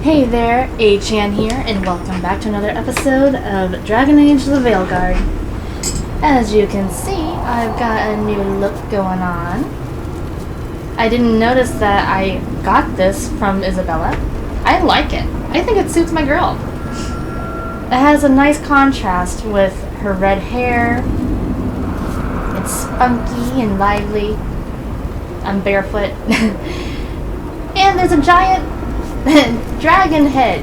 Hey there, A-Chan here, and welcome back to another episode of Dragon Age the Veilguard. As you can see, I've got a new look going on. I didn't notice that I got this from Isabella. I like it. I think it suits my girl. It has a nice contrast with her red hair. It's spunky and lively. I'm barefoot. And there's a giant dragon head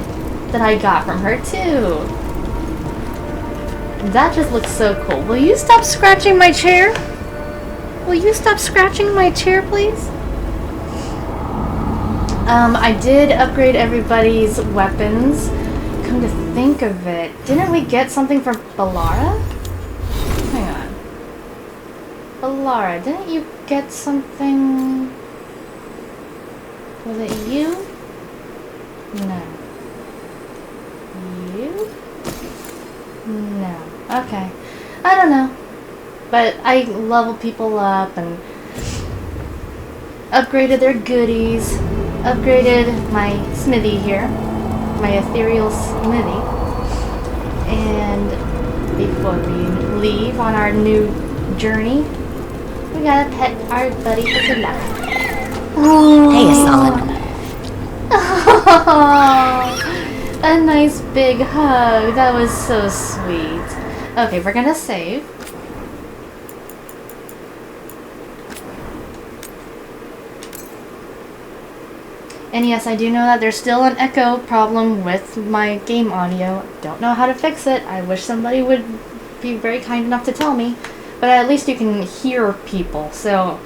that I got from her too. That just looks so cool. Will you stop scratching my chair? Will you stop scratching my chair, please? I did upgrade everybody's weapons. Come to think of it, didn't we get something from Ballara? Hang on. Ballara, didn't you get something? Was it you? No. You? No. Okay. I don't know. But I leveled people up and upgraded their goodies. Upgraded my smithy here. My ethereal smithy. And before we leave on our new journey, we gotta pet our buddy for good luck. Oh. Hey, Solid. Oh, a nice big hug. That was so sweet. Okay, we're gonna save. And yes, I do know that there's still an echo problem with my game audio. Don't know how to fix it. I wish somebody would be very kind enough to tell me. But at least you can hear people, so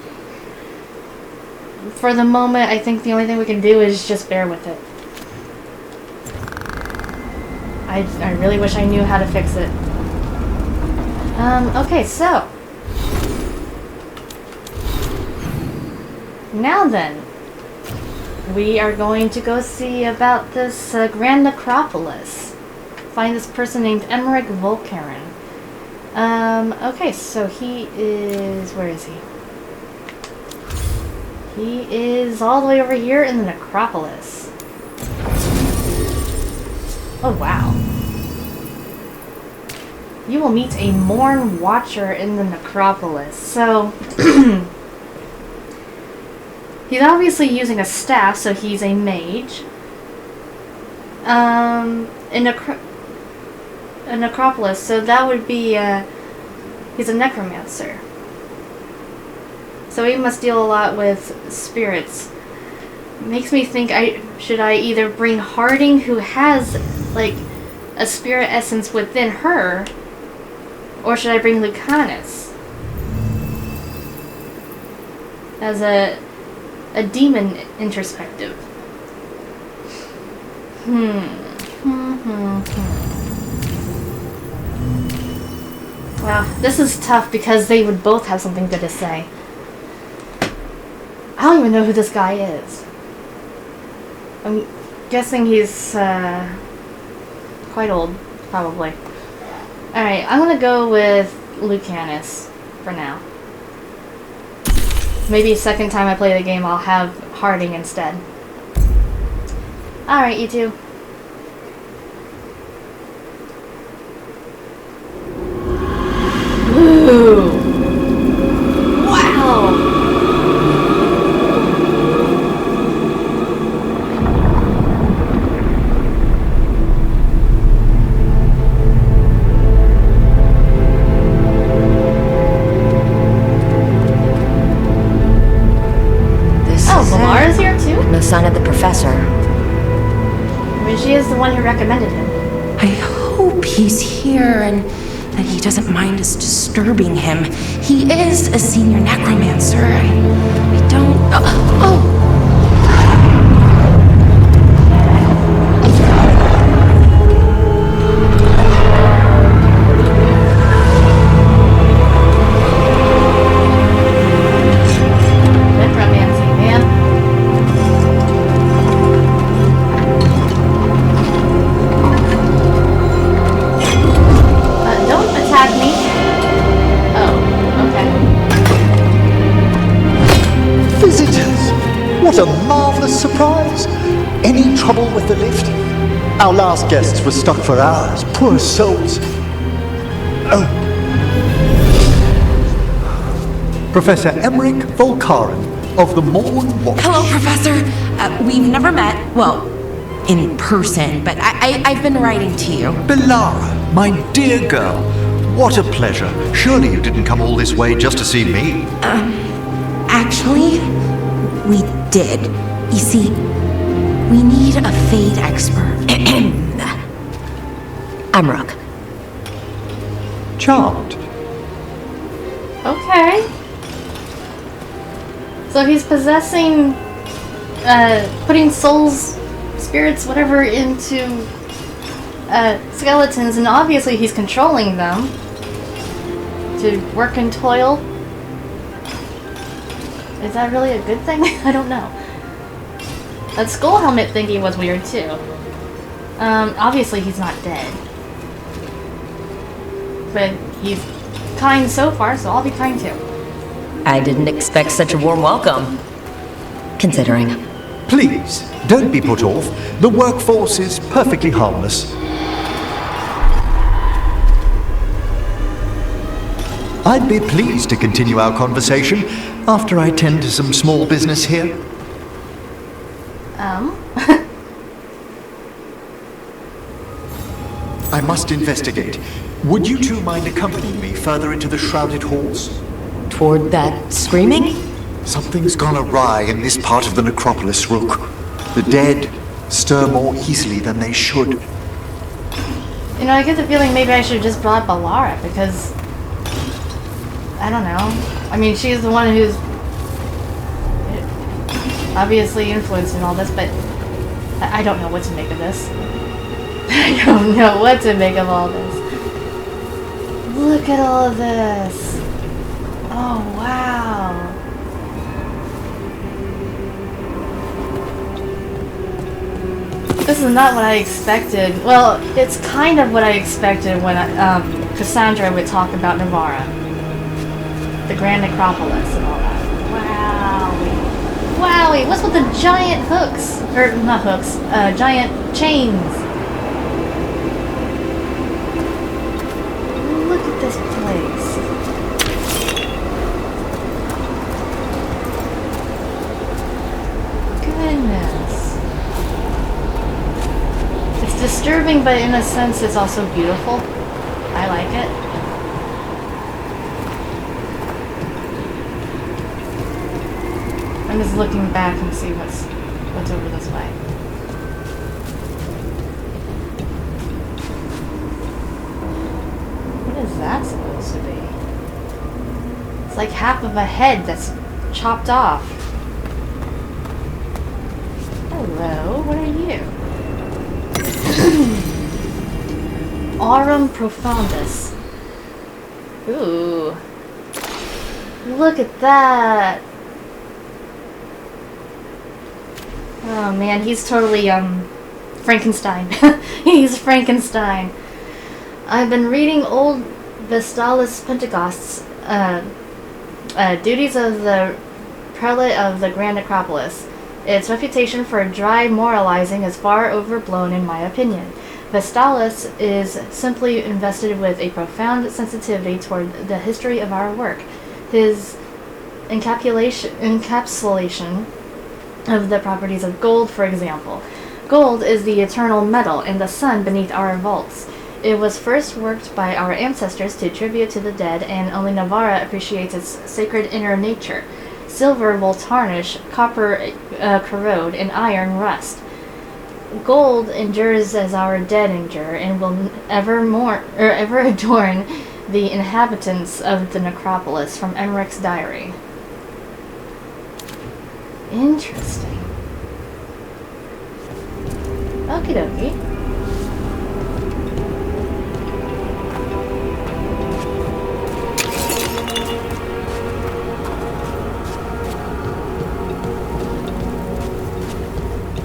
for the moment, I think the only thing we can do is just bear with it. I really wish I knew how to fix it. Okay, so. Now then. We are going to go see about this Grand Necropolis. Find this person named Emmerich Volkaren. Okay, so he is... Where is he? He is all the way over here in the Necropolis. Oh, wow. You will meet a Morn Watcher in the Necropolis. So, he's obviously using a staff, so he's a mage. A Necropolis, so that would be, he's a necromancer. So he must deal a lot with spirits. Makes me think should I either bring Harding, who has like a spirit essence within her, or should I bring Lucanus as a demon introspective? Wow, this is tough because they would both have something good to say. I don't even know who this guy is. I'm guessing he's quite old, probably. Alright, I'm gonna go with Lucanus for now. Maybe second time I play the game I'll have Harding instead. Alright, you two. Ooh! Wow! Son of the professor. I mean, she is the one who recommended him. I hope he's here and that he doesn't mind us disturbing him. He is a senior necromancer. I don't... Oh! Any trouble with the lift? Our last guests were stuck for hours. Poor souls. Oh. Professor Emmerich Volkaren of the Morn Watch. Hello, Professor. We've never met, well, in person, but I've been writing to you. Belara, my dear girl. What a pleasure. Surely you didn't come all this way just to see me. Actually, we did. You see, we need a fade expert. I'm Rook. Charmed. Okay. So he's possessing, putting souls, spirits, whatever, into skeletons, and obviously he's controlling them to work and toil. Is that really a good thing? I don't know. That skull helmet thingy was weird too. Obviously he's not dead. But he's kind so far, so I'll be kind too. I didn't expect such a warm welcome. Considering. Please, don't be put off. The workforce is perfectly harmless. I'd be pleased to continue our conversation after I tend to some small business here. I must investigate. Would you two mind accompanying me further into the shrouded halls? Toward that screaming? Something's gone awry in this part of the necropolis, Rook. The dead stir more easily than they should. You know, I get the feeling maybe I should have just brought Belara, because I don't know. I mean, she's the one who's obviously influenced in all this, but I don't know what to make of this. I don't know what to make of all this. Look at all of this. Oh, wow. This is not what I expected. Well, it's kind of what I expected when Cassandra would talk about Navarra. The Grand Necropolis and all that. Wowie. Wowie! What's with the giant hooks? Or, not hooks, giant chains. Look at this place. Goodness. It's disturbing, but in a sense it's also beautiful. I like it. I'm just looking back and see what's over this way. What is that supposed to be? It's like half of a head that's chopped off. Hello, what are you? Aurum Profundus. Ooh. Look at that. Oh man, he's totally, Frankenstein. He's Frankenstein. I've been reading old Vestalis Pentagost's, duties of the prelate of the Grand Necropolis. Its reputation for dry moralizing is far overblown in my opinion. Vestalis is simply invested with a profound sensitivity toward the history of our work. His encapsulation of the properties of gold, for example. Gold is the eternal metal and the sun beneath our vaults. It was first worked by our ancestors to tribute to the dead, and only Navarra appreciates its sacred inner nature. Silver will tarnish, copper corrode, and iron rust. Gold endures as our dead endure, and will ever adorn the inhabitants of the necropolis. From Emmerich's diary. Interesting. Okie dokie.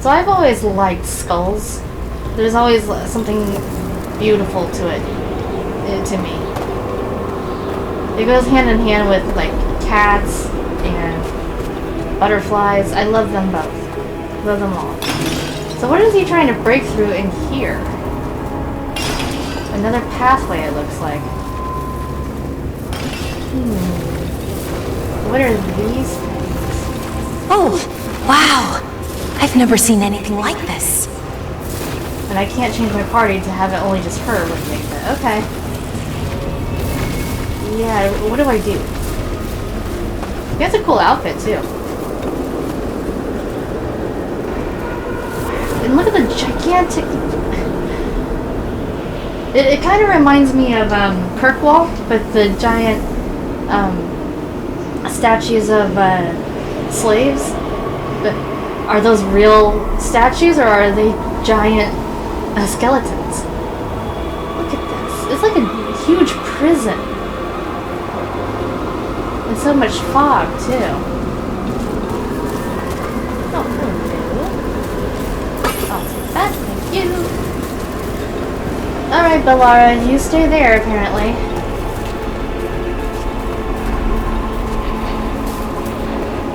So I've always liked skulls. There's always something beautiful to it, to me. It goes hand in hand with like cats and butterflies. I love them both. Love them all. So what is he trying to break through in here? Another pathway, it looks like. What are these things? Oh, wow! I've never seen anything like this. And I can't change my party to have it only just her with me. But okay. Yeah, what do I do? He has a cool outfit too. And look at the gigantic... It kind of reminds me of Kirkwall, but the giant statues of slaves. But are those real statues or are they giant skeletons? Look at this. It's like a huge prison. And so much fog, too. Oh, hello. I'll take that, thank you. Alright, Bellara, you stay there, apparently.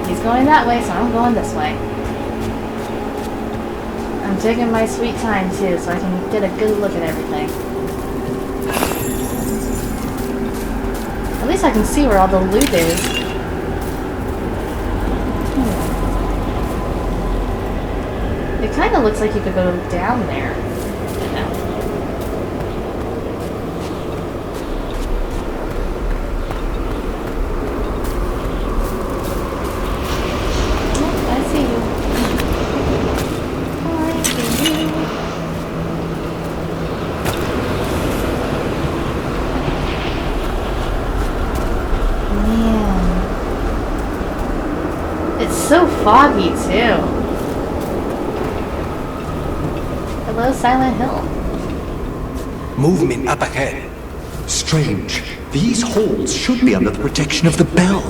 He's going that way, so I'm going this way. I'm taking my sweet time, too, so I can get a good look at everything. At least I can see where all the loot is. It kind of looks like you could go down there. So foggy too. Hello, Silent Hill. Movement up ahead. Strange. These halls should be under the protection of the bell.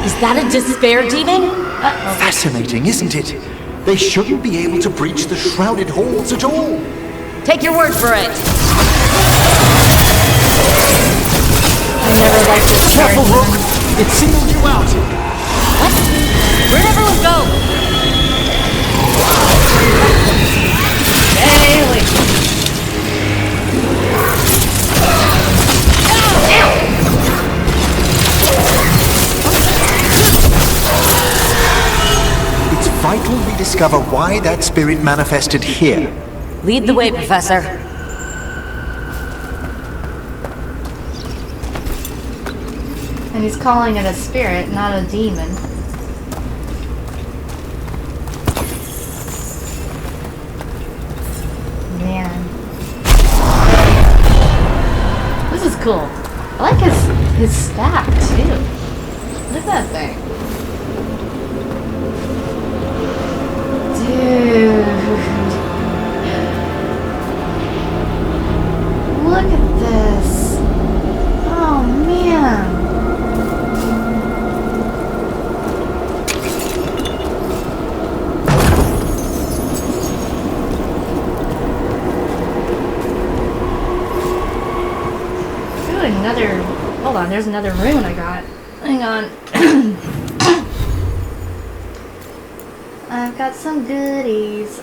Is that a despair demon? Fascinating, isn't it? They shouldn't be able to breach the shrouded halls at all. Take your word for it. I never liked this. Careful, Rook! It singled you out! What? Where'd everyone go? Hey, wait. It's vital we discover why that spirit manifested here. Lead the way, Professor. And he's calling it a spirit, not a demon. Man. This is cool. I like his staff too. Look at that thing. Dude. Look at this. Oh man. Another, hold on, there's another rune I got. Hang on. I've got some goodies.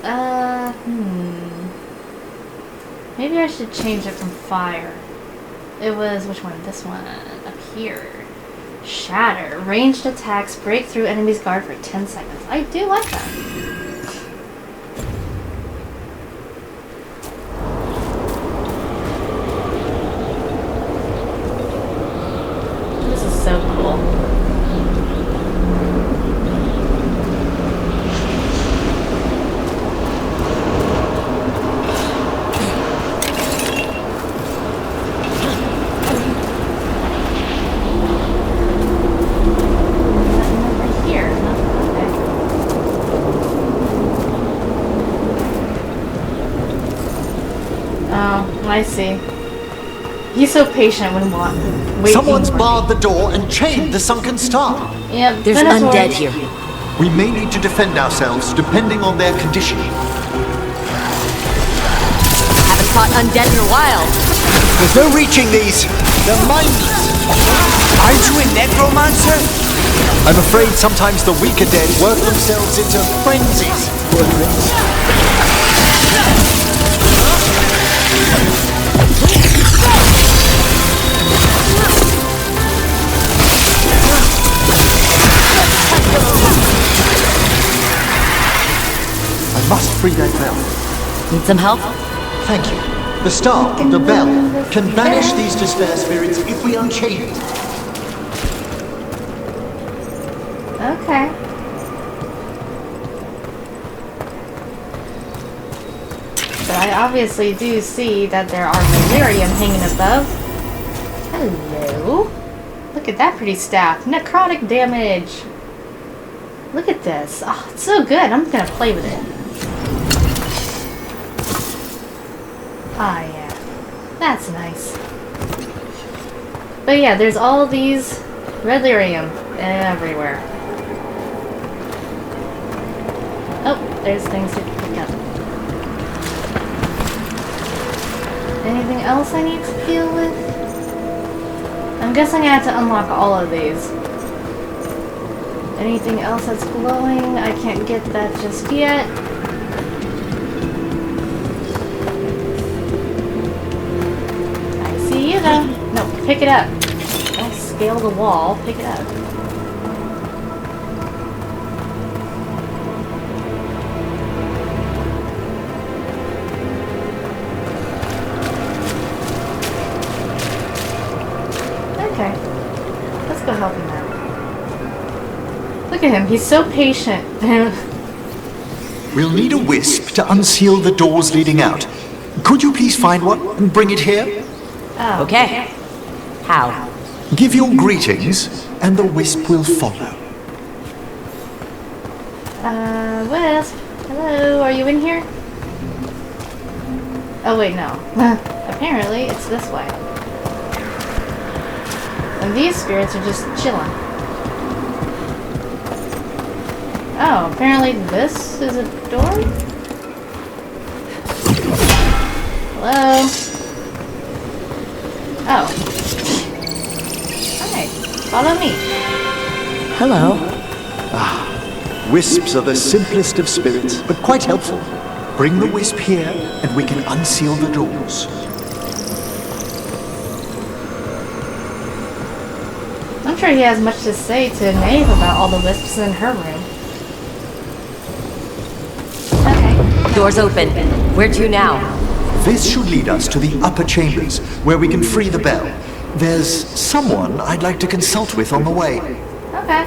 Maybe I should change it from fire. It was, which one? This one, up here. Shatter. Ranged attacks break through enemy's guard for 10 seconds. I do like that. So cool. Nothing over here. Okay. Oh, I see. He's so patient when waiting. Someone's barred the door and chained the sunken star. Yeah, There's Veilguard. undead here. We may need to defend ourselves depending on their condition. Haven't fought undead in a while. There's no reaching these. They're mindless. Aren't you a necromancer? I'm afraid sometimes the weaker dead work themselves into frenzies. Poor things. I must free that bell. Need some help? Thank you. The star, the bell, can banish these despair spirits if we unchain it. Okay. But I obviously do see that there are delirium hanging above. Hello. Look at that pretty staff. Necrotic damage. Look at this. Oh, it's so good. I'm gonna play with it. Ah, yeah. That's nice. But yeah, there's all these red lyrium everywhere. Oh, there's things to pick up. Anything else I need to deal with? I'm guessing I have to unlock all of these. Anything else that's glowing? I can't get that just yet. I see you though. No, pick it up. Don't scale the wall. Pick it up. Okay. Let's go help him out. Look at him. He's so patient. We'll need a wisp to unseal the doors leading out. Could you please find one and bring it here? Oh. Okay. How? Give your greetings, and the wisp will follow. Wisp. Hello, are you in here? Oh wait, no. Apparently, it's this way. And these spirits are just chilling. Oh, apparently this is a door? Hello? Oh. Hi. Follow me. Hello. Wisps are the simplest of spirits, but quite helpful. Bring the wisp here, and we can unseal the doors. I'm sure he has much to say to Maeve about all the wisps in her room. Okay. Door's open. Where to now? This should lead us to the upper chambers, where we can free the bell. There's someone I'd like to consult with on the way. Okay.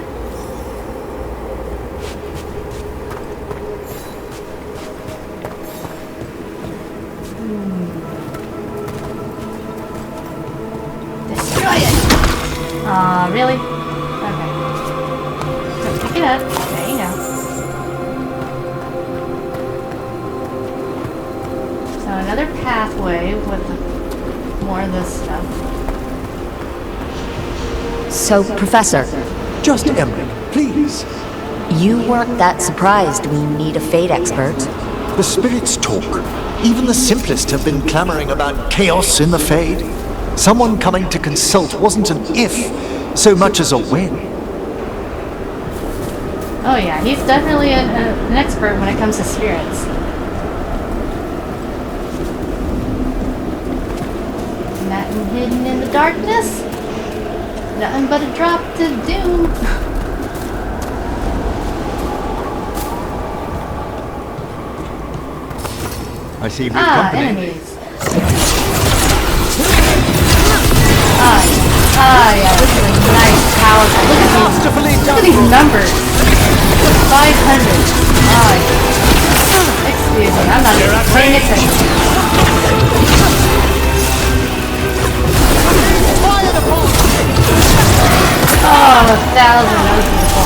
Destroy it! Aw, really? Okay. Let's pick it up. There you go. So another pathway with more of this stuff. So, Professor, Just Emily, please. you weren't that surprised we need a fate expert. The spirits talk. Even the simplest have been clamoring about chaos in the Fade. Someone coming to consult wasn't an if, so much as a when. Oh yeah, he's definitely an expert when it comes to spirits. Nothing hidden in the darkness. Nothing but a drop to doom. I see we've Ah, company. enemies. Yeah, this is a nice power. Look at these numbers. 500. Yeah. Excuse me, I'm not even paying attention. Oh, 1,000. That was beautiful.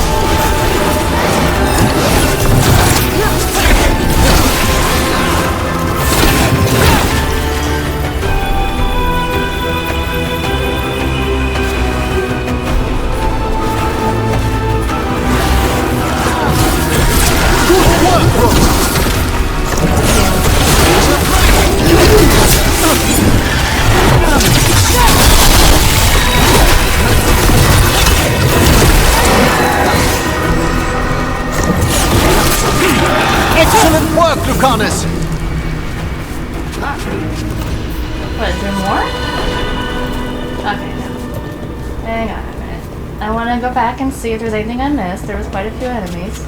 I want to go back and see if there's anything I missed. There was quite a few enemies.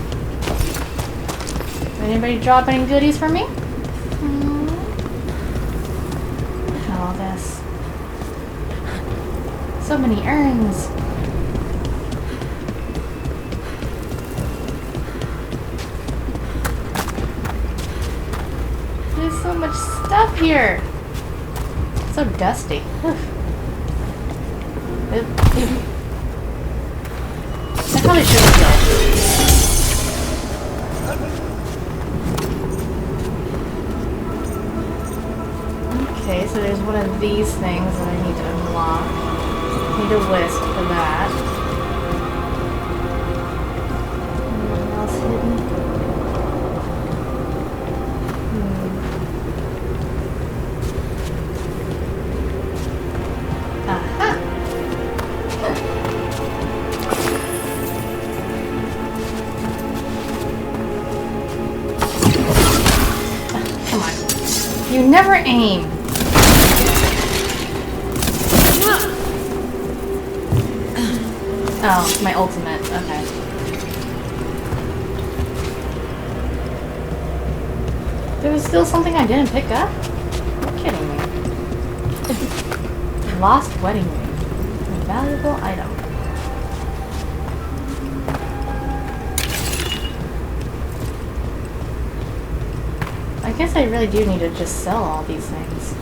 Did anybody drop any goodies for me? Look at all this. So many urns. There's so much stuff here. So dusty. I probably shouldn't go. Okay, so there's one of these things that I need to unlock. Need a wisp for that. Anything else hidden? Aha! Come on. You never aim. Oh, my ultimate. Okay. There was still something I didn't pick up? You're kidding me. Lost wedding ring. A valuable item. I guess I really do need to just sell all these things.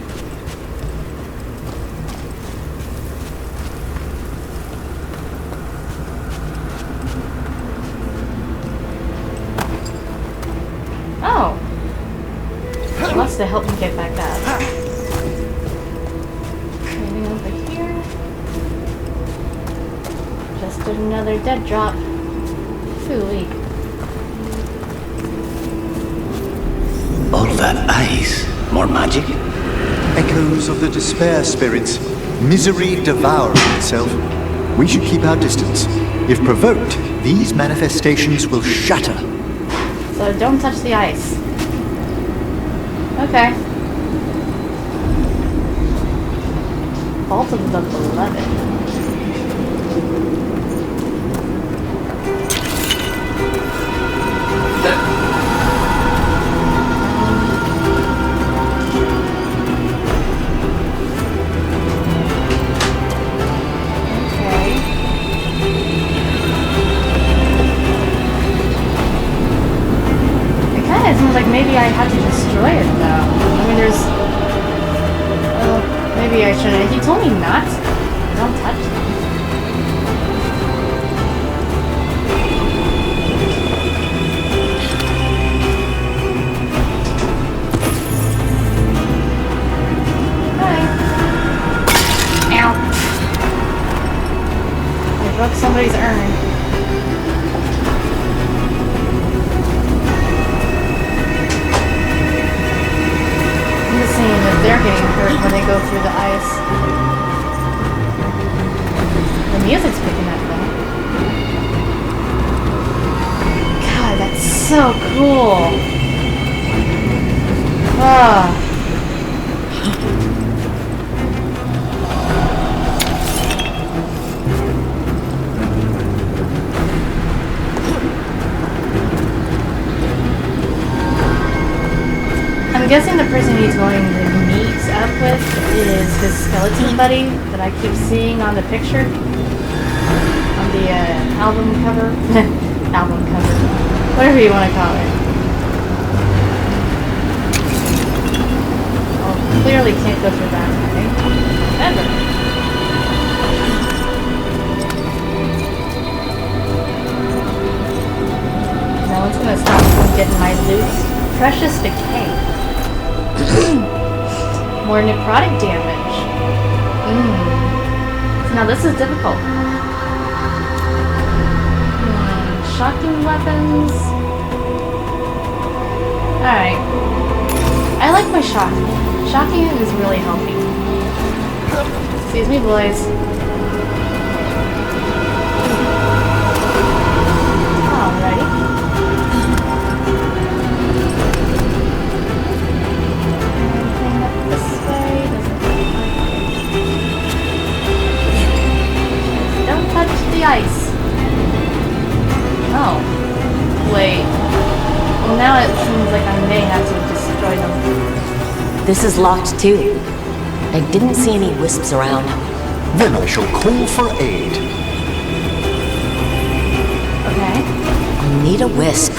Oh! It wants to help me get back up. Anything over here? Just another dead drop. Phooey. All that ice. More magic? Echoes of the despair spirits. Misery devouring itself. We should keep our distance. If provoked, these manifestations will shatter. So don't touch the ice. Okay. Vault of the Beloved. It seems like maybe I have to destroy it, though. I mean, there's... maybe I shouldn't. He told me not to. Don't touch them. Hi. Ow. I broke somebody's urn. If they're getting hurt when they go through the ice. The music's picking up though. God, that's so cool. Ah. I'm guessing the person he's going to meet up with is his skeleton buddy that I keep seeing on the picture. On the album cover. Album cover. Whatever you want to call it. Oh, clearly can't go through that way. Ever. No one's going to stop me from getting my loot. Precious decay. More necrotic damage. Now this is difficult. Shocking weapons. Alright. I like my shocking. Shocking is really healthy. Excuse me, boys. Alrighty. Don't touch the the ice. Oh. Wait. Well, now it seems like I may have to destroy them. This is locked too. I didn't see any wisps around. Then I shall call for aid. Okay. I'll need a wisp.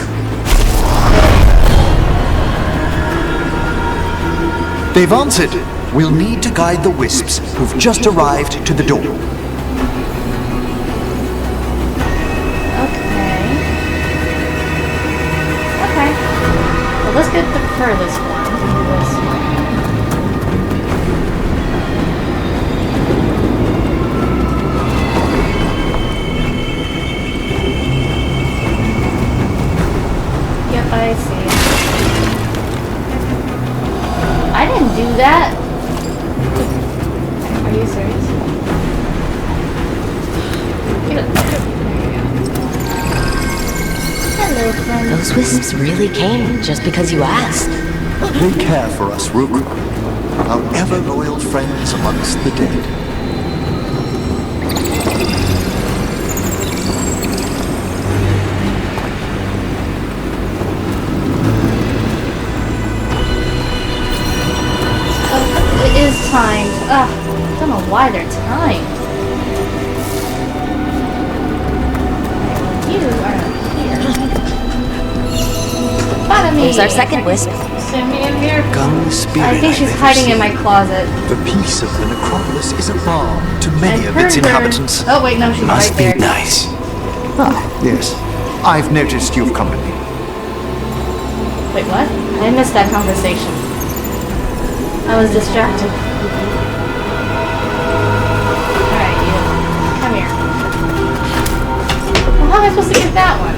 They've answered. We'll need to guide the wisps who've just arrived to the door. Okay. Well, let's get the furthest one. This way. Yep, I see. I didn't do that. Are you serious? Get up. There you go. Hello, friend. Those wisps really came just because you asked. They care for us, Rook. Our ever-loyal friends amongst the dead. It is timed. Ugh, I don't know why they're timed. You are here. Follow me. There's our second wisp. Send me in here. Gun spirit I think she's I've ever hiding in seen. my closet. The peace of the necropolis is a balm to many I've of its heard her- inhabitants. Oh wait, no, she's Must right be there. nice. Ah, yes. I've noticed you've company. Wait, what? I missed that conversation. I was distracted. Alright, you. Come here. Well, how am I supposed to get that one?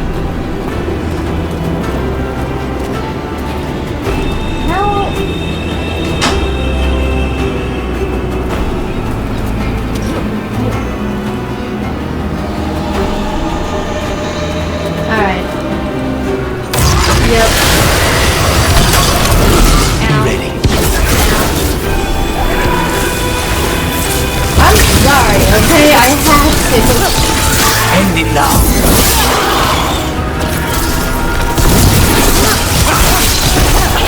How? Alright. Yep. Ow. Ready. I'm sorry, okay? I have to. End it now.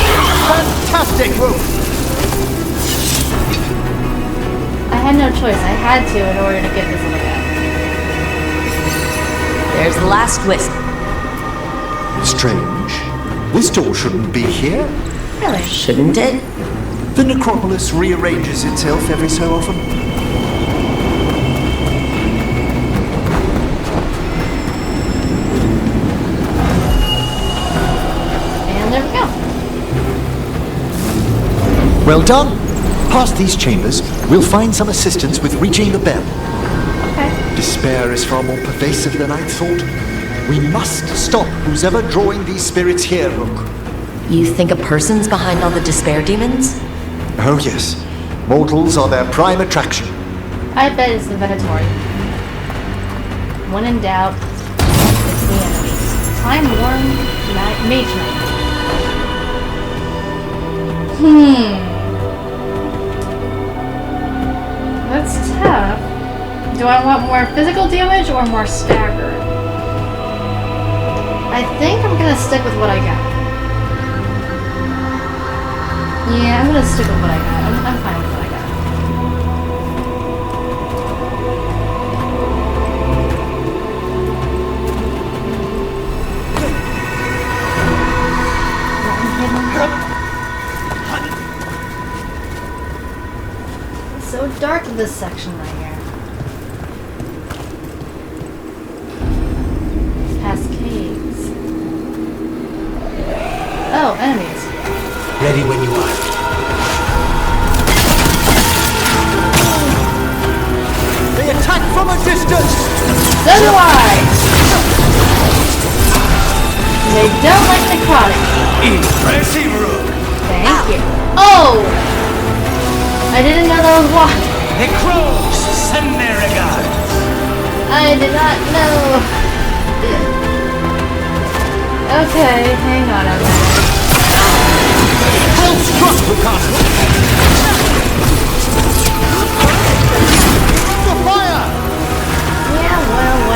Fantastic, Rook! I had no choice. I had to in order to get this little guy. There's the last wisp. Strange. This door shouldn't be here. Really? Shouldn't it? The necropolis rearranges itself every so often. And there we go. Well done. Past these chambers, we'll find some assistance with reaching the bell. Okay. Despair is far more pervasive than I'd thought. We must stop who's ever drawing these spirits here, Rook. You think a person's behind all the despair demons? Oh yes. Mortals are their prime attraction. I bet it's the Venatori. When in doubt, it's the enemy. Time-worn mage knight. That's tough. Do I want more physical damage or more stagger? I think I'm gonna stick with what I got. Yeah, I'm gonna stick with what I got. I'm fine with what I got. It's so dark in this section right here. Cascades. Oh, enemies. Ready when you are. They attack from a distance! So do I! They don't like necrotic. Impressive, Rook. Thank you. Oh! I didn't know that was why. The crows send their regards. I did not know. Okay, hang on a minute. Well struck, Lucas! The fire! Yeah, well.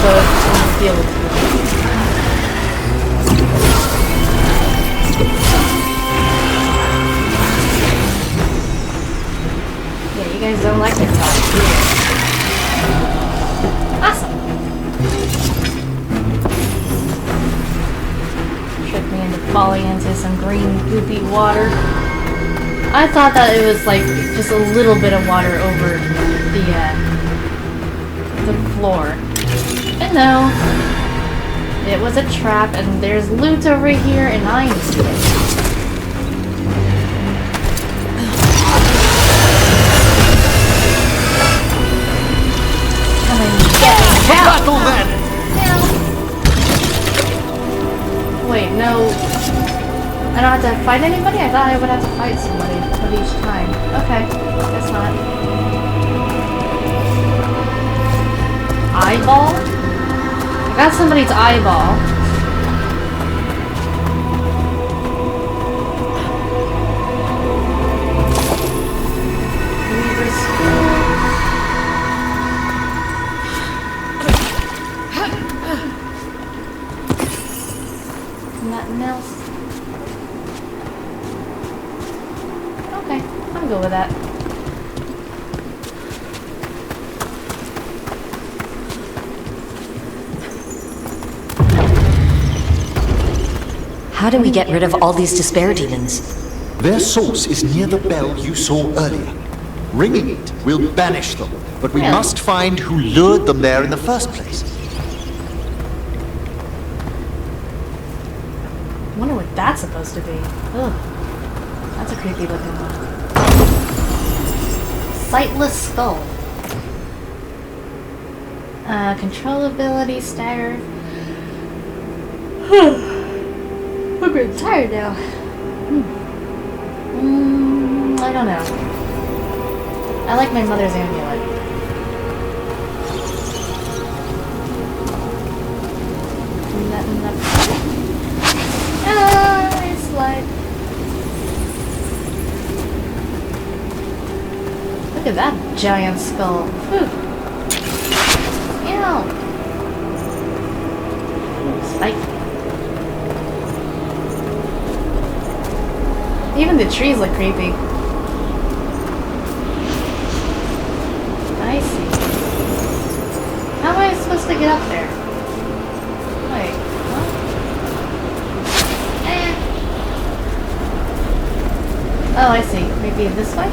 so it doesn't feel as good. Yeah, you guys don't like to talk, do you? Awesome. Tricked me into falling into some green goopy water. I thought that it was like just a little bit of water over the floor. But no. It was a trap and there's loot over here and I need it. Come and get me. Battle then! Wait, no. I don't have to fight anybody? I thought I would have to fight somebody of each time. Okay, guess not. Eyeball? I got somebody's eyeball. Nothing else. Okay, I'm good with that. How do we get rid of all these despair demons? Their source is near the bell you saw earlier. Ringing it will banish them, but we Really? must find who lured them there in the first place. I wonder what that's supposed to be. Ugh. That's a creepy looking one. Sightless skull. Controllability, stagger. I'm getting tired now. I don't know. I like my mother's amulet. I slide. Look at that giant skull. Whew. Ew. Spike. Even the trees look creepy. I see. How am I supposed to get up there? Wait, what? Oh, I see. Maybe this way?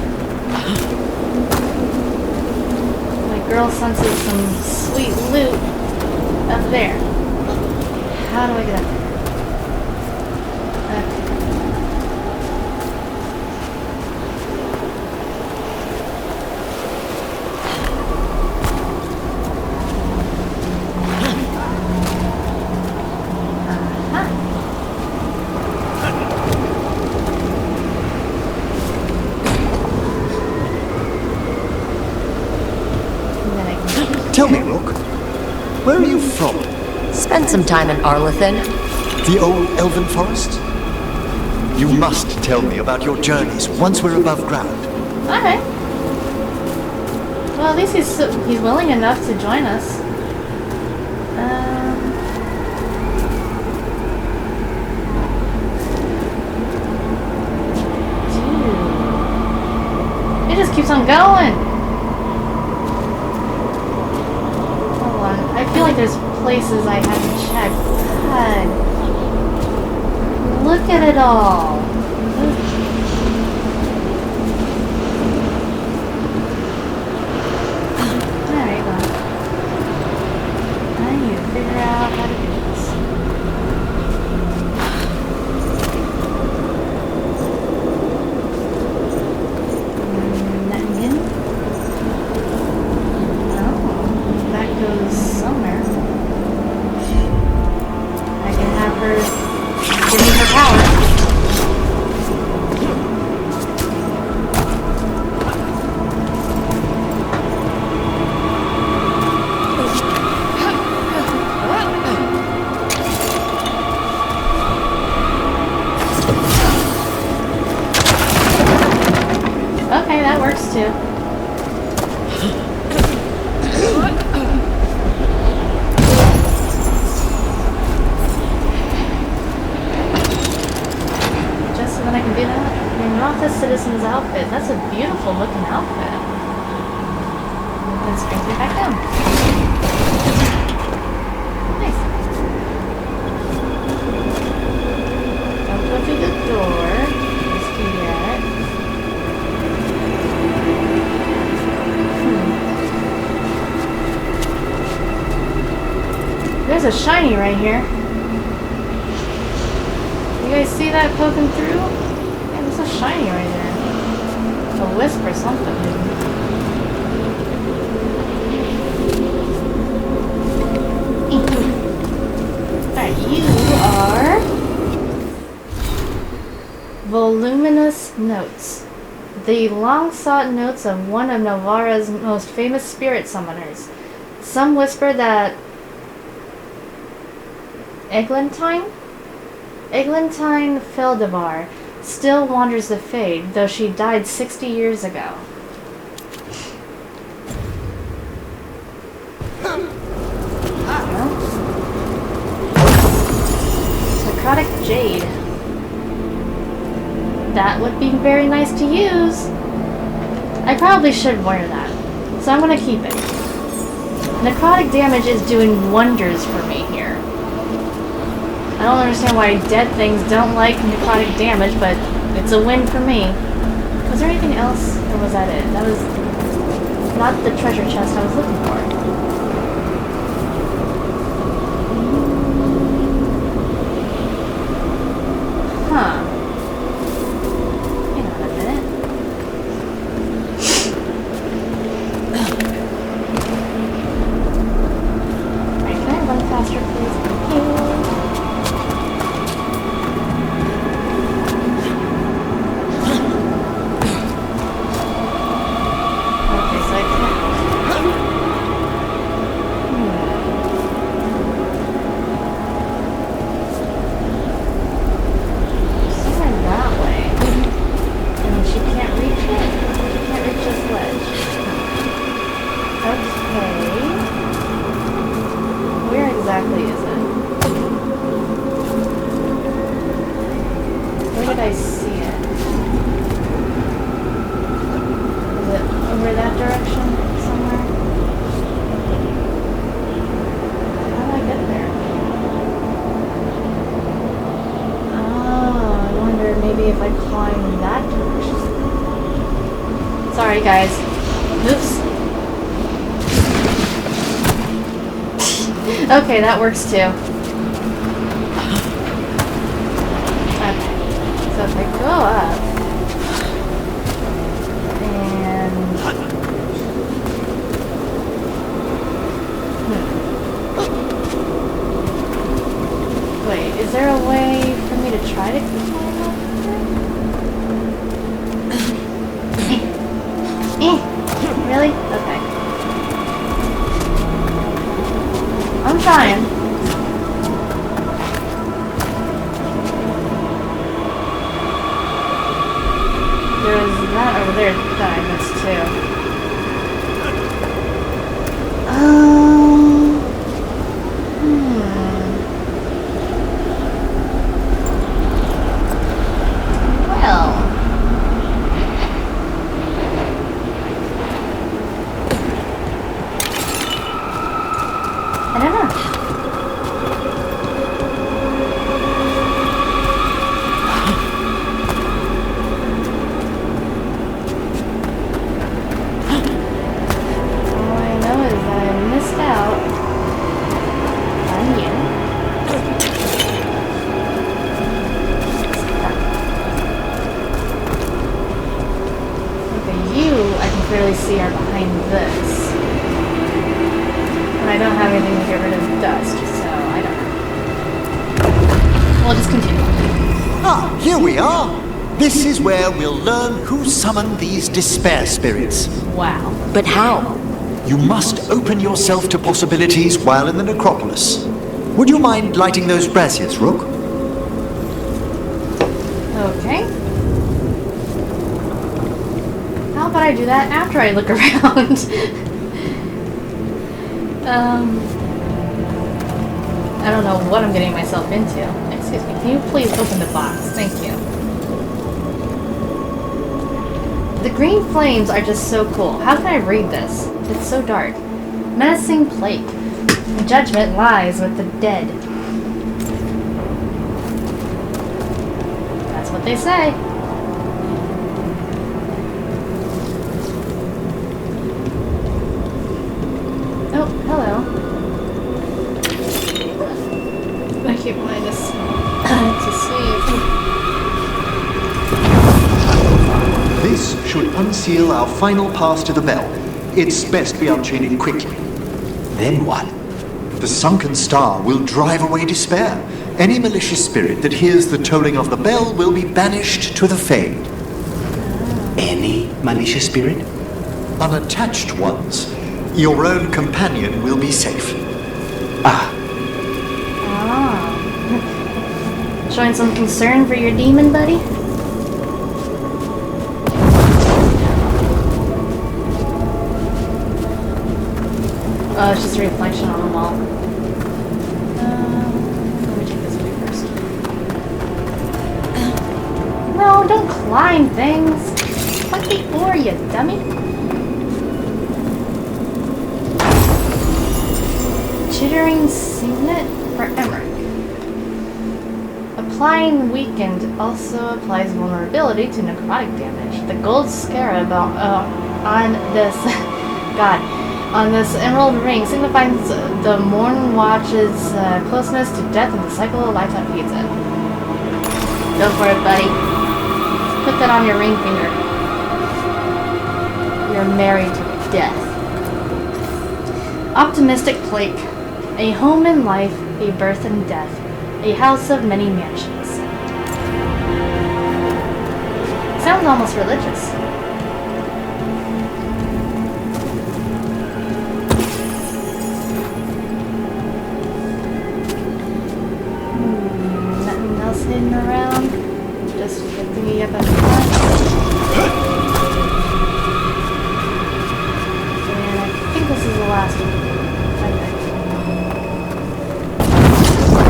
My girl senses some sweet loot up there. How do I get up there? Okay. Tell me, Rook, where are you from? Spend some time in Arlethan. The old elven forest? You must tell me about your journeys once we're above ground. Alright. Well, at least he's willing enough to join us. Dude. It just keeps on going. Hold on. I feel like there's places I haven't checked. God. Look at it all. Alright, well. I need to figure out how to do this. Nothing in? Oh, that goes somewhere. I can have her give me her power. Okay, that works too. outfit. That's a beautiful looking outfit. Let's bring it back down. Nice. Don't go through the door. Just yet. There's a shiny right here. You guys see that poking through? Yeah, there's a shiny right there. A wisp or something. Alright, you are... Voluminous Notes. The long-sought notes of one of Navarra's most famous spirit summoners. Some whisper that Eglantine Feldebar still wanders the Fade, though she died 60 years ago. Necrotic Jade. That would be very nice to use. I probably should wear that, so I'm gonna keep it. Necrotic damage is doing wonders for me here. I don't understand why dead things don't like necrotic damage, but it's a win for me. Was there anything else, or was that it? That was not the treasure chest I was looking for. Huh. Hang on a minute. Alright, can I run faster, please? Thank you. Sorry guys. Oops. Okay, that works too. Okay. So if I go up and wait, is there a way for me to try to climb up there? Really? Okay. I'm trying. There's that over there that I missed too. Well. I don't know. All I know is that I missed out on you. Okay, you I can clearly see are behind this. I don't have anything to get rid of dust, so I don't know. We'll just continue. Ah, here we are. This is where we'll learn who summoned these despair spirits. Wow. But how? You must open yourself to possibilities while in the necropolis. Would you mind lighting those braziers, Rook? Okay. How about I do that after I look around? I don't know what I'm getting myself into. Excuse me, can you please open the box? Thank you. the green flames are just so cool. How can I read this? It's so dark. Menacing plague. Judgment lies with the dead. That's what they say. Oh, hello. I keep wanting to sleep. This should unseal our final pass to the bell. It's best we unchain it quickly. Then what? The sunken star will drive away despair. Any malicious spirit that hears the tolling of the bell will be banished to the Fade. Any malicious spirit? Unattached ones. Your own companion will be safe. Ah, Showing some concern for your demon, buddy? Oh, it's just a reflection on the wall. Let me take this away first. No, don't climb things! Fuck the floor, you dummy! Chittering signet for Emmerich. Applying weakened also applies vulnerability to necrotic damage. The gold scarab on this on this emerald ring signifies the Morn Watch's closeness to death and the cycle of life that feeds it. Go for it, buddy. Put that on your ring finger. You're married to death. Optimistic Plate. A home in life, a birth and death. A house of many mansions. Sounds almost religious. Nothing else hidden around. Just the thingy up at the front. And I think this is the last one.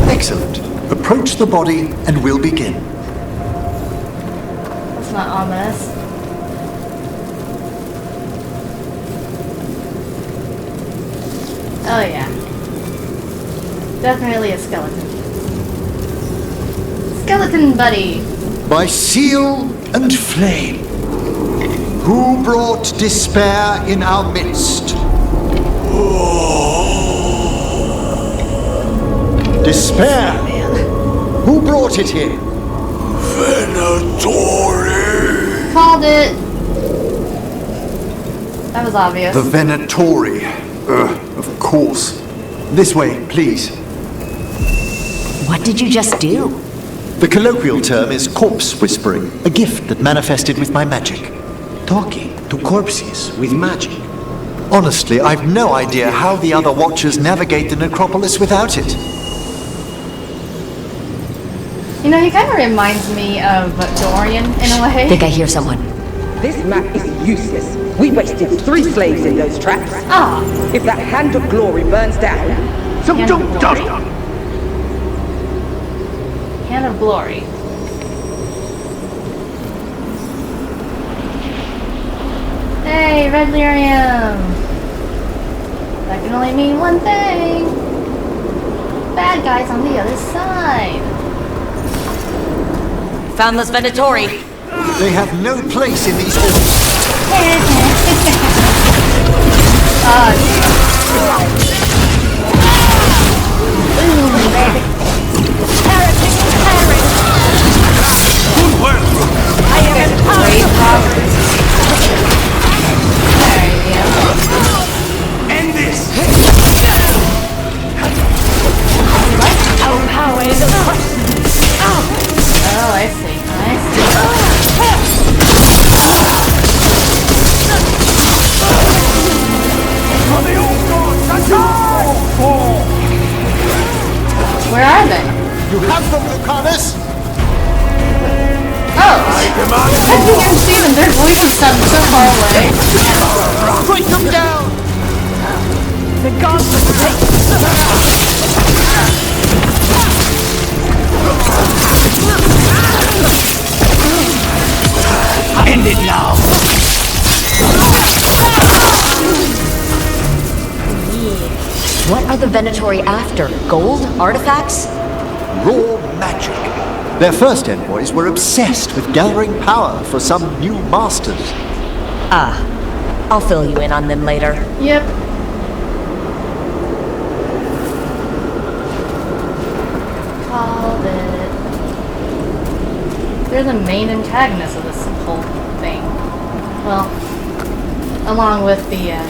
Excellent. Approach the body and we'll begin. That's not ominous. Oh yeah. Definitely a skeleton. Skeleton buddy! By seal and flame, who brought despair in our midst? Despair! Who brought it here? Venatori! Called it! That was obvious. The Venatori. Of course. This way, please. What did you just do? The colloquial term is corpse whispering, a gift that manifested with my magic. Talking to corpses with magic. Honestly, I've no idea how the other Watchers navigate the necropolis without it. You know, he kind of reminds me of Dorian in a way. Think I hear someone. This map is useless. We wasted 3 slaves in those traps. Ah, If that hand of glory burns down, Hand of Glory. Hand of Glory. Hey, red lyrium! That can only mean one thing! Bad guys on the other side! Found this Venatori. They have no place in these halls. Good work, Rook. I am grave robbers. There you go. End this! Our power is a Oh, I see. Where are they? You have them, Lucanus! Oh! I can't even see them. Their voices sound so far away. Put them down! The gods will take. End it now! What are the Venatori after? Gold? Artifacts? Raw magic. Their first envoys were obsessed with gathering power for some new masters. Ah, I'll fill you in on them later. Yep. Called it. They're the main antagonists of this whole thing. Well, along with the guy.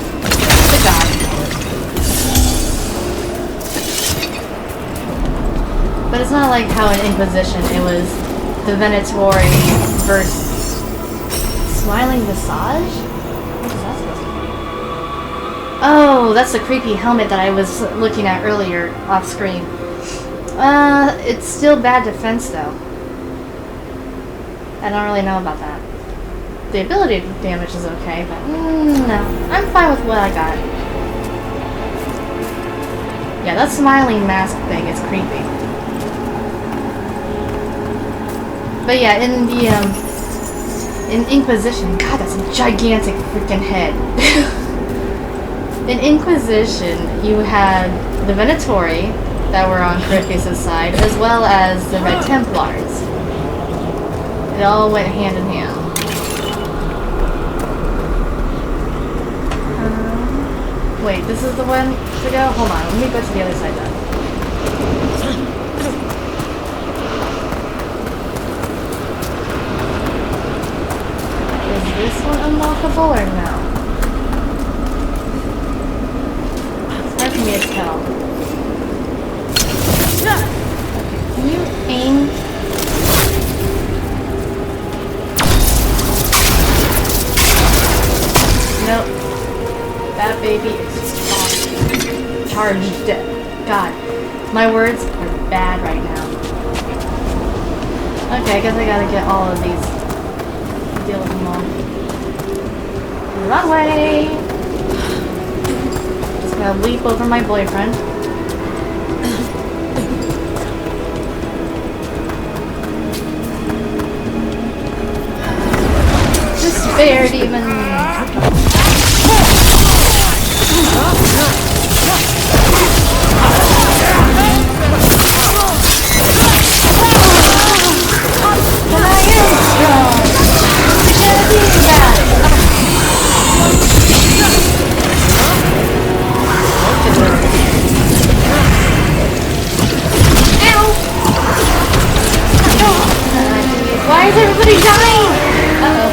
But it's not like how in Inquisition it was the Venatori versus Smiling Visage? What's that supposed to be? Oh, that's the creepy helmet that I was looking at earlier off screen. It's still bad defense though. I don't really know about that. The ability damage is okay, but no. I'm fine with what I got. Yeah, that smiling mask thing is creepy. But yeah, in the in Inquisition, God, that's a gigantic freaking head. In Inquisition, you had the Venatori that were on Corypheus' side, as well as the Red Templars. It all went hand in hand. Wait, this is the one to go? Hold on, let me go to the other side then. Is this one unlockable or no? It's hard for me to tell. Can you aim? Nope. That baby is charged. God, my words are bad right now. Okay, I guess I gotta get all of these. Deal with them all. Wrong way! Just gonna leap over my boyfriend. Despair demon! Why is everybody dying? Uh-oh.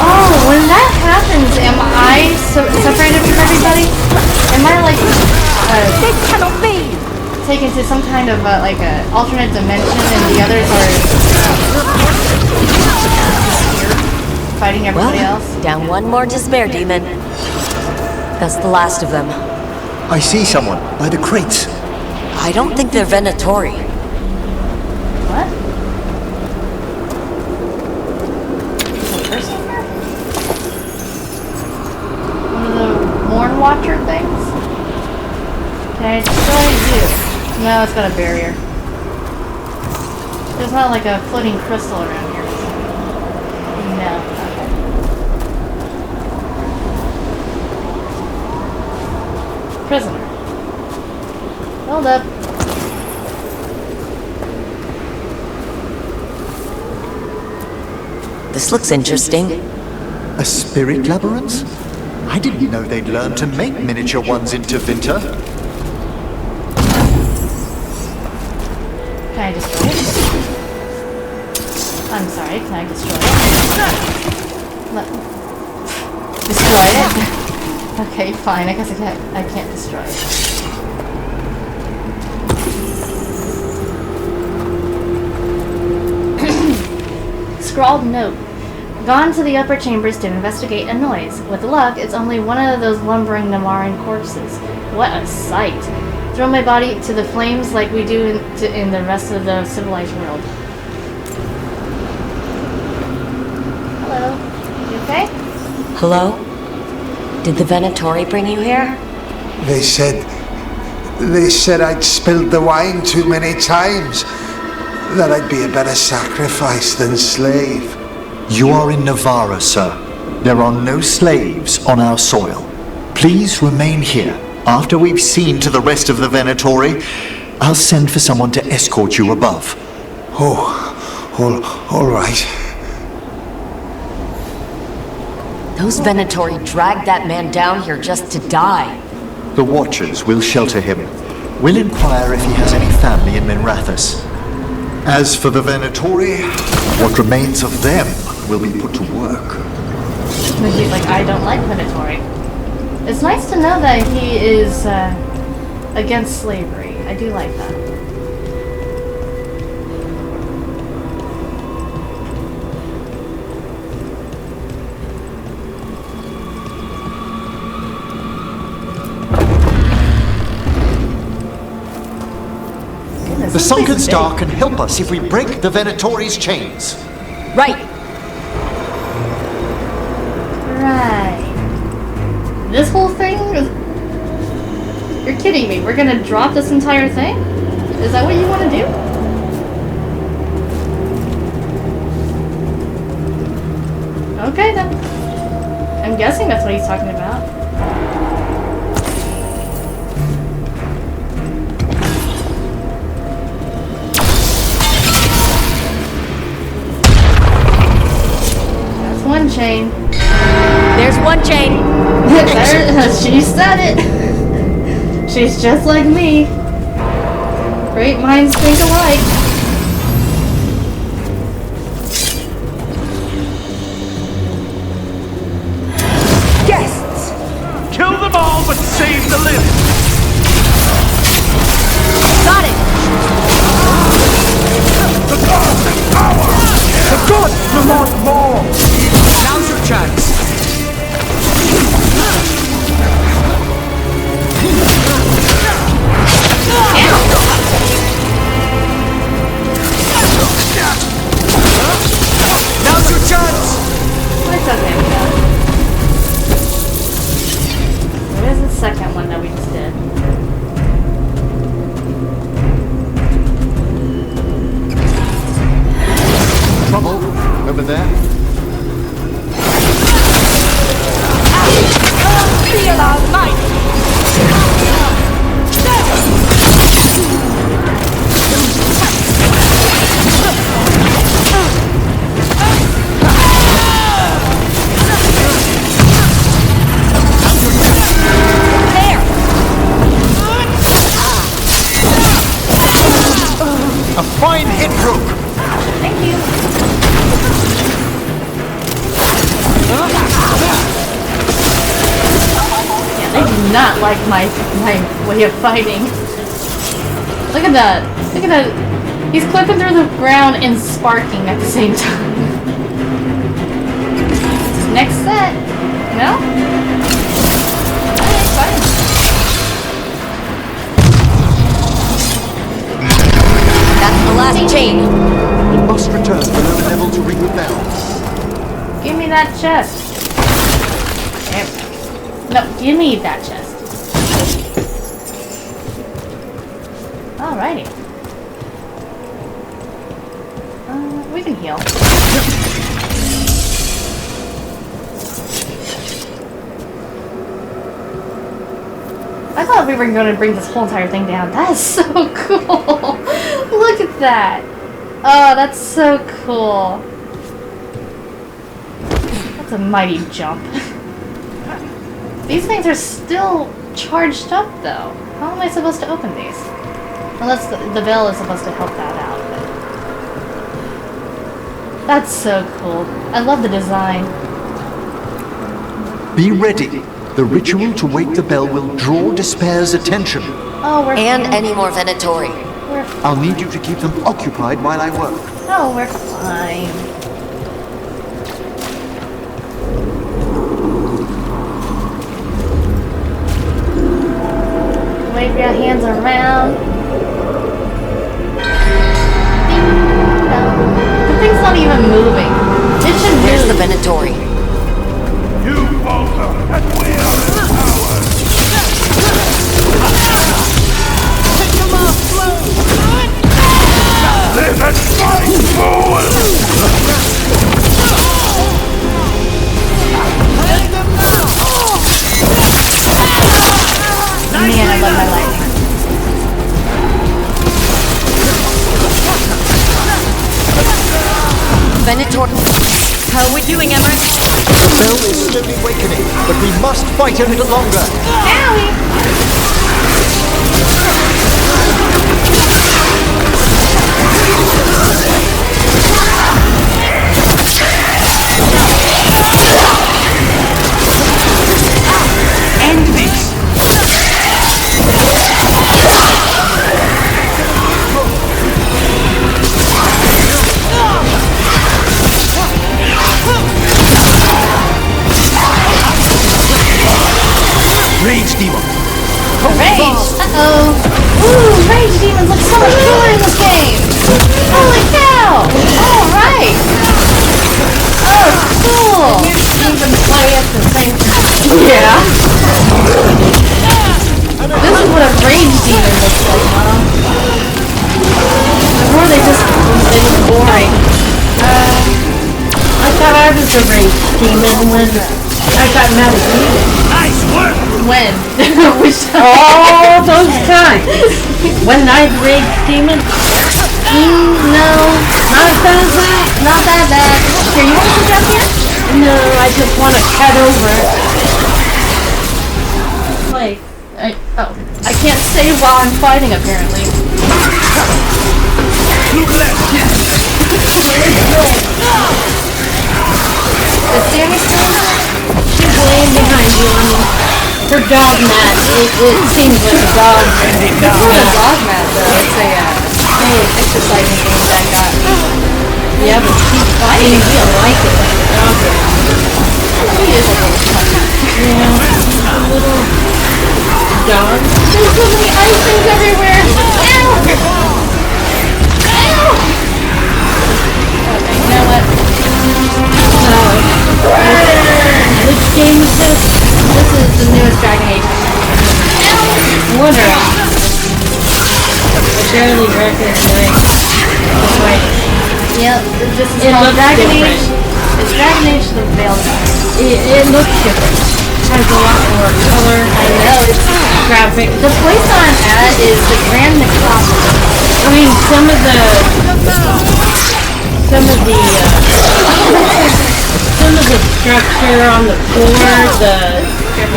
Oh, when that happens, am I separated from everybody? Am I like This cannot be! taken to some kind of like a alternate dimension, and the others are here fighting everybody else? Down one more despair demon. That's the last of them. I see someone by the crates. I don't think they're Venatori. What? Is there a person here? One of the Morn Watcher things? Can I destroy you? No, it's got a barrier. There's not like a floating crystal around here. No. Okay. Prisoner. Hold up. This looks interesting. A spirit labyrinth? I didn't know they'd learned to make miniature ones in Tevinter. Can I destroy it? I'm sorry, can I destroy it? Destroy it? Okay, fine, I guess I can't destroy it. Scrawled note. Gone to the upper chambers to investigate a noise. With luck, it's only one of those lumbering Namaran corpses. What a sight. Throw my body to the flames like we do in the rest of the civilized world. Hello. You okay? Hello? Did the Venatori bring you here? They said They said I'd spilled the wine too many times. That I'd be a better sacrifice than slave. You are in Navarra, sir. There are no slaves on our soil. Please remain here. After we've seen to the rest of the Venatori, I'll send for someone to escort you above. All right. Those Venatori dragged that man down here just to die. The Watchers will shelter him. We'll inquire if he has any family in Minrathous. As for the Venatori, what remains of them will be put to work. He's like, I don't like Venatori. It's nice to know that he is against slavery. I do like that. The sunken star can help us if we break the Venatori's chains. Right. Right. This whole thing is... You're kidding me. We're gonna drop this entire thing? Is that what you want to do? Okay then. I'm guessing that's what he's talking about. One chain. There's one chain. There, she said it. She's just like me. Great minds think alike. Guests! Kill them all, but save the living! Got it. The gods' power! The gods demand more! Now's your chance! Now's your chance! It's okay with that. Where's the second one that we just did? Trouble over there. Feel our might. A fine hit, Rook. Thank you. Yeah, they do not like my way of fighting. Look at that. Look at that. He's clipping through the ground and sparking at the same time. Next set. No? Okay, fine. That's the last chain. We must return to lower level to ring the bell. Give me that chest. There we go. No, give me that chest. Alrighty. We can heal. I thought we were going to bring this whole entire thing down. That is so cool. Look at that. Oh, that's so cool. That's a mighty jump. These things are still charged up, though. How am I supposed to open these? Unless the veil is supposed to help that out. But... That's so cool. I love the design. Be ready. The ritual to wake the bell will draw Despair's attention. Oh, we're And fine. any more Venatori. We're I'll need you to keep them occupied while I work. Oh, we're fine. Wave your hands around. Ding dong. The thing's not even moving. It should move. Where's the Venatori? You falter, and we are empowered! Venator. How are we doing, Emma? The bell is slowly awakening, but we must fight a little longer. End this! Rage demon! Rage! Uh-oh. Ooh, rage demons look so much cooler in this game! Holy cow! Alright! Oh, cool! Even play at the same time. Yeah. This is what a rage demon looks like, Mom. Before they look boring. I thought I was a rage demon when I got mad at you. Nice work! When? Which time? All those times. When I rage demon. No. Not that bad. Not that bad. Here, you want to sit down here? No, I just want to cut over. Play. I can't save while I'm fighting, apparently. Look left! Is Sammy still in there? She's laying behind you on her dog mat. It seems like a dog. It's not a dog mat, though. It's a exercising thing that I got. Yeah, but she's fighting. You don't like it. She is a little funny. Yeah, a little dog. There's so many ice things everywhere. Ow! Ow! Okay, you know what? Which game is this? This is the newest Dragon Age. Wonder. I barely recognize the fighting. Yep, this is It called looks Dragon different. Age. It's Dragon Age the Veilguard. It looks different. Has a lot more color. I know, it's Graphic. the place I'm at is the Grand Necropolis. I mean, some of the structure on the floor, the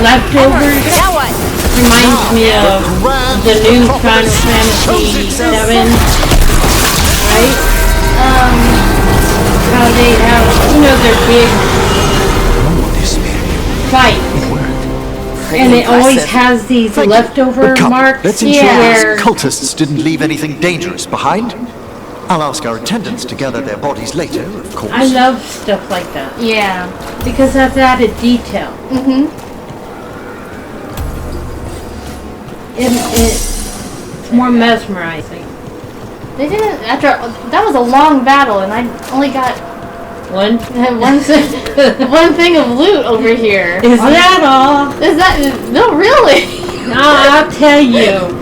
leftovers, reminds me of the new Final Fantasy VII, right? How they have, their big fight. And it always has these leftover Come, marks let's ensure where these cultists didn't leave anything dangerous behind. I'll ask our attendants to gather their bodies later, of course. I love stuff like that Yeah. because that's added detail. It's more mesmerizing. They didn't, that was a long battle and I only got One one thing of loot over here. is that all? Is that, no really? I'll tell you.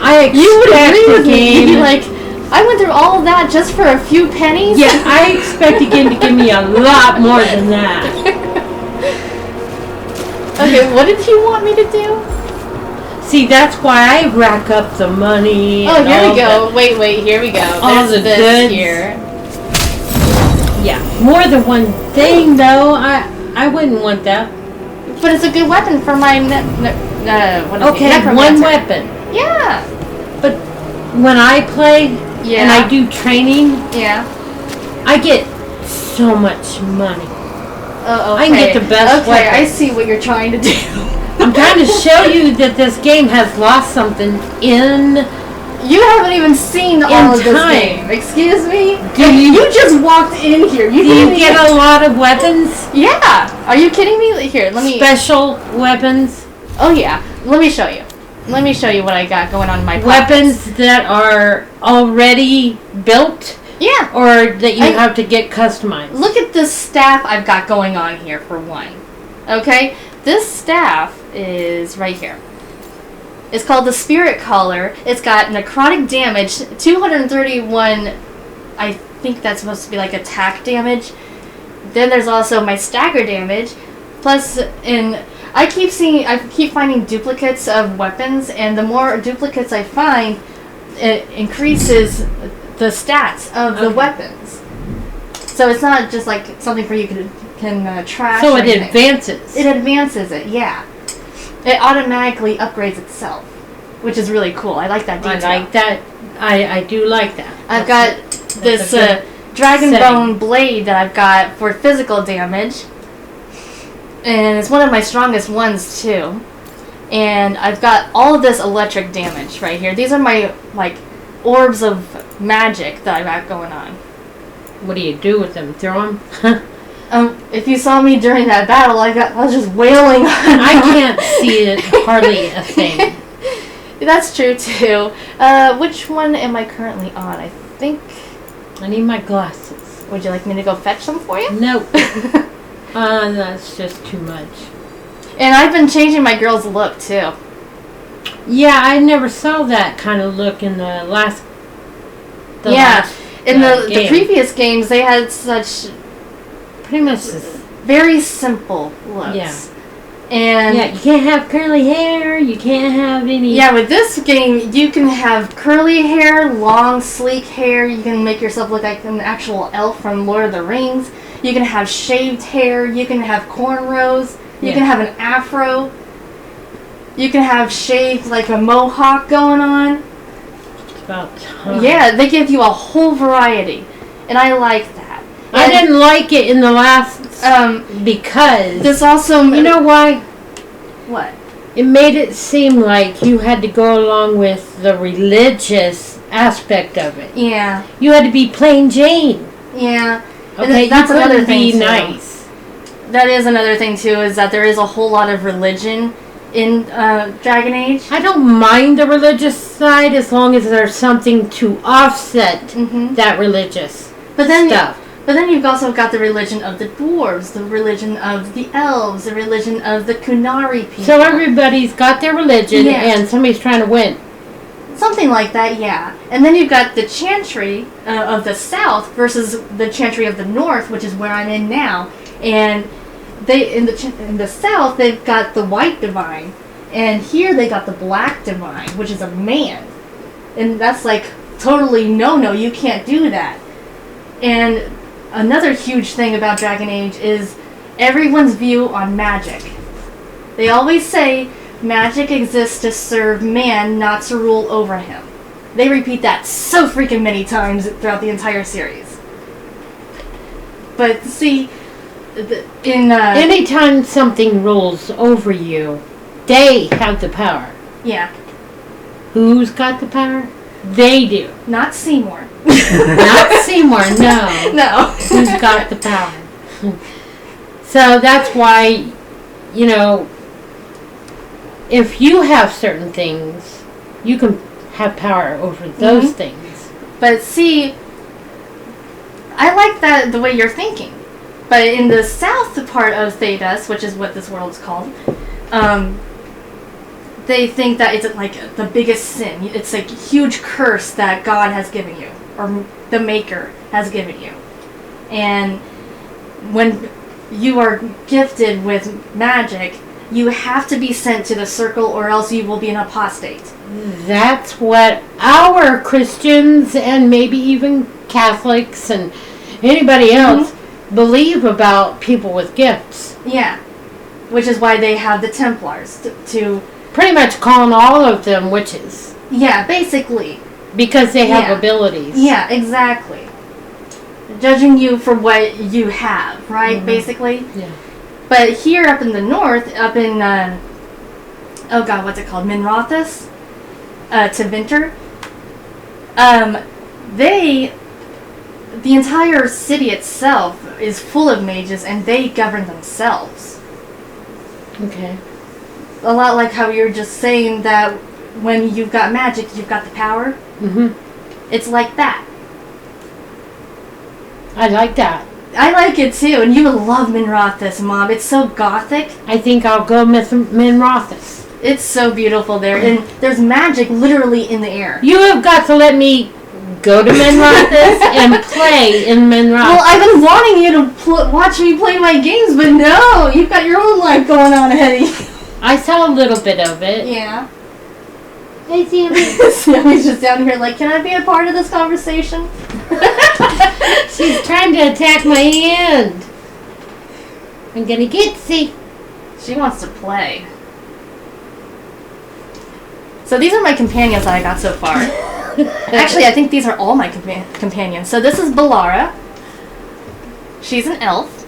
I You would agree expect with a me. You'd be game. like, I went through all of that just for a few pennies? Yeah, I expect a game to give me a lot more than that. Okay, what did you want me to do? See, that's why I rack up the money. Oh, and here all we go. Wait, here we go. all There's the this goods. here. Yeah, more than one thing though. I wouldn't want that. But it's a good weapon for my what is it? Okay, Necromancer. one weapon. Yeah. But when I play Yeah. and I do training, Yeah. I get so much money. Oh, okay. I can get the best Okay, weapon. I see what you're trying to do. I'm trying to show you that this game has lost something in. You haven't even seen all of this time. game. Excuse me? Do You just walked in here. You Do you didn't get even- a lot of weapons? Yeah. Are you kidding me? Here, let me. Special weapons? Oh yeah. Let me show you. Let me show you what I got going on in my pockets. Weapons that are already built Yeah. or that you I- have to get customized? Look at this staff I've got going on here for one. Okay? This staff is right here. It's called the Spirit Collar. It's got necrotic damage, 231, I think that's supposed to be like attack damage. Then there's also my stagger damage. Plus, I keep finding duplicates of weapons, and the more duplicates I find, it increases the stats of the weapons. So it's not just like something for you can trash. So or it anything. advances. It advances it, yeah. It automatically upgrades itself, which is really cool. I like that detail. I like that. I do like that. I've got this Dragon Bone blade that I've got for physical damage. And it's one of my strongest ones, too. And I've got all of this electric damage right here. These are my, like, orbs of magic that I've got going on. What do you do with them? Throw them? If you saw me during that battle, I was just wailing on I can't see it hardly a thing. That's true, too. Which one am I currently on? I think... I need my glasses. Would you like me to go fetch them for you? Nope. That's just too much. And I've been changing my girl's look, too. Yeah, I never saw that kind of look in the last... In the previous games, they had such... Pretty much very simple looks. Yeah. And yeah, you can't have curly hair, you can't have any... Yeah, with this game, you can have curly hair, long, sleek hair. You can make yourself look like an actual elf from Lord of the Rings. You can have shaved hair. You can have cornrows. You can have an afro. You can have shaved, like a mohawk going on. It's about time. Yeah, they give you a whole variety. And I like that. I didn't like it in the last... because... This also... You know why? What? It made it seem like you had to go along with the religious aspect of it. Yeah. You had to be plain Jane. Yeah. Okay, that's you another couldn't thing be too. nice. That is another thing too, is that there is a whole lot of religion in Dragon Age. I don't mind the religious side as long as there's something to offset that religious stuff. But then you've also got the religion of the dwarves, the religion of the elves, the religion of the Kunari people. So everybody's got their religion and somebody's trying to win. Something like that, yeah. And then you've got the Chantry of the South versus the Chantry of the North, which is where I'm in now. And they in the South, they've got the White Divine. And here they got the Black Divine, which is a man. And that's like totally no, you can't do that. And another huge thing about Dragon Age is everyone's view on magic. They always say magic exists to serve man, not to rule over him. They repeat that so freaking many times throughout the entire series. But see, anytime something rules over you, they have the power. Yeah. Who's got the power? They do. Not Seymour. Not Seymour, no. No. Who's got the power? So that's why, you know, if you have certain things, you can have power over those things. But see, I like that the way you're thinking. But in the south part of Thedas, which is what this world's called, they think that it's like the biggest sin. It's like a huge curse that God has given you, or the Maker has given you. And when you are gifted with magic, you have to be sent to the circle or else you will be an apostate. That's what our Christians and maybe even Catholics and anybody else believe about people with gifts. Yeah. Which is why they have the Templars to pretty much calling all of them witches. Yeah, basically. Because they have abilities. Yeah, exactly. Judging you for what you have, right? Basically. Yeah. But here up in the north, up in, oh god, what's it called? Minrothis? To Vinter. The entire city itself is full of mages and they govern themselves. Okay. A lot like how you're just saying that when you've got magic, you've got the power. It's like that. I like that. I like it too, and you would love Minrothis, Mom. It's so gothic. I think I'll go Minrothis. It's so beautiful there, and there's magic literally in the air. You have got to let me go to Minrothis and play in Minrothis. Well, I've been wanting you to watch me play my games, but no, you've got your own life going on ahead of you. I saw a little bit of it. Yeah. Hey, Sammy. Sammy's just down here like, can I be a part of this conversation? She's trying to attack my hand. I'm gonna get see. She wants to play. So these are my companions that I got so far. Actually, I think these are all my companions. So this is Balara. She's an elf.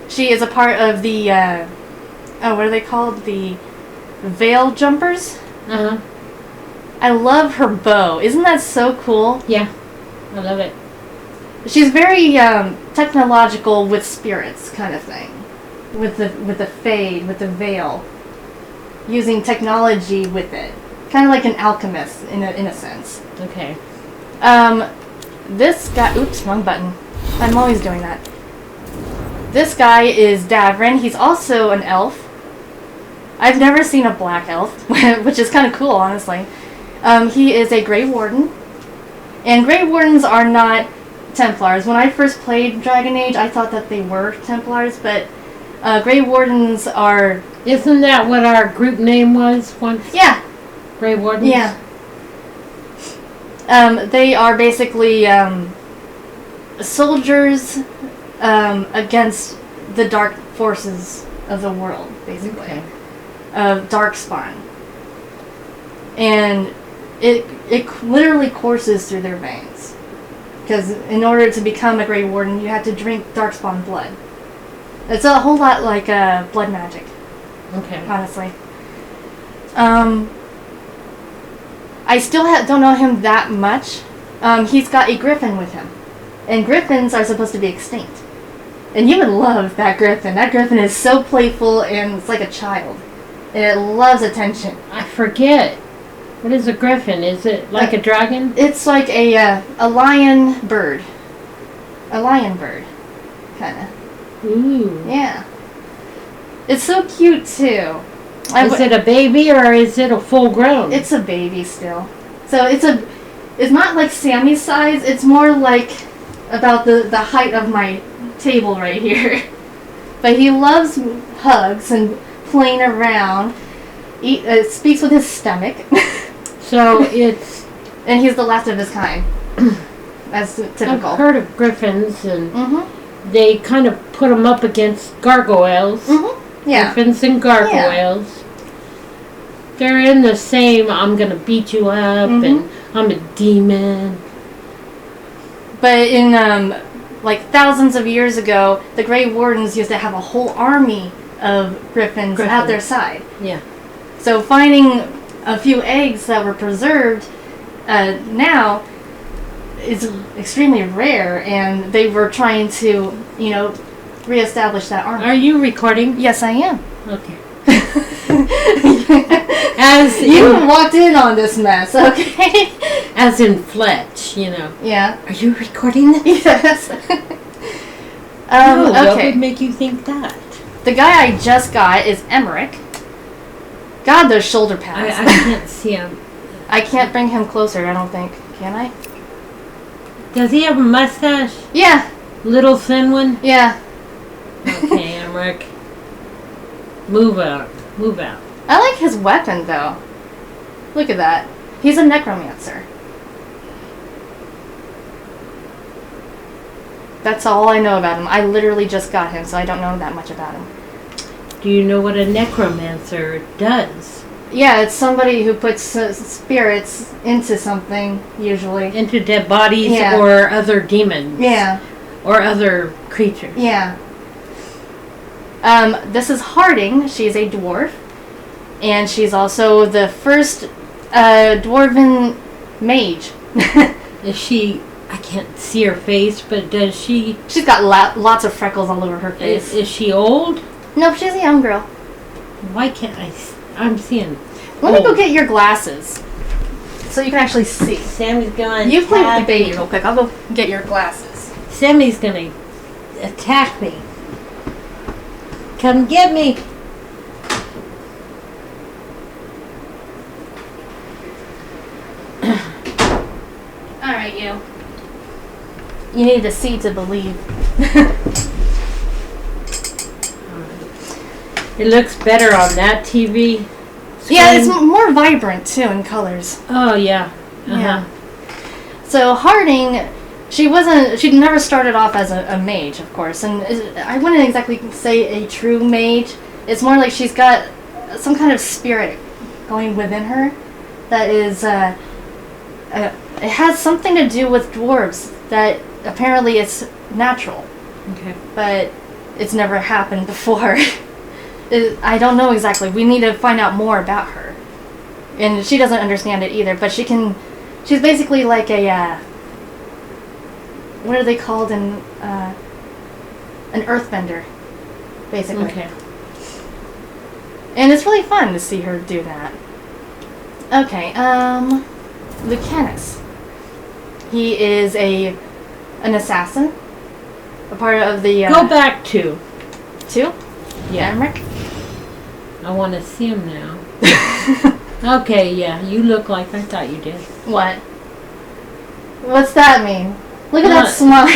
She is a part of the, what are they called? The Veil Jumpers? Uh-huh. I love her bow. Isn't that so cool? Yeah. I love it. She's very technological with spirits kind of thing. With the Fade, with the Veil. Using technology with it. Kind of like an alchemist in a sense. Okay. This guy... Oops, wrong button. I'm always doing that. This guy is Davrin. He's also an elf. I've never seen a black elf, which is kind of cool, honestly. He is a Grey Warden. And Grey Wardens are not Templars. When I first played Dragon Age, I thought that they were Templars, but Grey Wardens are... Isn't that what our group name was once? Yeah. Grey Wardens? Yeah. They are basically soldiers against the dark forces of the world, basically. Okay. Darkspawn. And it literally courses through their veins. Because in order to become a Grey Warden, you have to drink Darkspawn blood. It's a whole lot like blood magic. Okay. Honestly. I still don't know him that much. He's got a griffin with him. And griffins are supposed to be extinct. And you would love that griffin. That griffin is so playful and it's like a child. And it loves attention. I forget. What is a griffin? Is it like a dragon? It's like a lion bird. A lion bird. Kind of. Ooh. Yeah. It's so cute too. Is it a baby or is it a full grown? It's a baby still. So it's not like Sammy's size. It's more like about the height of my table right here. But he loves hugs and playing around. Speaks with his stomach. So it's... And he's the last of his kind. That's typical. I've heard of griffins and Mm-hmm. they kind of put them up against gargoyles. Mm-hmm. Yeah. Griffins and gargoyles. Yeah. They're in the same, I'm going to beat you up and I'm a demon. But in, like, thousands of years ago, the Grey Wardens used to have a whole army of griffins at their side. Yeah. So finding a few eggs that were preserved now is extremely rare, and they were trying to, reestablish that army. Are you recording? Yes, I am. Okay. As you walked in on this mess, okay? As in Fletch, Yeah. Are you recording this? Yes. What okay. would make you think that? The guy I just got is Emmerich. God, those shoulder pads. I can't see him. I can't bring him closer, I don't think. Can I? Does he have a mustache? Yeah. Little thin one? Yeah. Okay, Emmerich. Move out. Move out. I like his weapon, though. Look at that. He's a necromancer. That's all I know about him. I literally just got him, so I don't know that much about him. Do you know what a necromancer does? Yeah, it's somebody who puts spirits into something, usually. Into dead bodies or other demons. Yeah. Or other creatures. Yeah. This is Harding. She's a dwarf. And she's also the first dwarven mage. Is she... I can't see her face, but does she... She's got lots of freckles all over her face. Is she old? Nope, she's a young girl. Why can't I... I'm seeing... Let me go get your glasses. So you can actually see. Sammy's going to You play with the baby real quick. I'll go get your glasses. Sammy's going to attack me. Come get me. Alright, you. You need to see to believe. It looks better on that TV screen. Yeah, it's more vibrant too in colors. Oh, yeah. Uh-huh. Yeah. So Harding, she never started off as a mage, of course, and I wouldn't exactly say a true mage. It's more like she's got some kind of spirit going within her that is, it has something to do with dwarves that apparently it's natural. Okay. But it's never happened before. I don't know exactly. We need to find out more about her. And she doesn't understand it either, but she's basically like a, what are they called in, an earthbender, basically. Okay. And it's really fun to see her do that. Okay, Lucanus. He is an assassin. A part of the, Go back to. Two? Yeah. Emmerich? I want to see him now. Okay, yeah. You look like I thought you did. What? What's that mean? Look at that smile.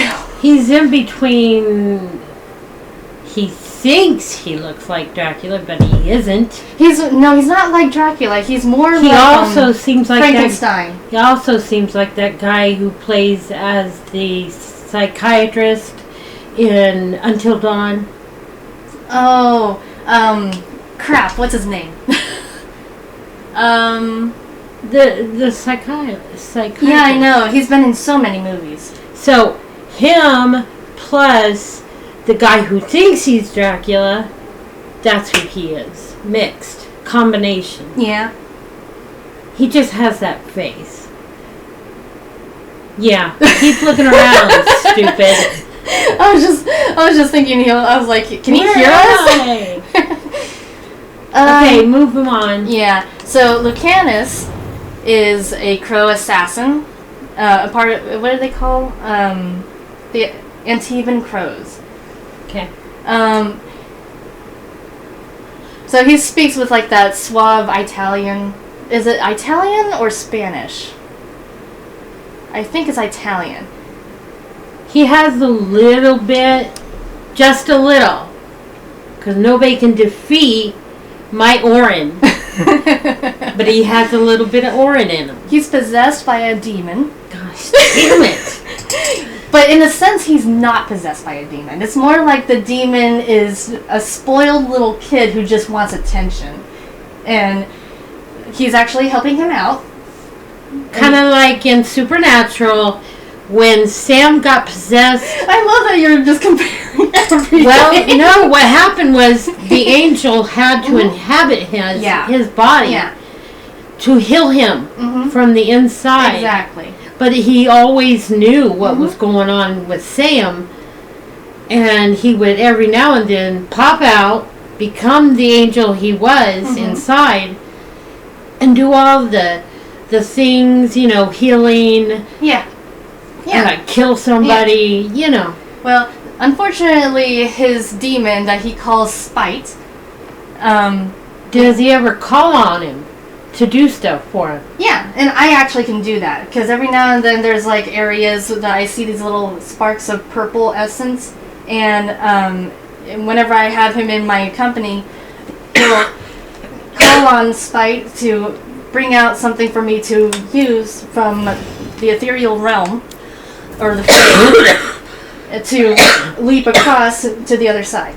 He's in between. He thinks he looks like Dracula, but he isn't. He's not like Dracula. He's more He like also seems like Frankenstein. He also seems like that guy who plays as the psychiatrist in Until Dawn. Oh, crap. What's his name? The psychiatrist. Yeah, I know. He's been in so many movies. So him plus the guy who thinks he's Dracula, that's who he is. Mixed. Combination. Yeah. He just has that face. Yeah. Keep looking around, stupid. I was just thinking, I was like, can he hear us? Okay, move him on. Yeah. So Lucanus is a crow assassin. A part of, what do they call? The Antivan crows. Okay. So he speaks with like that suave Italian. Is it Italian or Spanish? I think it's Italian. He has a little bit, just a little, because nobody can defeat my Orin. But he has a little bit of Orin in him. He's possessed by a demon. Gosh, damn it. But in a sense, he's not possessed by a demon. It's more like the demon is a spoiled little kid who just wants attention. And he's actually helping him out. Kind of like in Supernatural, when Sam got possessed. I love that you're just comparing everything. Well, no, what happened was the angel had to inhabit his body to heal him from the inside. Exactly. But he always knew what was going on with Sam, and he would every now and then pop out, become the angel he was inside, and do all the things, healing. Yeah. Kill somebody, Well, unfortunately, his demon that he calls Spite. Does he ever call on him to do stuff for him? Yeah, and I actually can do that because every now and then there's like areas that I see these little sparks of purple essence, and whenever I have him in my company, he'll call on Spite to bring out something for me to use from the ethereal realm, or the fey, to leap across to the other side.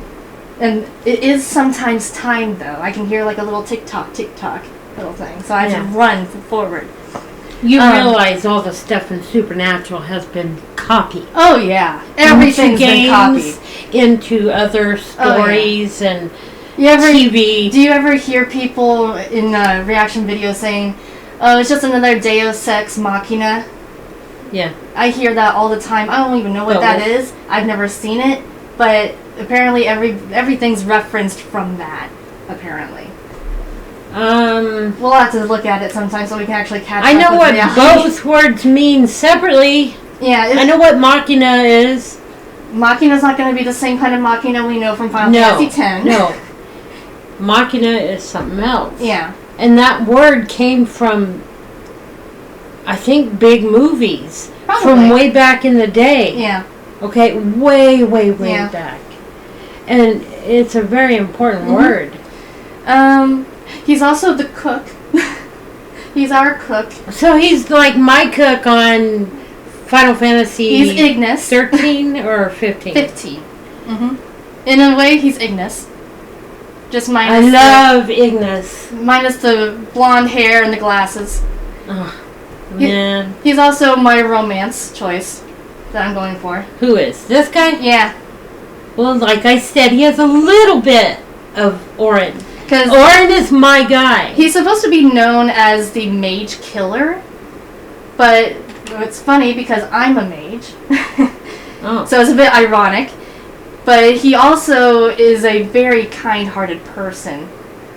And it is sometimes timed though. I can hear like a little tick-tock little thing, so I have to run forward. You realize all the stuff in Supernatural has been copied. Oh yeah, everything's been copied into other stories and TV. Do you ever hear people in reaction videos saying, "Oh, it's just another Deus Ex Machina"? Yeah, I hear that all the time. I don't even know what that is. I've never seen it, but apparently everything's referenced from that. Apparently. We'll have to look at it sometime so we can actually catch up. I know what reality. both words mean separately. Yeah. I know what Machina is. Machina's not going to be the same kind of Machina we know from Final Fantasy X. No. Machina is something else. Yeah. And that word came from, I think, big movies. Probably. From way back in the day. Yeah. Okay, way back. And it's a very important word. He's also the cook. He's our cook. So he's like my cook on Final Fantasy. He's Ignis. 13 or 15? 15. In a way, he's Ignis. Just I minus. love Ignis. Minus the blonde hair and the glasses. Oh, man. He's also my romance choice that I'm going for. Who is? This guy? Yeah. Well, like I said, he has a little bit of Orin. Because Orin is my guy. he's supposed to be known as the mage killer, but it's funny because I'm a mage. Oh. So it's a bit ironic. But he also is a very kind-hearted person,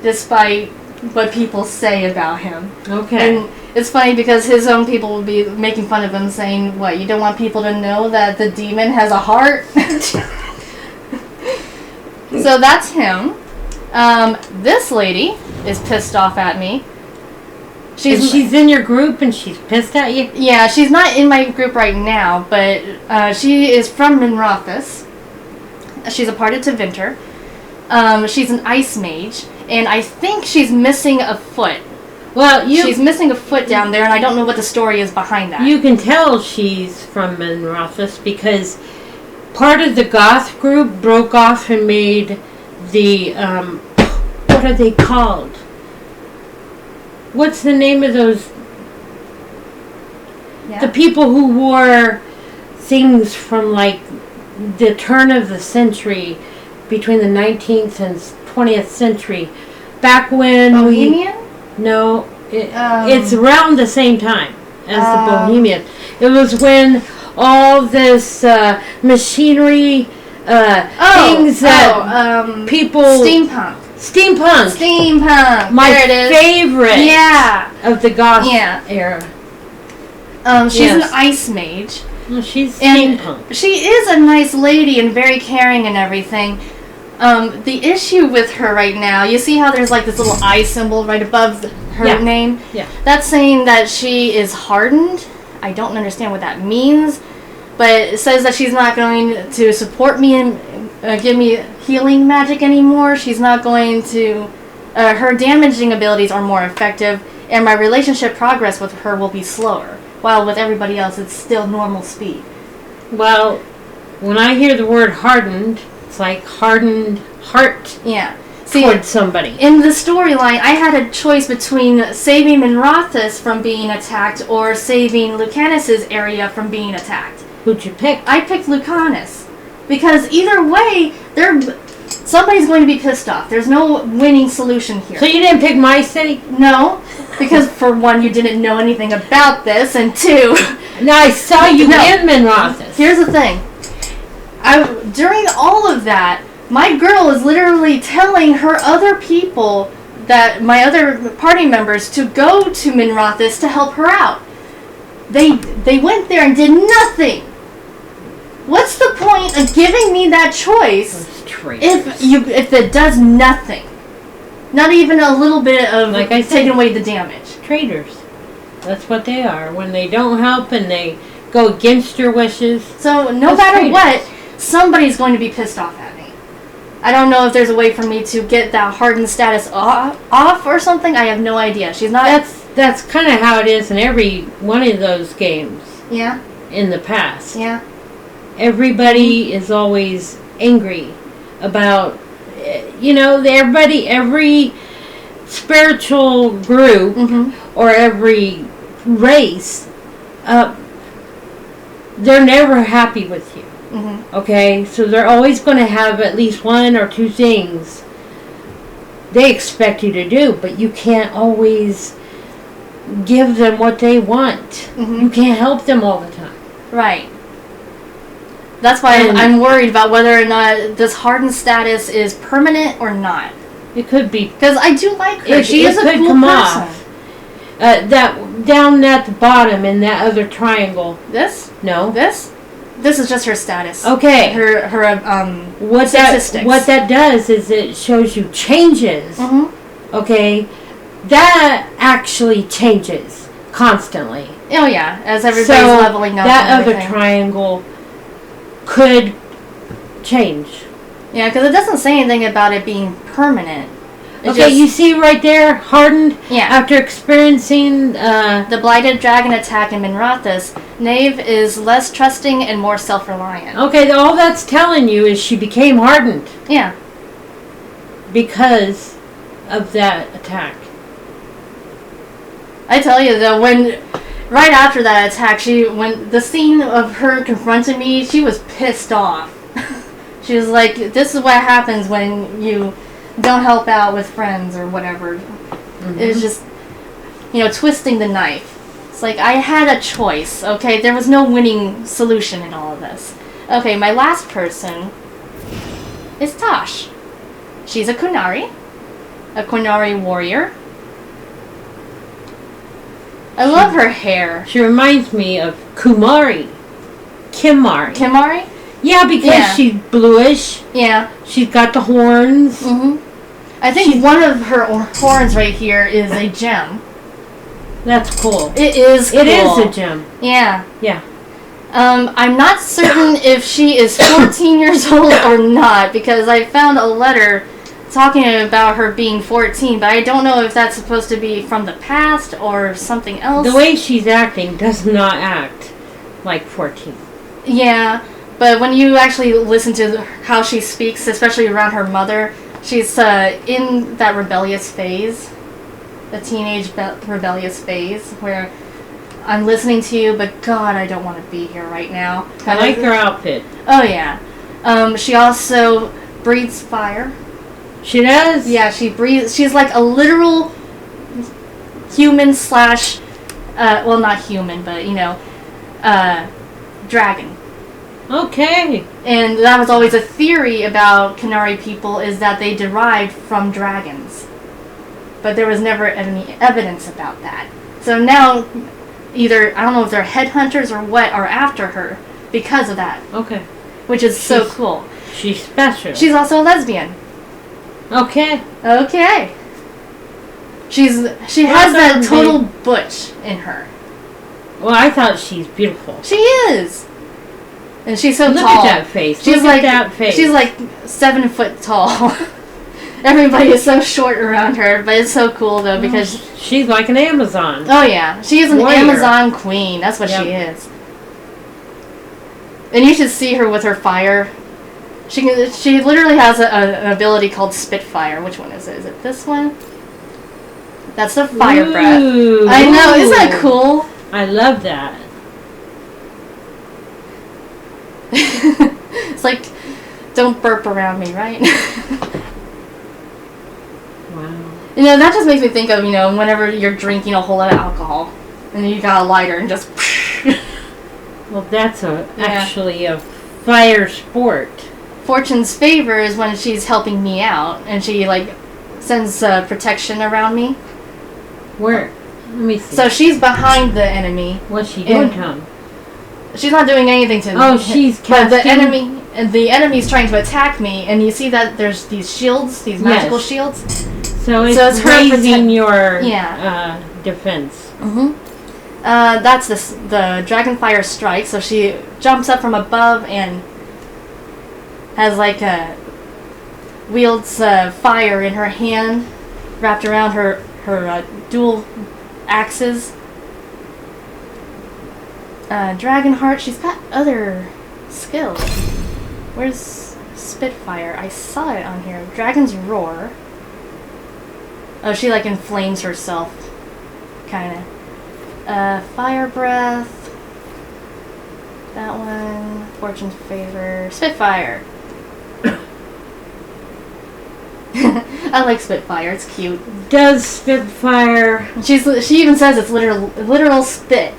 despite what people say about him. Okay. And it's funny because his own people will be making fun of him, saying, "What, you don't want people to know that the demon has a heart?" So that's him. This lady is pissed off at me. She's in your group and she's pissed at you? Yeah, she's not in my group right now, but she is from Minrothis. She's a part of Tevinter. She's an ice mage, and I think she's missing a foot. Well, She's missing a foot down there, and I don't know what the story is behind that. You can tell she's from Minrothis because part of the goth group broke off and made the, what are they called? What's the name of those? Yeah. The people who wore things from like the turn of the century, between the 19th and 20th century, back when Bohemian? No, it's around the same time as the Bohemian. It was when all this machinery things that people Steampunk. My there it is. favorite. Yeah. Of the goth Yeah. era. She's Yes. an ice mage. Well, she's And steampunk. she is a nice lady and very caring and everything. The issue with her right now, you see how there's like this little eye symbol right above her name? Yeah. That's saying that she is hardened. I don't understand what that means, but it says that she's not going to support me and give me healing magic anymore. She's not going to... her damaging abilities are more effective, and my relationship progress with her will be slower, while with everybody else it's still normal speed. Well, when I hear the word hardened, it's like hardened heart Yeah. See, towards somebody. in the storyline, I had a choice between saving Minrothis from being attacked or saving Lucanus's area from being attacked. Who'd you pick? I picked Lucanus because either way, somebody's going to be pissed off. There's no winning solution here. So you didn't pick my city? No, because for one, you didn't know anything about this, and two, No, I saw you No. in Minrothis. here's the thing. During all of that, my girl is literally telling her other people, that my other party members, to go to Minrothis to help her out. They went there and did nothing. What's the point of giving me that choice Those traitors. if it does nothing? Not even a little bit of Like I said- taking away the damage. Traitors. That's what they are. When they don't help and they go against your wishes. So no Those matter traitors. what, somebody's going to be pissed off at me. I don't know if there's a way for me to get that hardened status off or something. I have no idea. She's not... That's kind of how it is in every one of those games Yeah, in the past. yeah. Everybody is always angry about, every spiritual group or every race, they're never happy with you. Okay? So they're always going to have at least one or two things they expect you to do, but you can't always give them what they want. You can't help them all the time. Right. That's why And- I'm worried about whether or not this hardened status is permanent or not. It could be. Because I do like her. She is a could cool come person. off. That down at the bottom in that other triangle. This? No. This? This is just her status. Okay. Her What that statistics. does is it shows you changes. Mhm. Okay. That actually changes constantly. Oh yeah, as everybody's So leveling up. that and other everything. triangle could change. Yeah, because it doesn't say anything about it being permanent. Okay, you see right there, hardened. Yeah. After experiencing the blighted dragon attack in Minrathous, Nave is less trusting and more self-reliant. Okay, all that's telling you is she became hardened Yeah. because of that attack. I tell you though, right after that attack, when the scene of her confronting me, she was pissed off. She was like, "This is what happens when you don't help out with friends or whatever." Mm-hmm. It was just, twisting the knife. It's like I had a choice. Okay, there was no winning solution in all of this. Okay, my last person is Tosh. She's a Kunari warrior. I love her hair. She reminds me of Kimari. Kimari? Yeah, because she's bluish. Yeah. She's got the horns. Mm-hmm. I think one of her horns right here is a gem. That's cool. It is cool. It is a gem. Yeah. Yeah. I'm not certain if she is 14 years old or not, because I found a letter talking about her being 14, but I don't know if that's supposed to be from the past or something else. The way she's acting does not act like 14. Yeah, but when you actually listen to how she speaks, especially around her mother, she's in that rebellious phase, the teenage rebellious phase, where I'm listening to you, but God, I don't want to be here right now. I like her outfit. Oh, yeah. She also breathes fire. She does? Yeah, she breathes. She's like a literal human / well, not human, but, dragon. Okay. And that was always a theory about Kunari people, is that they derived from dragons. But there was never any evidence about that. So now, either, I don't know if they're headhunters or what, are after her because of that. Okay. Which is so cool. She's special. She's also a lesbian. Okay. Okay. She has that total butch in her. Well, I thought she's beautiful. She is. And she's so Look tall. Look at that face. She's Look at that face. She's like 7 foot tall. Everybody is so short around her, but it's so cool though because she's like an Amazon. Oh yeah, she is an Amazon queen. That's what she is. And you should see her with her fire. She literally has an ability called Spitfire. Which one is it? Is it this one? That's the fire breath. I know, isn't that cool? I love that. It's like, don't burp around me, right? Wow. That just makes me think of, whenever you're drinking a whole lot of alcohol, and you got a lighter and just... Well, that's actually a fire sport. Fortune's favor is when she's helping me out, and she, sends protection around me. Where? Let me see. So she's behind the enemy. What's she doing, Tom? She's not doing anything to me. Oh, she's casting... the enemy's trying to attack me, and you see that there's these shields, these magical shields. So it's raising your defense. Mm-hmm. That's the Dragonfire Strike, so she jumps up from above and has wields fire in her hand, wrapped around her dual axes. Dragonheart, she's got other skills. Where's Spitfire? I saw it on here. Dragon's Roar. Oh, she inflames herself. Kinda. Fire Breath. That one. Fortune's Favor. Spitfire. I like Spitfire. It's cute. Does Spitfire... She even says it's literal spit.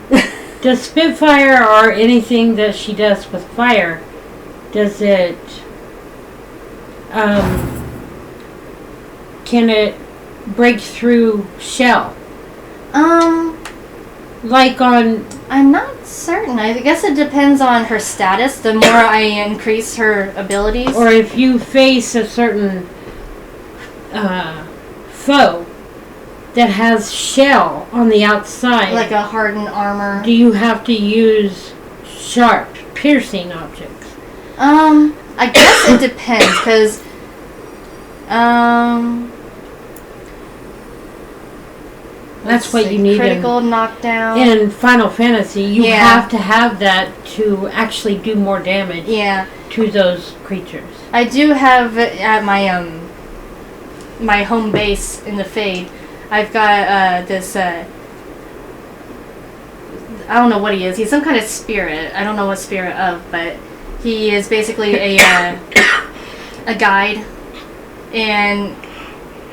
Does Spitfire or anything that she does with fire, does it... can it break through shell? I'm not certain. I guess it depends on her status. The more I increase her abilities. Or if you face a certain foe that has shell on the outside. Like a hardened armor. Do you have to use sharp, piercing objects? I guess it depends, because, That's what you need critical knockdown. in Final Fantasy. You Yeah. have to have that to actually do more damage Yeah. to those creatures. I do have at my my home base in the Fade. I've got this. I don't know what he is. He's some kind of spirit. I don't know what spirit of, but he is basically a guide, and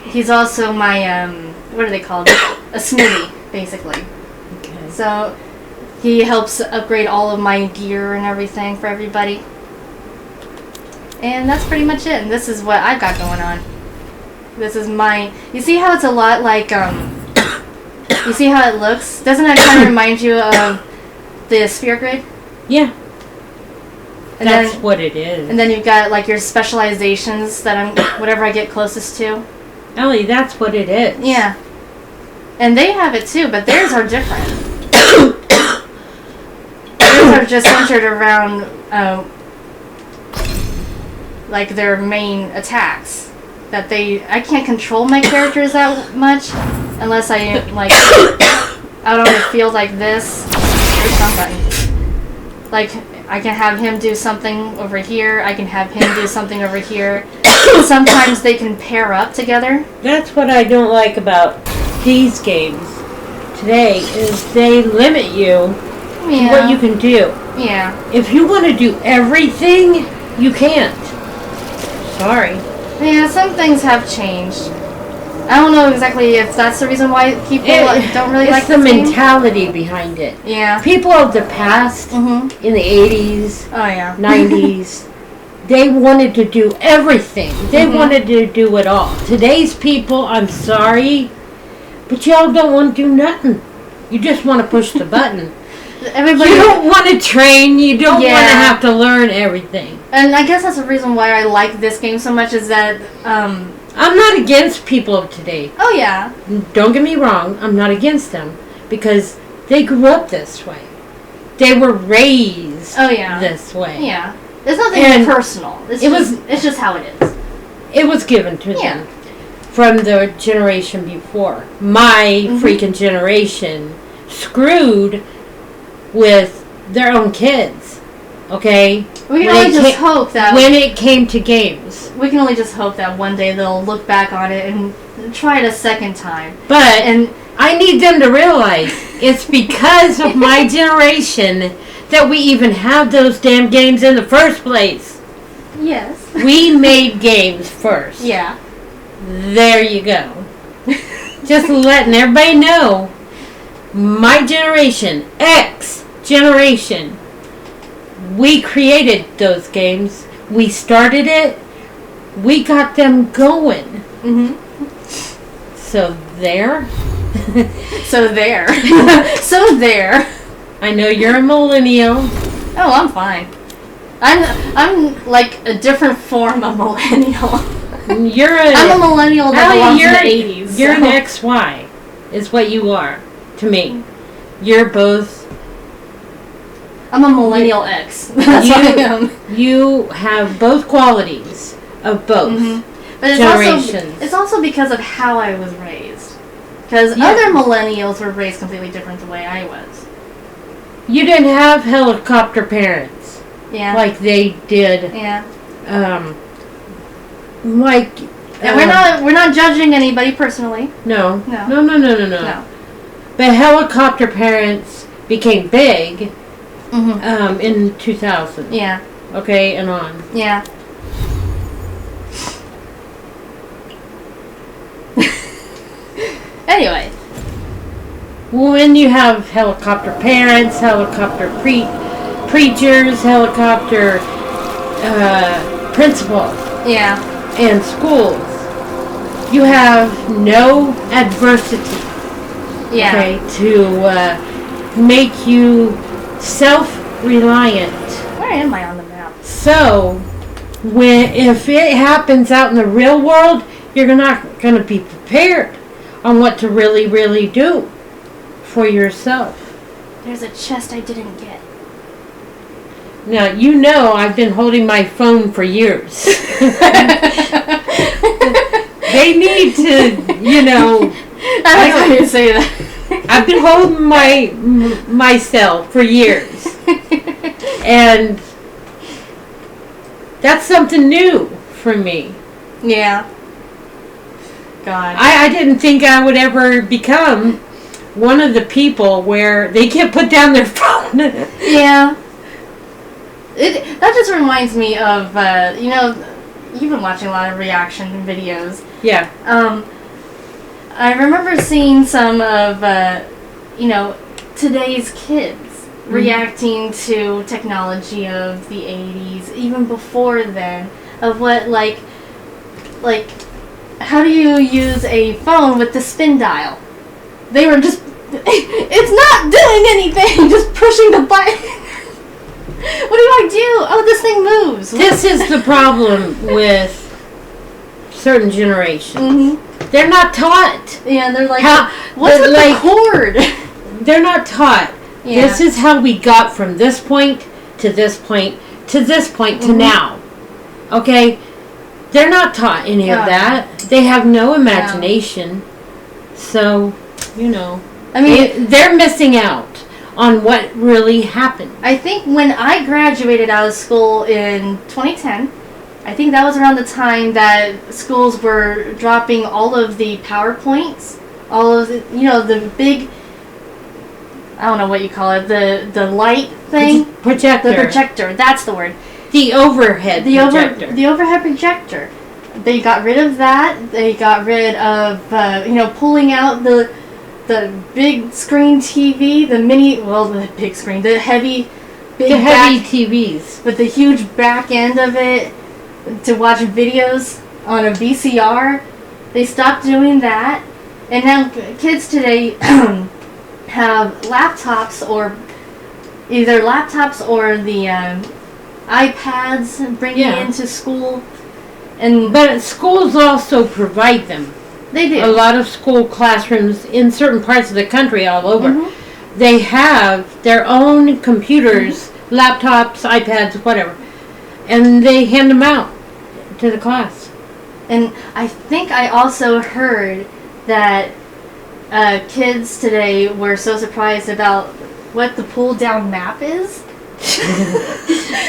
he's also my what are they called? A smoothie, basically. Okay. So he helps upgrade all of my gear and everything for everybody. And that's pretty much it. And this is what I've got going on. This is my... You see how it's a lot like... you see how it looks? Doesn't that kind of remind you of the sphere grid? Yeah. And That's then, what it is. And then you've got like your specializations that I'm... Whatever I get closest to. Ellie, that's what it is. Yeah. And they have it too, but theirs are different. Theirs are just centered around... like their main attacks. That I can't control my characters that much unless I like out on the field like this. There's some button. Like I can have him do something over here. I can have him do something over here. Sometimes they can pair up together. That's what I don't like about these games today is they limit you to what you can do. Yeah. If you want to do everything, you can't. Sorry. Yeah, some things have changed. I don't know exactly if that's the reason why people don't really like the this game. mentality behind it. Yeah. People of the past, in the 80s, Oh yeah. 90s, they wanted to do everything. They wanted to do it all. Today's people, I'm sorry, but y'all don't want to do nothing. You just want to push the button. Everybody. You don't want to train. You don't want to Yeah. have to learn everything. And I guess that's the reason why I like this game so much is that, I'm not against people of today. oh yeah. Don't get me wrong. I'm not against them because they grew up this way. They were raised Oh yeah. this way. Yeah. It's nothing And personal. It's just how it is. It was given to Yeah. them from the generation before. My freaking generation screwed with their own kids. Okay? We can When only it just ca- hope that when it came to games. we can only just hope that one day they'll look back on it and try it a second time. But And I need them to realize it's because of my generation that we even have those damn games in the first place. yes. We made games first. Yeah. There you go. Just letting everybody know, my generation, X generation, we created those games. We started it. We got them going. So there. So there. So there. I know you're a millennial. Oh, I'm fine. I'm like a different form of millennial. I'm a millennial that belongs in the 80s. You're an XY, is what you are to me. You're both. I'm a millennial X. That's what I am. You have both qualities of both But generations. it's also because of how I was raised. Because Yeah. other millennials were raised completely different the way I was. You didn't have helicopter parents Yeah. like they did. Yeah. Like. And we're not judging anybody personally. No. No. No. But helicopter parents became big in 2000. Yeah. Okay, and on. Yeah. Anyway. When you have helicopter parents, helicopter preachers, helicopter principals, Yeah. and schools, you have no adversity, Yeah. okay, to make you self-reliant. Where am I on the map? So, if it happens out in the real world, you're not going to be prepared on what to really, really do for yourself. There's a chest I didn't get. Now, you know I've been holding my phone for years. They need to, I like how you say that. I've been holding myself for years. And that's something new for me. Yeah. God. I didn't think I would ever become one of the people where they can't put down their phone. Yeah. That just reminds me of, you've been watching a lot of reaction videos. Yeah. I remember seeing some of, today's kids reacting to technology of the 80s, even before then, of what, like, how do you use a phone with the spin dial? They were just, it's not doing anything, just pushing the button. What do I do? Oh, this thing moves. This is the problem with certain generations. Mm-hmm. They're not taught. Yeah, they're like, what's with the cord? They're not taught. Yeah. This is how we got from this point to this point to this point to now. Okay? They're not taught any of that. They have no imagination. So, I mean, they're missing out on what really happened. I think when I graduated out of school in 2010, I think that was around the time that schools were dropping all of the PowerPoints, all of the, the big, I don't know what you call it, the light thing? Projector. The projector, that's the word. The overhead projector. The overhead projector. They got rid of that. They got rid of, pulling out the big screen TV, the big screen, the heavy TVs. With the huge back end of it to watch videos on a VCR. They stopped doing that. And now kids today have laptops or either laptops or the iPads bringing into school. But schools also provide them. They do. A lot of school classrooms in certain parts of the country all over, they have their own computers, laptops, iPads, whatever, and they hand them out to the class. And I think I also heard that kids today were so surprised about what the pull-down map is.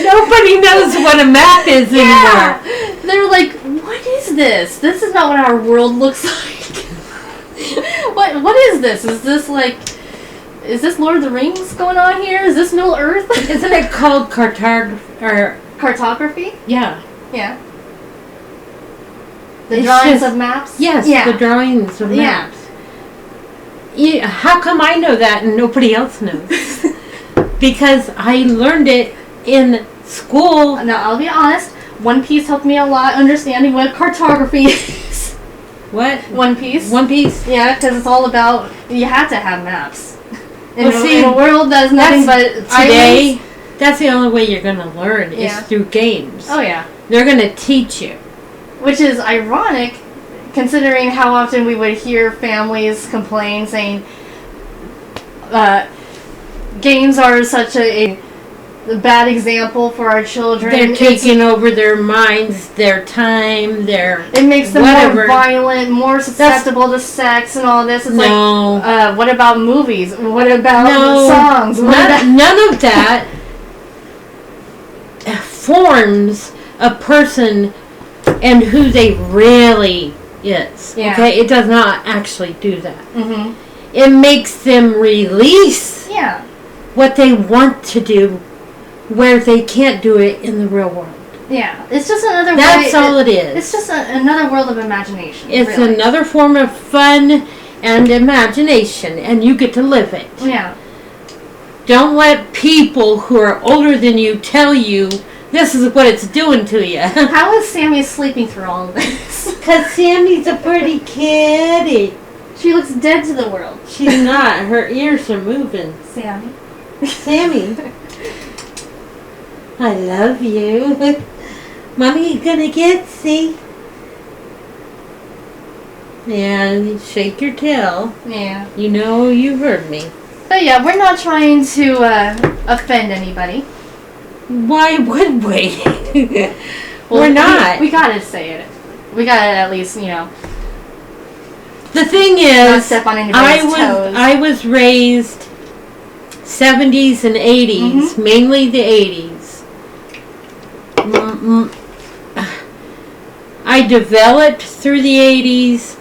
Nobody knows what a map is anymore. They're like, what is this? This is not what our world looks like. What is this? Is this Lord of the Rings going on here? Is this Middle Earth? Isn't it called cartography? Yeah. Yeah. The drawings of maps? Yes, the drawings of maps. Yeah, how come I know that and nobody else knows? Because I learned it in school. Now, I'll be honest. One Piece helped me a lot understanding what cartography is. What? One Piece. One Piece? Yeah, because it's all about, you have to have maps. In in a world that's nothing but today, islands. That's the only way you're going to learn is through games. Oh, yeah. They're going to teach you. Which is ironic, considering how often we would hear families complain, saying, games are such a bad example for our children. They're taking over their minds, their time, it makes them more violent, more susceptible to sex and all this. It's like, what about movies? What about songs? None of that forms a person and who they really is. Yeah. Okay? It does not actually do that. Mm-hmm. It makes them release what they want to do where they can't do it in the real world. Yeah. It's just another That's all it is. It's just another world of imagination. It's really. another form of fun and imagination, and you get to live it. Yeah. Don't let people who are older than you tell you this is what it's doing to you. How is Sammy sleeping through all of this? Because Sammy's a pretty kitty. She looks dead to the world. She's not. Her ears are moving. Sammy. Sammy. I love you. Mommy gonna get see. Yeah, shake your tail. Yeah. You know you heard me. But yeah, we're not trying to offend anybody. Why would we? Well, we're not. We gotta say it. We gotta at least, The thing Not is, step on anybody's toes. I was raised 70s and 80s, mainly the 80s. I developed through the 80s,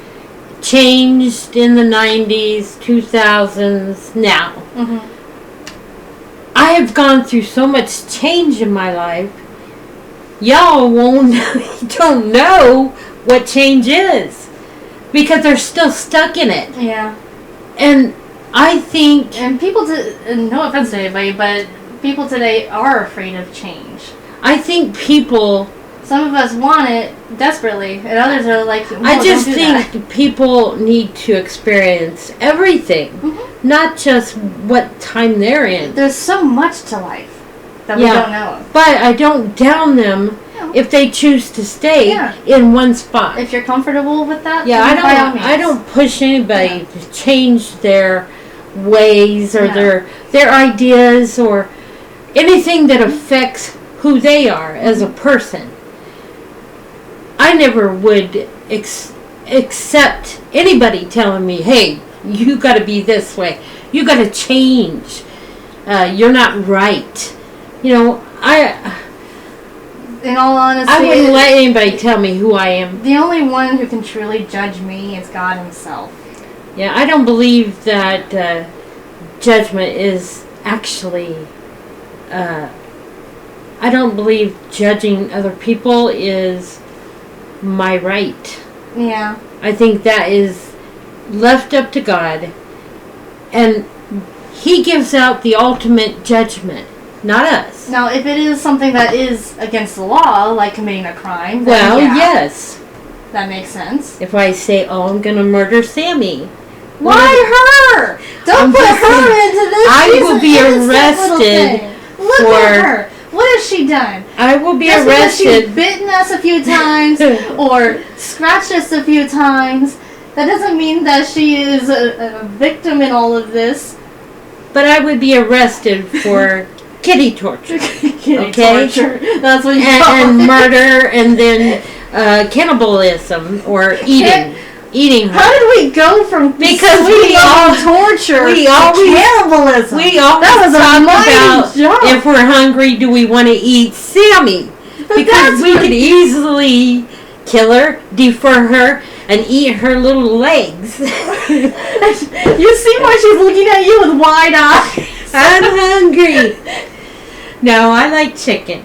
changed in the 90s, 2000s, now. I have gone through so much change in my life. Y'all don't know what change is because they're still stuck in it. Yeah. And I think... And people, no offense to anybody, but people today are afraid of change. I think people... Some of us want it desperately, and others are like, no, I just don't do think that. people need to experience everything, not just what time they're in. There's so much to life that we don't know. But I don't down them if they choose to stay in one spot. If you're comfortable with that, Yeah, then by all means. I don't push anybody to change their ways or their ideas or anything that affects who they are as a person. I never would accept anybody telling me, "Hey, you got to be this way. You got to change. You're not right." You know, in all honesty, I wouldn't let anybody tell me who I am. The only one who can truly judge me is God himself. Yeah, I don't believe that judgment is actually... I don't believe judging other people is my right. Yeah. I think that is left up to God. And he gives out the ultimate judgment, not us. Now, if it is something that is against the law, like committing a crime, then Well, yeah, yes. that makes sense. If I say, "Oh, I'm going to murder Sammy." Why her? Don't I'm put just her saying, into this. I She's will an be innocent little arrested thing. Look for- at her. What has she done? I will be Just because she's arrested. bitten us a few times or scratched us a few times, that doesn't mean that she is a victim in all of this. But I would be arrested for kitty torture. Kitty Okay. torture. That's what you and, call and it. murder and then cannibalism or eating her. How did we go from Because sweet we all- torture we to always- cannibalism? We always That was a talk mighty about jump. if we're hungry, do we want to eat Sammy? Because that's we what- could easily kill her, defer her, and eat her little legs. You see why she's looking at you with wide eyes. I'm hungry. No, I like chicken.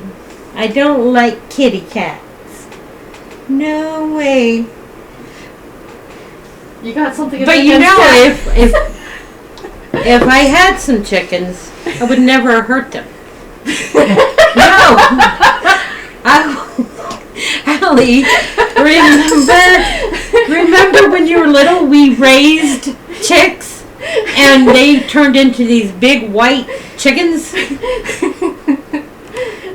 I don't like kitty cats. No way. You got something But you against know, cats. if I had some chickens, I would never hurt them. No. Allie, remember when you were little, we raised chicks and they turned into these big white chickens?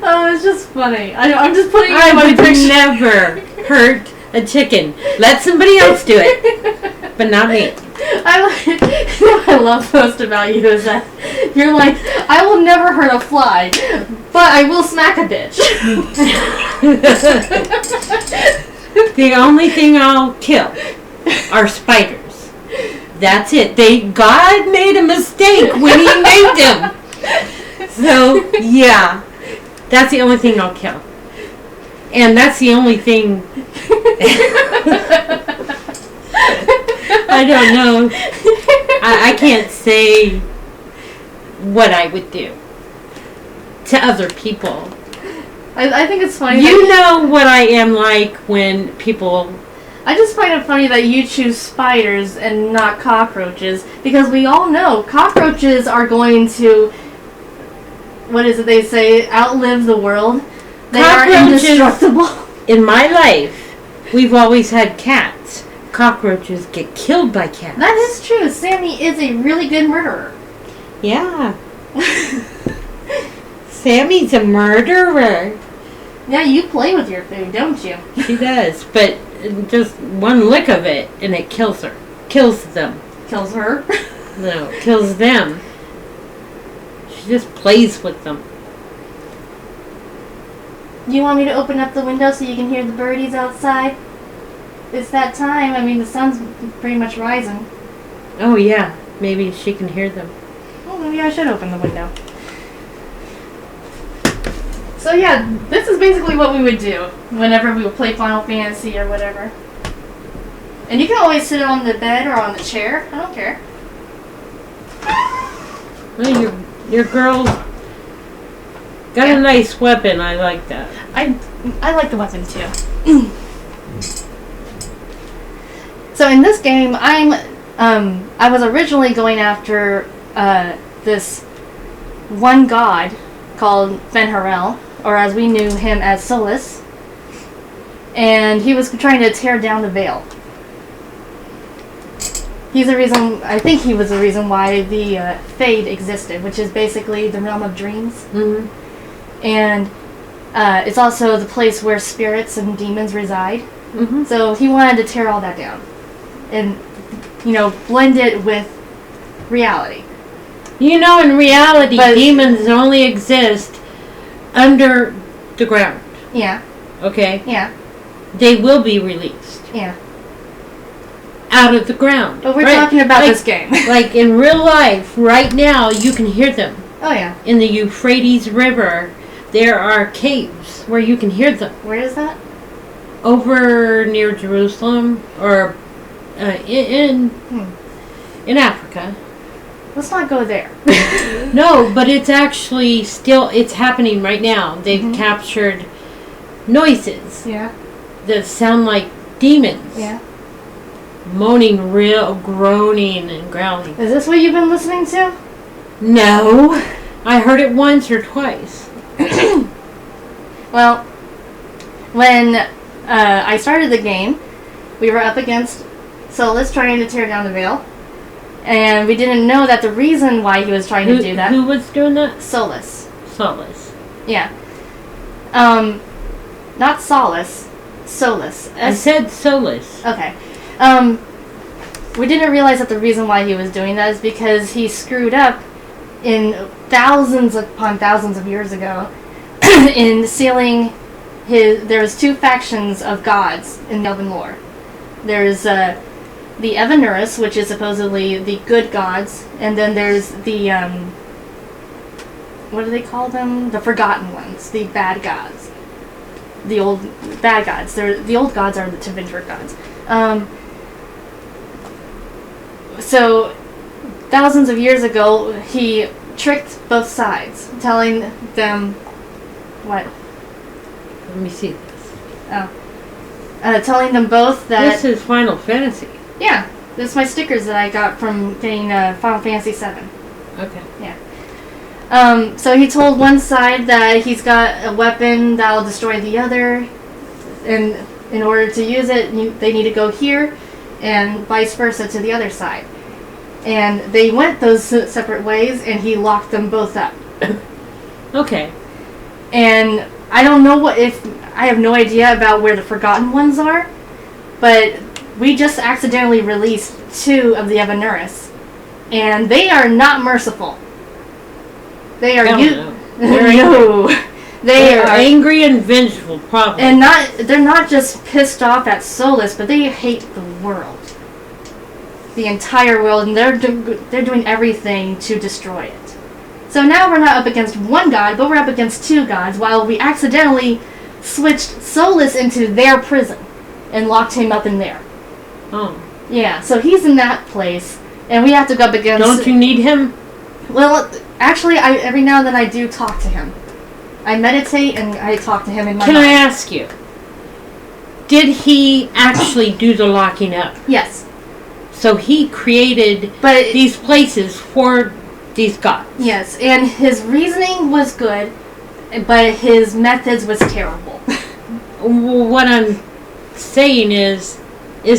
Oh, it's just funny. I'm just putting I in my would picture. never hurt a chicken. Let somebody else do it, but not me. What I love most about you is that you're like, I will never hurt a fly, but I will smack a bitch. The only thing I'll kill are spiders. That's it. God made a mistake when he made them. So, yeah. That's the only thing I'll kill. And that's the only thing... I don't know. I can't say what I would do to other people. I think it's funny. You know what I am like when people... I just find it funny that you choose spiders and not cockroaches, because we all know cockroaches are going to, what is it they say, outlive the world. They are indestructible. In my life, we've always had cats. Cockroaches get killed by cats. That is true. Sammy is a really good murderer. Yeah. Sammy's a murderer. Yeah, you play with your food, don't you? She does, but just one lick of it and it kills her. Kills them. Kills her. No, kills them. She just plays with them. You want me to open up the window so you can hear the birdies outside? it's that time. I mean, the sun's pretty much rising. Oh, yeah. Maybe she can hear them. Well, maybe I should open the window. So yeah, this is basically what we would do whenever we would play Final Fantasy or whatever. And you can always sit on the bed or on the chair. I don't care. Well, your girl got a nice weapon. I like that. I like the weapon too. So in this game, I was originally going after this one god called Fen'Harel, or as we knew him as Solus, and he was trying to tear down the veil. He's the reason. I think he was the reason why the Fade existed, which is basically the realm of dreams. Mm-hmm. And it's also the place where spirits and demons reside. Mm-hmm. So he wanted to tear all that down, and blend it with reality. In reality, But- demons only exist under the ground. Yeah, Okay, yeah, they will be released yeah. out of the ground. But we're right? talking about Like- this game. Like in real life, right now, you can hear them. Oh yeah. In the Euphrates River, there are caves where you can hear them. Where is that? Over near Jerusalem, or in Africa. Let's not go there. No, but it's actually it's happening right now. They've captured noises Yeah, that sound like demons. yeah. Moaning, groaning and growling. Is this what you've been listening to? No, I heard it once or twice. Well, when I started the game, we were up against Solus trying to tear down the veil. And we didn't know that the reason why he was trying to do that... Who was doing that? Solus. Solus. Yeah. Not Solace. Solus. I said Solus. Okay. We didn't realize that the reason why he was doing that is because he screwed up in thousands upon thousands of years ago in sealing there was two factions of gods in Elven lore. There's the Evanurus, which is supposedly the good gods, and then there's the what do they call them? The forgotten ones, the bad gods. The old bad gods. The old gods are the Tevinter gods. So thousands of years ago, he tricked both sides, telling them what? Let me see this. Oh. Telling them both that... This is Final Fantasy. Yeah, this is my stickers that I got from getting Final Fantasy VII. Okay. Yeah. So he told one side that he's got a weapon that'll destroy the other, and in order to use it, they need to go here, and vice versa to the other side. And they went those separate ways, and he locked them both up. Okay. And I don't know I have no idea about where the Forgotten Ones are, but we just accidentally released 2 of the Evanurus, and they are not merciful. They are No. no. They are angry and vengeful, probably. and they're not just pissed off at Solus, but they hate the world. The entire world, and they're doing everything to destroy it. So now we're not up against one god, but we're up against 2 gods, while we accidentally switched Solus into their prison and locked him up in there. Oh. Yeah, so he's in that place, and we have to go up against... Don't you need him? Well, actually, every now and then I do talk to him. I meditate and I talk to him in my Can mind. I ask you, did he actually do the locking up? Yes. So he created these places for these gods. Yes, and his reasoning was good, but his methods was terrible. What I'm saying is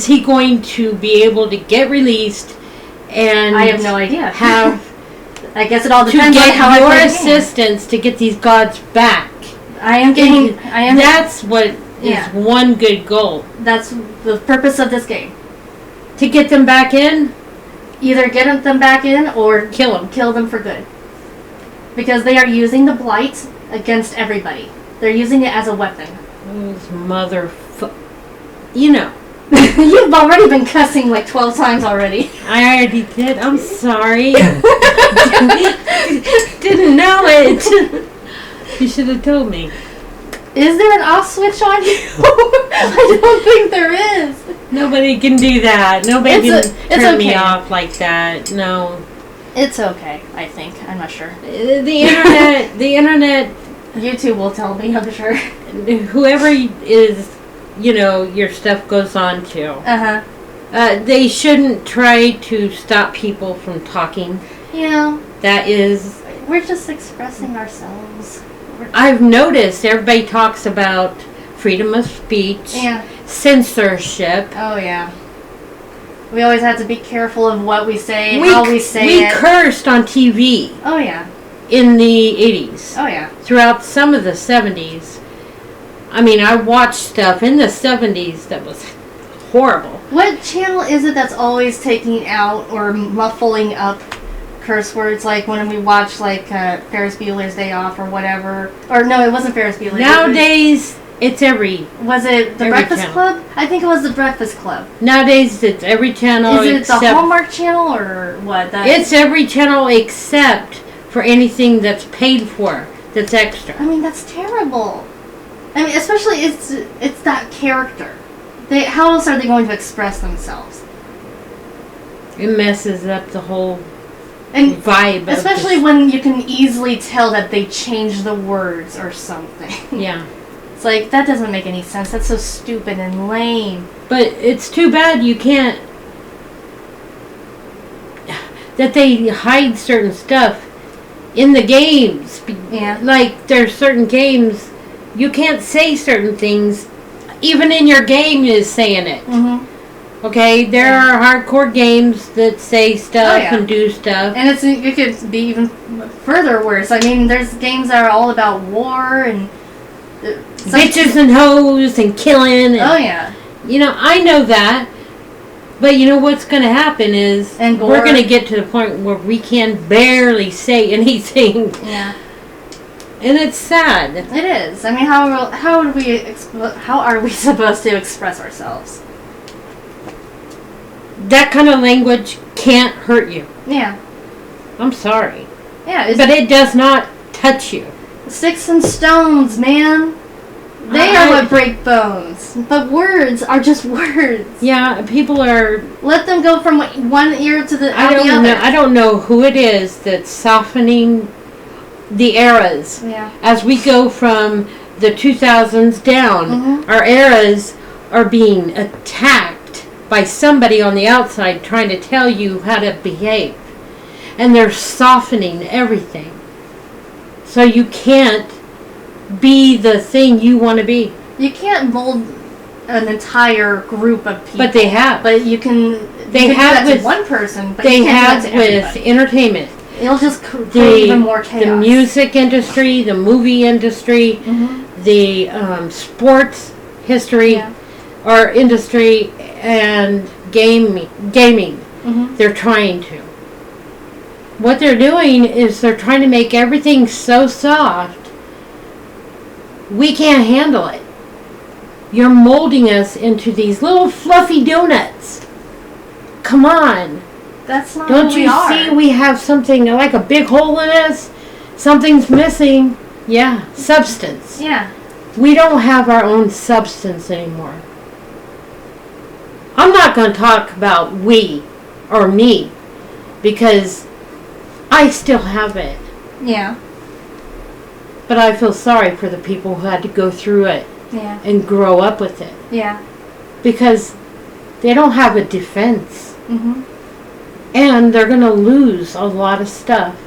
he going to be able to get released and... I have no idea. Have... I guess it all to depends on get how I your play the game. assistance to get these gods back. That's what is one good goal. That's the purpose of this game. To get them back in? Either get them back in or kill them. Kill them for good. Because they are using the blight against everybody. They're using it as a weapon. Those You've already been cussing like 12 times already. I already did. I'm sorry. Didn't know it. You should have told me. Is there an off switch on you? I don't think there is. Nobody can do that. Nobody It's can turn me okay. off like that. No. It's okay, I think. I'm not sure. The internet, YouTube will tell me, I'm sure. whoever is, your stuff goes on to. Uh-huh. They shouldn't try to stop people from talking. That is... We're just expressing ourselves. I've noticed everybody talks about freedom of speech, censorship. Oh, yeah. We always have to be careful of what we say, how we say it. We cursed on TV. Oh, yeah. In the 80s. Oh, yeah. Throughout some of the 70s. I mean, I watched stuff in the 70s that was horrible. What channel is it that's always taking out or muffling up curse words? Like when we watch Ferris Bueller's Day Off or whatever. Or no, it wasn't Ferris Bueller's. Nowadays, it's every... Was it The Breakfast Club? I think it was The Breakfast Club. Nowadays, it's every channel Is it the Hallmark Channel or what? It's every channel except for anything that's paid for, that's extra. I mean, that's terrible. I mean, especially it's that character. How else are they going to express themselves? It messes up the whole vibe. Especially when you can easily tell that they changed the words or something. Yeah. It's like, that doesn't make any sense. That's so stupid and lame. But it's too bad you can't... that they hide certain stuff in the games. Yeah. Like, there's certain games, you can't say certain things. Even in your game is saying it. Mm-hmm. Okay? There are hardcore games that say stuff and do stuff. And it could be even further worse. I mean, there's games that are all about war and... bitches and hoes and killing. Oh, yeah. I know that. But you know what's going to happen is we're going to get to the point where we can barely say anything. Yeah. And it's sad. It is. I mean, how are we supposed to express ourselves? That kind of language can't hurt you. Yeah. I'm sorry. Yeah. But it does not touch you. Sticks and stones, man. They are what break bones. But words are just words. Yeah, people are... Let them go from one ear to the other. I don't know who it is that's softening the eras. Yeah. As we go from the 2000s down, our eras are being attacked by somebody on the outside trying to tell you how to behave. And they're softening everything. So you can't be the thing you want to be. You can't mold an entire group of people. But they have. But you can. They you can have do that with to one person. But they you can't have do that to everybody. with entertainment. It'll just create even more chaos. The music industry, the movie industry, the sports history or industry, and gaming. They're trying to. What they're doing is they're trying to make everything so soft. We can't handle it. You're molding us into these little fluffy donuts. Come on. That's not Don't who we you are. see we have something like a big hole in us? Something's missing. Yeah, substance. Yeah. We don't have our own substance anymore. I'm not going to talk about we or me because I still have it. Yeah. But I feel sorry for the people who had to go through it and grow up with it. Yeah. Because they don't have a defense. And they're going to lose a lot of stuff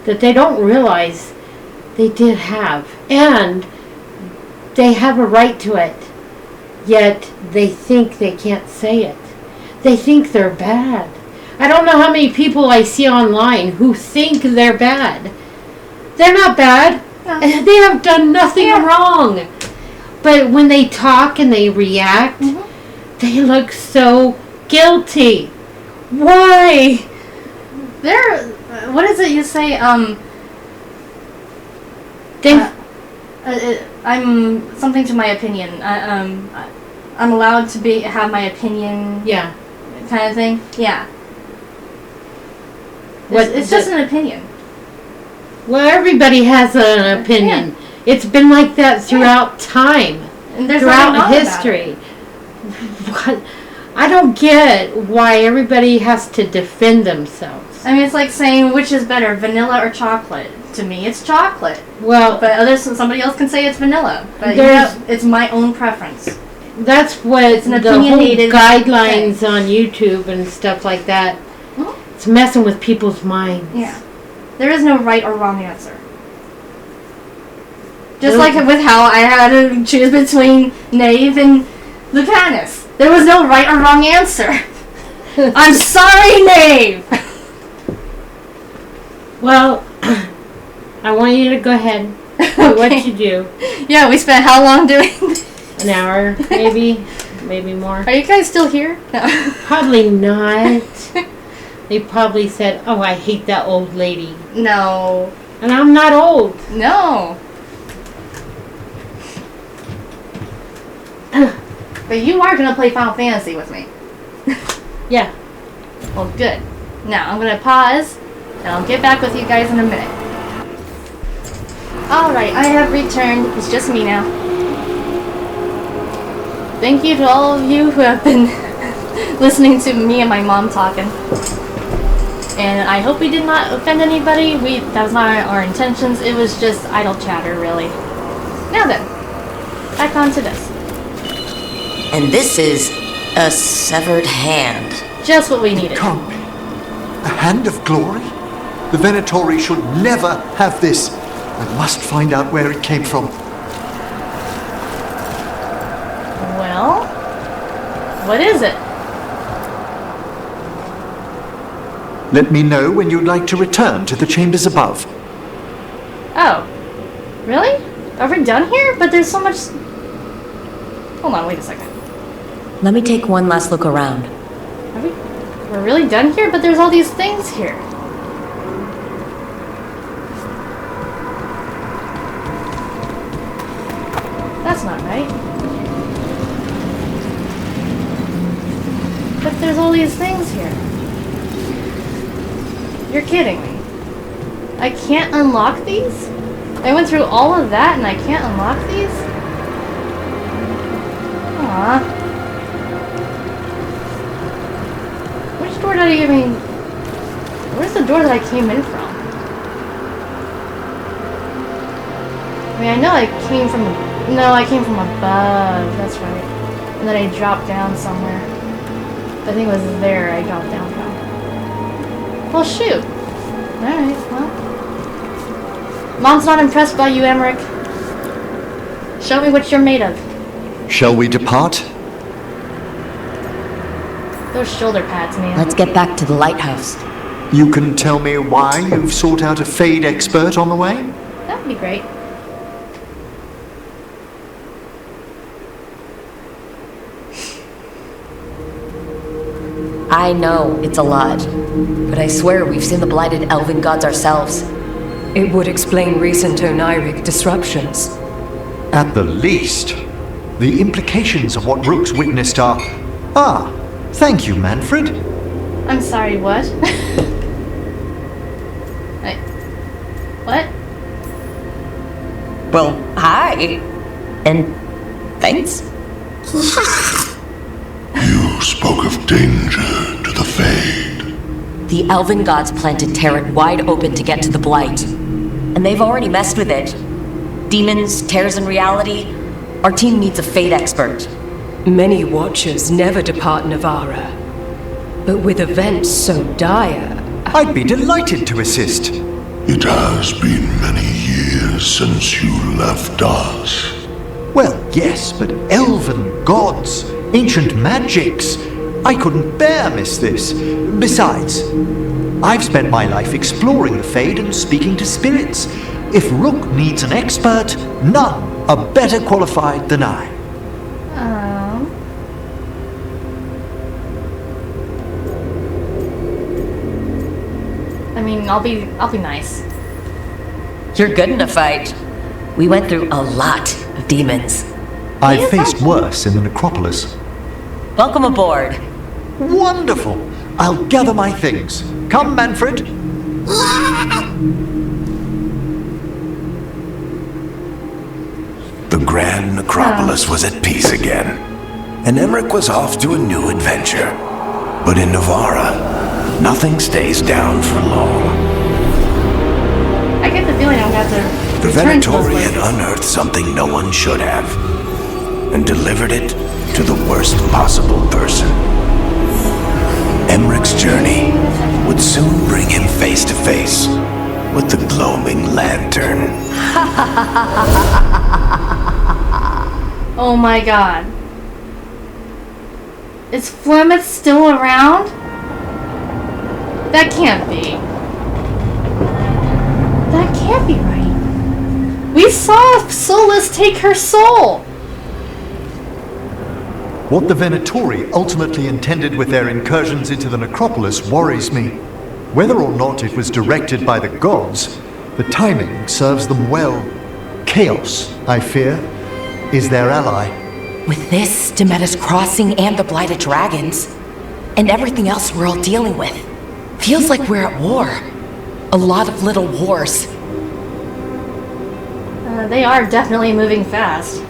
that they don't realize they did have. And they have a right to it. Yet they think they can't say it. They think they're bad. I don't know how many people I see online who think they're bad. They're not bad. No. They have done nothing wrong. But when they talk and they react, they look so guilty. Why? What is it you say? I'm something to my opinion. I'm allowed to have my opinion. Yeah. Kind of thing. Yeah. It's just an opinion. Well, everybody has an opinion. Yeah. It's been like that throughout time, And there's throughout nothing wrong history. What? I don't get why everybody has to defend themselves. I mean, it's like saying which is better, vanilla or chocolate. To me, it's chocolate. Well, But somebody else can say it's vanilla. But it's my own preference. that's what an the whole opinionated guidelines on YouTube and stuff like that. Mhm. It's messing with people's minds. Yeah. There is no right or wrong answer. Just like with how I had to choose between Knave and Lucanus. There was no right or wrong answer. I'm sorry, Knave! Well, I want you to go ahead. Do what you do. Yeah, we spent how long doing An hour, maybe. Maybe more. Are you guys still here? No. Probably not. They probably said, oh, I hate that old lady. No. And I'm not old. No. But you are going to play Final Fantasy with me. Yeah. Well, good. Now, I'm going to pause, and I'll get back with you guys in a minute. Alright, I have returned. It's just me now. Thank you to all of you who have been listening to me and my mom talking. And I hope we did not offend anybody. That was not our intentions. It was just idle chatter, really. Now then, back on to this. And this is a severed hand. Just what we needed. Can't be. A hand of glory? The Venatori should never have this. I must find out where it came from. Well, what is it? Let me know when you'd like to return to the chambers above. Oh. Really? Are we done here? But there's so much... Hold on, wait a second. Let me take one last look around. We're really done here? But there's all these things here. That's not right. But there's all these things here. You're kidding me. I can't unlock these? I went through all of that and I can't unlock these? Aww. Which door did I even... Where's the door that I came in from? I mean, I know I came from... No, I came from above. That's right. And then I dropped down somewhere. I think it was there I dropped down from. Well, shoot. Alright, well. Mom's not impressed by you, Emmerich. Show me what you're made of. Shall we depart? Those shoulder pads, man. Let's get back to the lighthouse. You can tell me why you've sought out a Fade expert on the way? That would be great. I know it's a lot, but I swear we've seen the blighted elven gods ourselves. It would explain recent Oniric disruptions. At the least. The implications of what Rook's witnessed are... Ah, thank you, Manfred. I'm sorry, what? What? Well, hi. And thanks. You spoke of danger to the Fade. The elven gods planted Terran wide open to get to the Blight. And they've already messed with it. Demons, tears in reality. Our team needs a Fade expert. Many Watchers never depart Navarra. But with events so dire... I'd be delighted to assist. It has been many years since you left us. Well, yes, but elven gods, ancient magics. I couldn't bear miss this. Besides, I've spent my life exploring the Fade and speaking to spirits. If Rook needs an expert, none are better qualified than I. I mean, I'll be nice. You're good in a fight. We went through a lot of demons. I've faced worse in the necropolis. Welcome aboard. Wonderful! I'll gather my things. Come, Manfred. The Grand Necropolis was at peace again, and Emmerich was off to a new adventure. But in Navarra, nothing stays down for long. I get the feeling I'm going to have to The return to those Venatori places. had unearthed something no one should have, and delivered it to the worst possible person. Emmerich's journey would soon bring him face to face with the glowing lantern. Oh my god. Is Flemeth still around? That can't be. That can't be right. We saw Solus take her soul. What the Venatori ultimately intended with their incursions into the necropolis worries me. Whether or not it was directed by the gods, the timing serves them well. Chaos, I fear, is their ally. With this, Demeter's Crossing and the Blighted Dragons, and everything else we're all dealing with, feels like we're at war. A lot of little wars. They are definitely moving fast.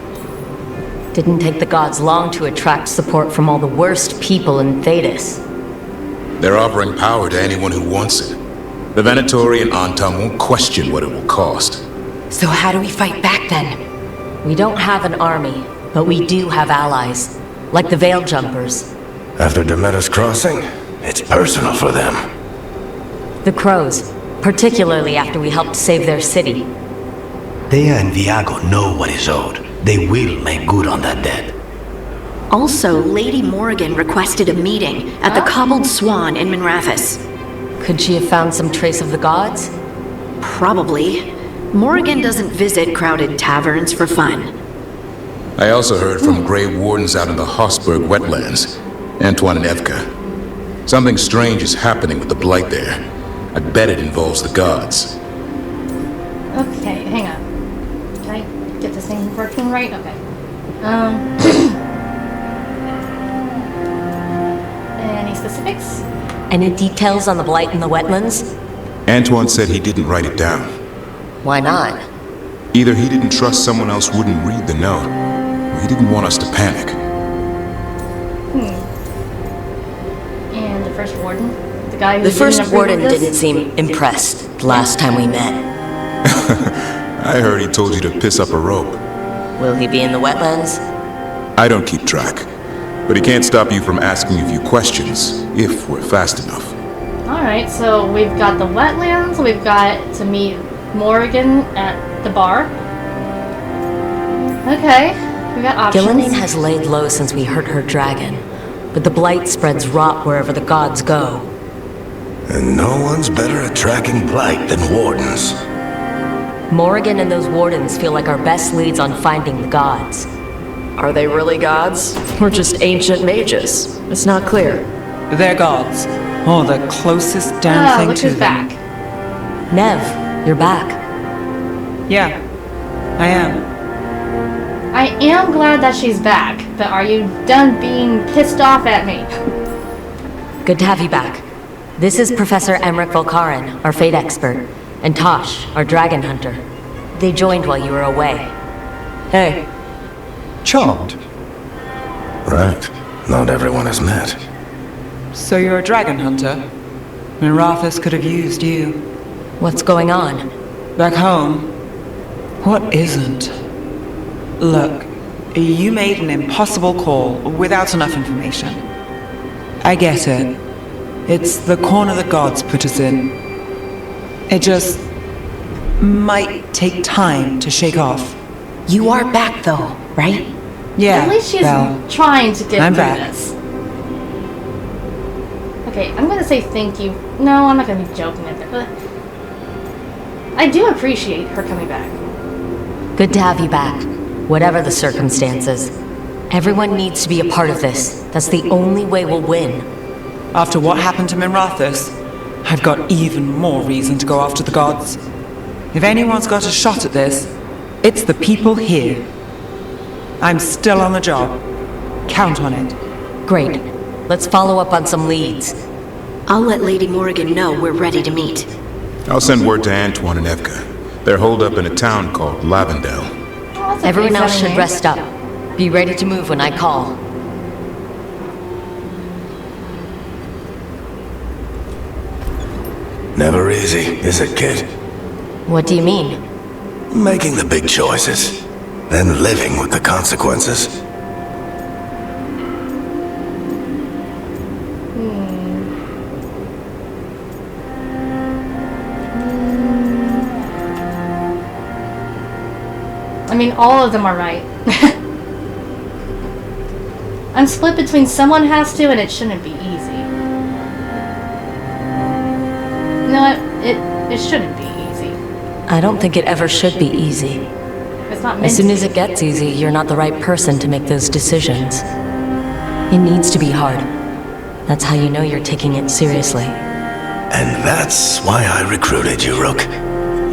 Didn't take the gods long to attract support from all the worst people in Thedas. They're offering power to anyone who wants it. The Venatori and Antum won't question what it will cost. So how do we fight back then? We don't have an army, but we do have allies, like the Veil Jumpers. After Demeter's Crossing, it's personal for them. The Crows, particularly after we helped save their city. Thea and Viago know what is owed. They will make good on that debt. Also, Lady Morrigan requested a meeting at the Cobbled Swan in Minrathous. Could she have found some trace of the gods? Probably. Morrigan doesn't visit crowded taverns for fun. I also heard from Grey Wardens out in the Hossberg wetlands, Antoine and Evka. Something strange is happening with the Blight there. I bet it involves the gods. Okay, hang on. Can I get this thing working right? Okay. Any specifics? Any details on the Blight in the wetlands? Antoine said he didn't write it down. Why not? Either he didn't trust someone else wouldn't read the note, or he didn't want us to panic. And the first warden? The guy who The first didn't agree warden with this? didn't seem impressed the last time we met. I heard he told you to piss up a rope. Will he be in the wetlands? I don't keep track, but he can't stop you from asking a few questions, if we're fast enough. Alright, so we've got the wetlands, we've got to meet Morrigan at the bar. Okay, we got options. Gillian has laid low since we hurt her dragon, but the Blight spreads rot wherever the gods go. And no one's better at tracking Blight than Wardens. Morrigan and those wardens feel like our best leads on finding the gods. Are they really gods? Or just ancient mages? It's not clear. They're gods. Or the closest damn thing look to who's them. back. Nev, you're back. Yeah, I am. I am glad that she's back, but are you done being pissed off at me? Good to have you back. This is Professor Emmerich Volkaren, our fate expert, and Tosh, our dragon hunter. They joined while you were away. Hey. Charmed. Right. Not everyone has met. So you're a dragon hunter? Minrathous could have used you. What's going on? Back home? What isn't? Look, you made an impossible call without enough information. I get it. It's the corner the gods put us in. It just might take time to shake off. You are back though, right? Yeah, At least she's well, trying to get I'm through back. this. Okay, I'm gonna say thank you. No, I'm not gonna be joking at that, but I do appreciate her coming back. Good to have you back, whatever the circumstances. Everyone needs to be a part of this. That's the only way we'll win. After what happened to Minrathous, I've got even more reason to go after the gods. If anyone's got a shot at this, it's the people here. I'm still on the job. Count on it. Great. Let's follow up on some leads. I'll let Lady Morrigan know we're ready to meet. I'll send word to Antoine and Evka. They're holed up in a town called Lavendale. Oh, Everyone else should rest up. Be ready to move when I call. Never easy, is it, kid? What do you mean? Making the big choices, then living with the consequences. I mean, all of them are right. I'm split between someone has to and it shouldn't be easy. No, it shouldn't be easy. I don't think it ever should be easy. It's not meant As soon to as be. it gets easy, you're not the right person to make those decisions. It needs to be hard. That's how you know you're taking it seriously. And that's why I recruited you, Rook.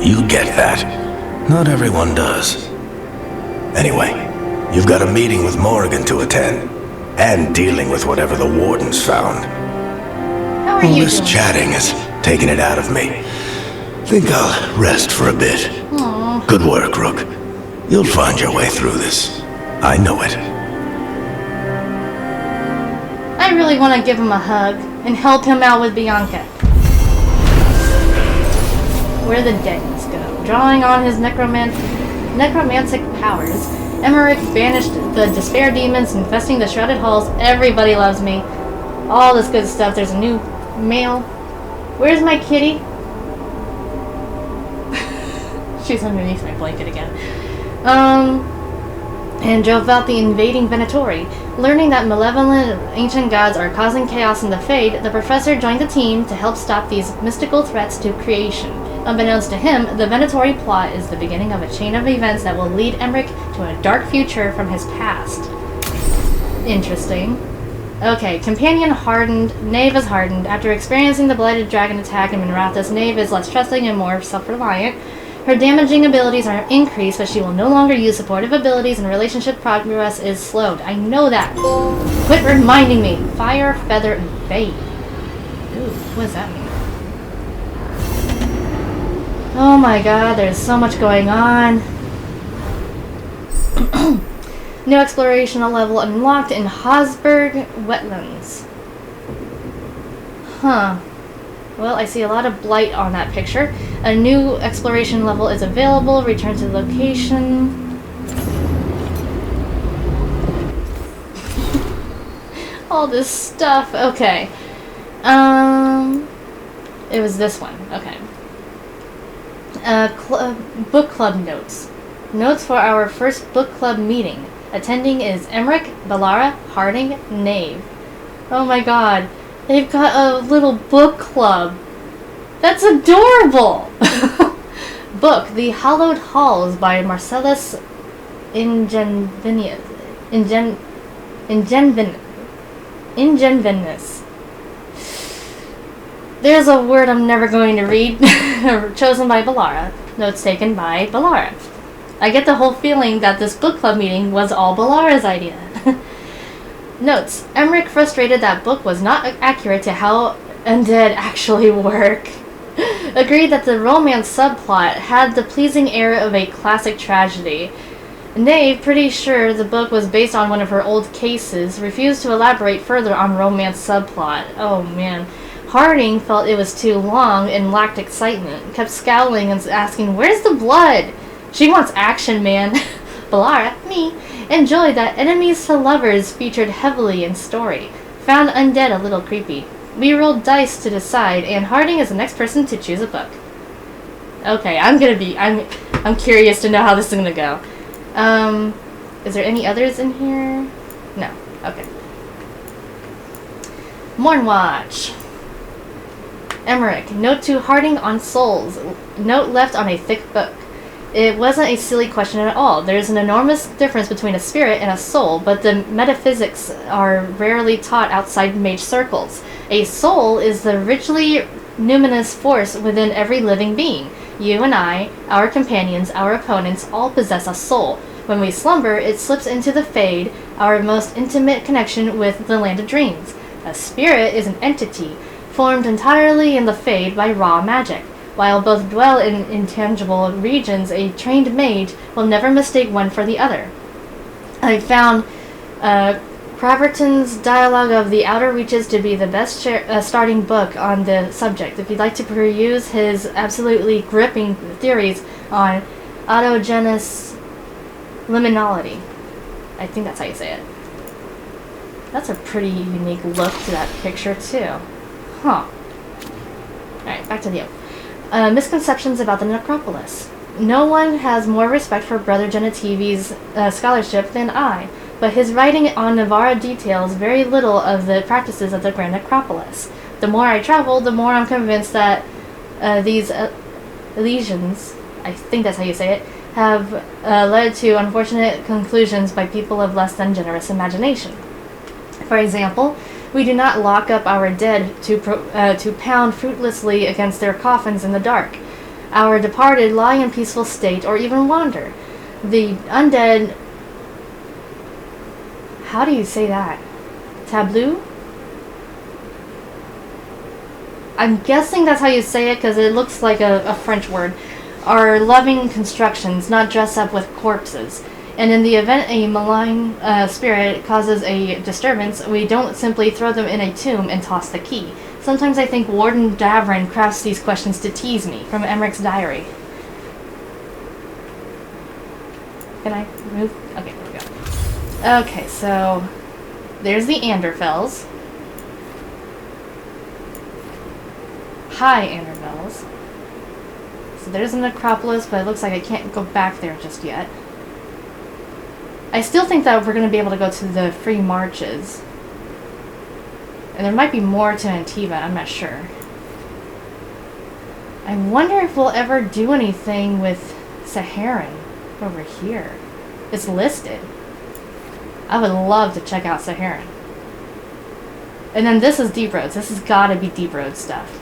You get that. Not everyone does. Anyway, you've got a meeting with Morrigan to attend, and dealing with whatever the wardens found. How are All you this doing? chatting has taken it out of me. Think I'll rest for a bit. Aw. Good work, Rook. You'll find your way through this. I know it. I really want to give him a hug and help him out with Bianca. Where the deadness go? Drawing on his necromantic powers, Emmerich banished the despair demons infesting the shrouded halls. Everybody loves me. All this good stuff. There's a new mail. Where's my kitty? She's underneath my blanket again. And drove out the invading Venatori. Learning that malevolent ancient gods are causing chaos in the Fade, the professor joined the team to help stop these mystical threats to creation. Unbeknownst to him, the Venatori plot is the beginning of a chain of events that will lead Emmerich to a dark future from his past. Interesting. Okay, companion hardened. Knave is hardened. After experiencing the blighted dragon attack in Minrathous, Knave is less trusting and more self-reliant. Her damaging abilities are increased, but she will no longer use supportive abilities and relationship progress is slowed. I know that. Quit reminding me. Fire, feather, and fade. Ooh, what does that mean? Oh my god, there's so much going on. New explorational level unlocked in Hosberg Wetlands. Huh. Well, I see a lot of blight on that picture. A new exploration level is available. Return to the location. All this stuff. Okay. It was this one. Okay. Book club notes. Notes for our first book club meeting. Attending is Emmerich, Ballara, Harding, Knave. Oh my god. They've got a little book club. That's adorable! Book, The Hallowed Halls by Marcellus Ingenvinus. There's a word I'm never going to read. Chosen by Ballara. Notes taken by Ballara. I get the whole feeling that this book club meeting was all Ballara's idea. Notes. Emmerich, frustrated that book was not accurate to how undead actually work, agreed that the romance subplot had the pleasing air of a classic tragedy. Knave, pretty sure the book was based on one of her old cases, refused to elaborate further on romance subplot. Oh man. Harding felt it was too long and lacked excitement, kept scowling and asking, "Where's the blood?" She wants action, man. Ballara, me, enjoyed that enemies to lovers featured heavily in story. Found undead a little creepy. We rolled dice to decide, and Harding is the next person to choose a book. Okay, I'm curious to know how this is gonna go. Is there any others in here? No. Okay. Mornwatch. Emmerich. Note to Harding on souls. Note left on a thick book. It wasn't a silly question at all. There's an enormous difference between a spirit and a soul, but the metaphysics are rarely taught outside mage circles. A soul is the richly numinous force within every living being. You and I, our companions, our opponents, all possess a soul. When we slumber, it slips into the Fade, our most intimate connection with the land of dreams. A spirit is an entity, formed entirely in the Fade by raw magic. While both dwell in intangible regions, a trained mage will never mistake one for the other. I found Craverton's Dialogue of the Outer Reaches to be the best starting book on the subject. If you'd like to peruse his absolutely gripping theories on autogenous liminality. I think that's how you say it. That's a pretty unique look to that picture, too. Huh. Alright, back to the misconceptions about the necropolis. No one has more respect for Brother Genetivi's scholarship than I, but his writing on Navarra details very little of the practices of the Grand Necropolis. The more I travel, the more I'm convinced that these lesions, I think that's how you say it, have led to unfortunate conclusions by people of less than generous imagination. For example, we do not lock up our dead to pound fruitlessly against their coffins in the dark. Our departed lie in peaceful state or even wander. The undead... How do you say that? Tableau? I'm guessing that's how you say it because it looks like a French word. Are loving constructions, not dress up with corpses. And in the event a malign spirit causes a disturbance, we don't simply throw them in a tomb and toss the key. Sometimes I think Warden Davrin crafts these questions to tease me, from Emmerich's diary. Can I move? Okay, there we go. Okay, so there's the Anderfells. Hi, Anderfells. So there's a necropolis, but it looks like I can't go back there just yet. I still think that we're going to be able to go to the free marches. And there might be more to Antiva, I'm not sure. I wonder if we'll ever do anything with Saharan over here. It's listed. I would love to check out Saharan. And then this is Deep Roads. This has got to be Deep Road stuff.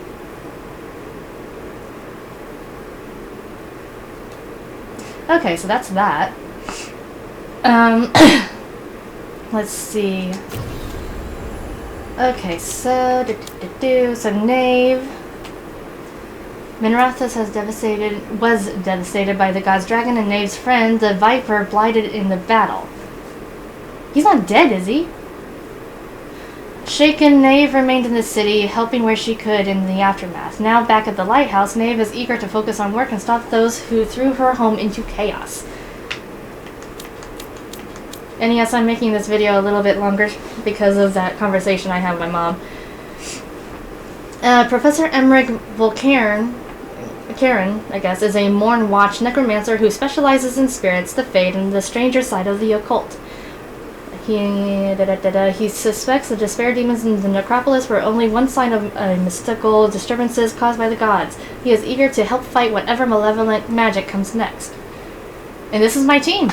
Okay, so that's that. Let's see. Okay, so so Knave. Minrathus was devastated by the god's dragon, and Knave's friend, the Viper, blighted in the battle. He's not dead, is he? Shaken, Knave remained in the city, helping where she could in the aftermath. Now back at the lighthouse, Knave is eager to focus on work and stop those who threw her home into chaos. And yes, I'm making this video a little bit longer because of that conversation I had with my mom. Professor Emmerich Volcairn, I guess, is a Morn-Watch necromancer who specializes in spirits, the fade, and the stranger side of the occult. He suspects the despair demons in the necropolis were only one sign of mystical disturbances caused by the gods. He is eager to help fight whatever malevolent magic comes next. And this is my team.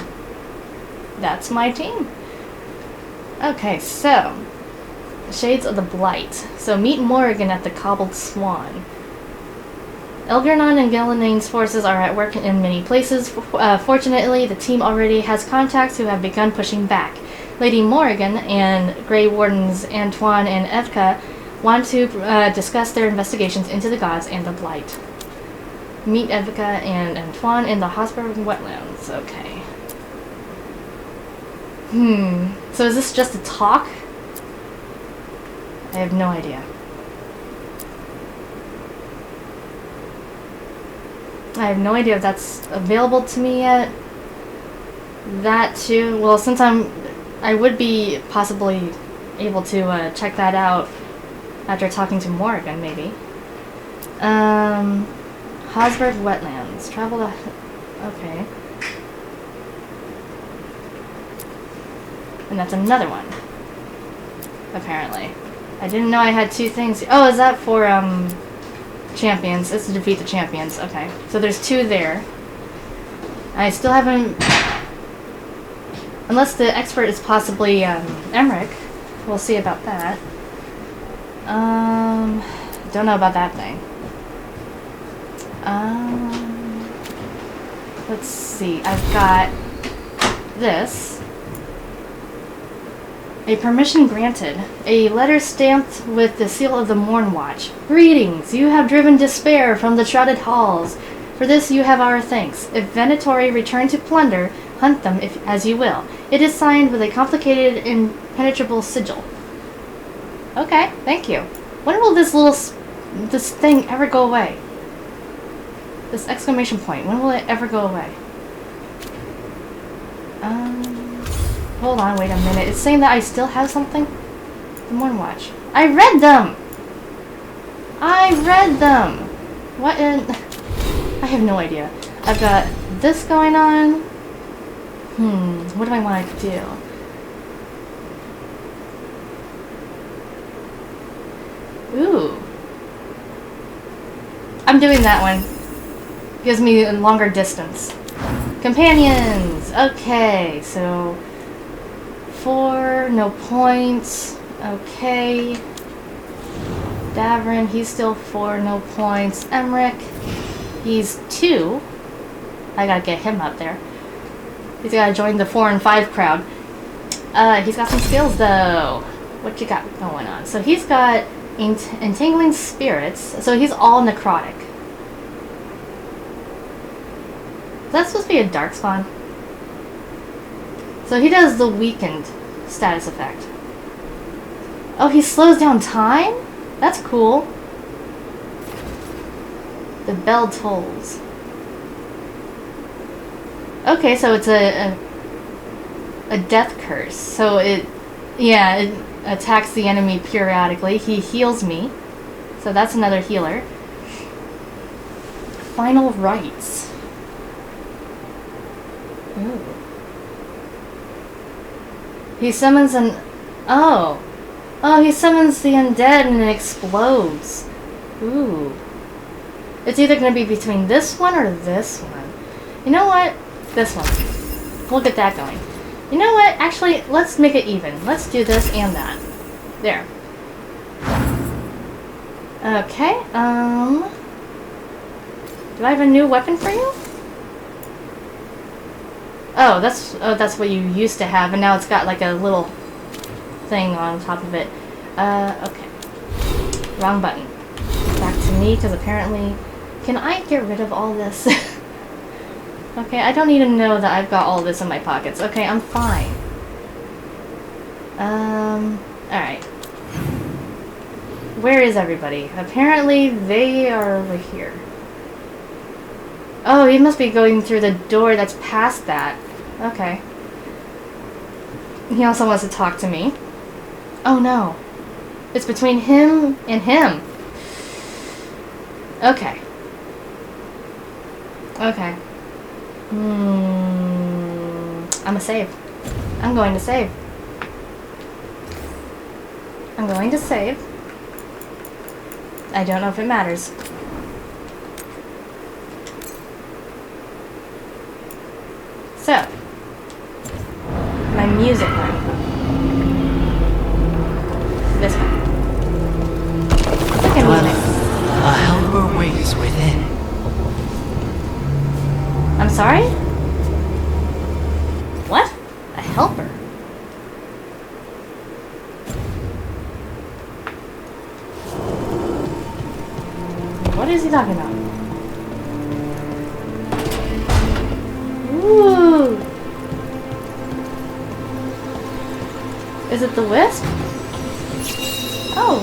That's my team. Okay, so Shades of the Blight. So meet Morrigan at the Cobbled Swan. Elgernon and Gelenane's forces are at work in many places. Fortunately, the team already has contacts who have begun pushing back. Lady Morrigan and Grey Wardens Antoine and Evka want to discuss their investigations into the gods and the Blight. Meet Evka and Antoine in the Hosper Wetlands. Okay. So is this just a talk? I have no idea. I have no idea if that's available to me yet. That too. Well, since I would be possibly able to check that out after talking to Morrigan, maybe. Hosberg Wetlands. Travel to... Okay. And that's another one. Apparently. I didn't know I had two things. Oh, is that for, champions? It's to defeat the champions. Okay. So there's two there. I still haven't... Unless the expert is possibly, Emmerich. We'll see about that. Don't know about that thing. Let's see. I've got this. A permission granted. A letter stamped with the seal of the Morn Watch. Greetings, you have driven despair from the shrouded halls. For this you have our thanks. If Venatori return to plunder, hunt them as you will. It is signed with a complicated, impenetrable sigil. Okay, thank you. When will this thing ever go away? This exclamation point, when will it ever go away? Hold on, wait a minute. It's saying that I still have something? The Morn Watch. I read them! I read them! What in... I have no idea. I've got this going on. What do I want to do? Ooh. I'm doing that one. Gives me a longer distance. Companions! Okay, so... 4, no points. Okay. Davrin, he's still 4, no points. Emmerich, he's 2. I gotta get him up there. He's gotta join the 4 and 5 crowd. He's got some skills though. What you got going on? So he's got Entangling Spirits. So he's all necrotic. Is that supposed to be a Darkspawn? So he does the weakened status effect. Oh, he slows down time? That's cool. The bell tolls. Okay, so it's a death curse. So it attacks the enemy periodically. He heals me. So that's another healer. Final rites. Ooh. He summons an... Oh, he summons the undead and it explodes. Ooh. It's either going to be between this one or this one. You know what? This one. We'll get that going. You know what? Actually, let's make it even. Let's do this and that. There. Okay, do I have a new weapon for you? Oh, that's what you used to have, and now it's got like a little thing on top of it. Okay. Wrong button. Back to me, because apparently... Can I get rid of all this? Okay, I don't need to know that I've got all this in my pockets. Okay, I'm fine. Alright. Where is everybody? Apparently they are over here. Oh, he must be going through the door that's past that. Okay. He also wants to talk to me. Oh no. It's between him and him. Okay. Okay. I'ma save. I'm going to save. I'm going to save. I don't know if it matters. So, my music one. This one. Look at music. A helper waits within. I'm sorry? What? A helper? What is he talking about? Ooh. Is it the wisp? Oh.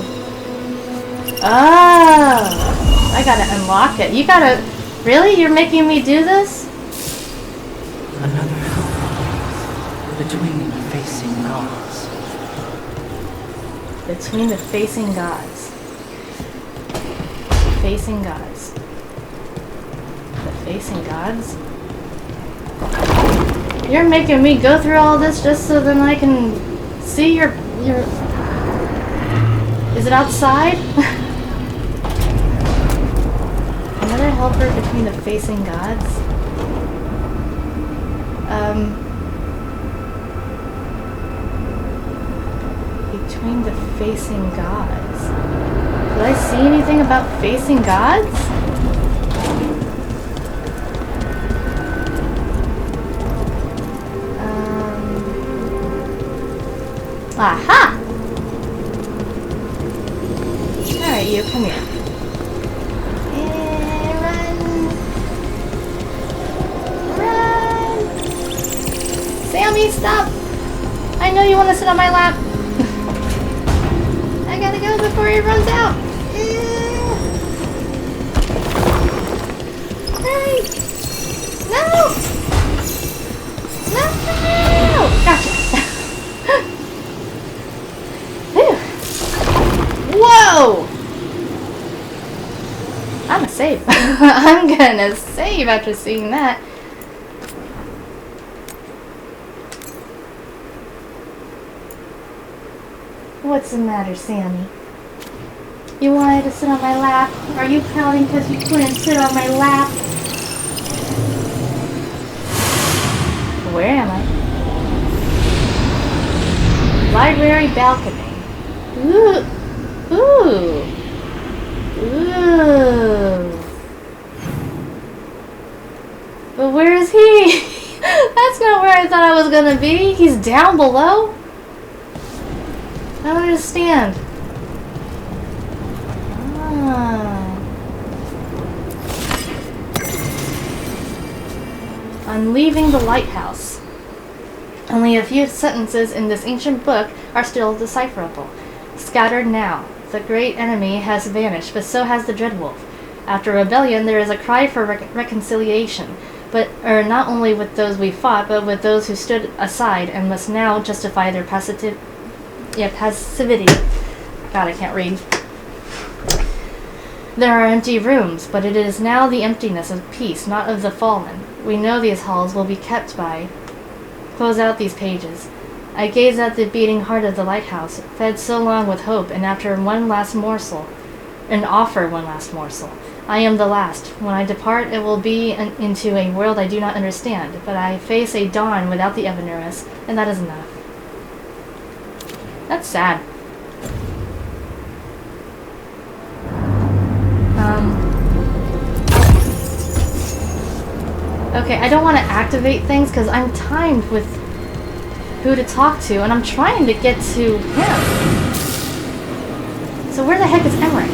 Oh. I gotta unlock it. You gotta... Really? You're making me do this? Another helper between the facing gods. Between the facing gods. Facing gods. The facing gods? You're making me go through all this just so then I can see your... Is it outside? Another helper between the facing gods? Between the facing gods. Did I see anything about facing gods? Aha! Alright, you, come here. And run! Run! Sammy, stop! I know you want to sit on my lap. I gotta go before he runs out. Hey! No! No! Gotcha. Whoa! I'm gonna save. I'm gonna save after seeing that. What's the matter, Sammy? You wanted to sit on my lap? Are you pouting because you couldn't sit on my lap? Where am I? Library balcony. Ooh. Ooh. Ooh. But where is he? That's not where I thought I was gonna be. He's down below. I don't understand. I'm leaving the lighthouse. Only a few sentences in this ancient book are still decipherable. Scattered now. The great enemy has vanished, but so has the Dreadwolf. After rebellion, there is a cry for reconciliation, but not only with those we fought, but with those who stood aside and must now justify their passivity. God, I can't read. There are empty rooms, but it is now the emptiness of peace, not of the fallen. We know these halls will be kept by. Close out these pages. I gaze at the beating heart of the lighthouse, fed so long with hope, and after offer one last morsel. I am the last. When I depart, it will be into a world I do not understand, but I face a dawn without the Evanurus, and that is enough. That's sad. Okay, I don't want to activate things because I'm timed with who to talk to, and I'm trying to get to him. So where the heck is Emmerich?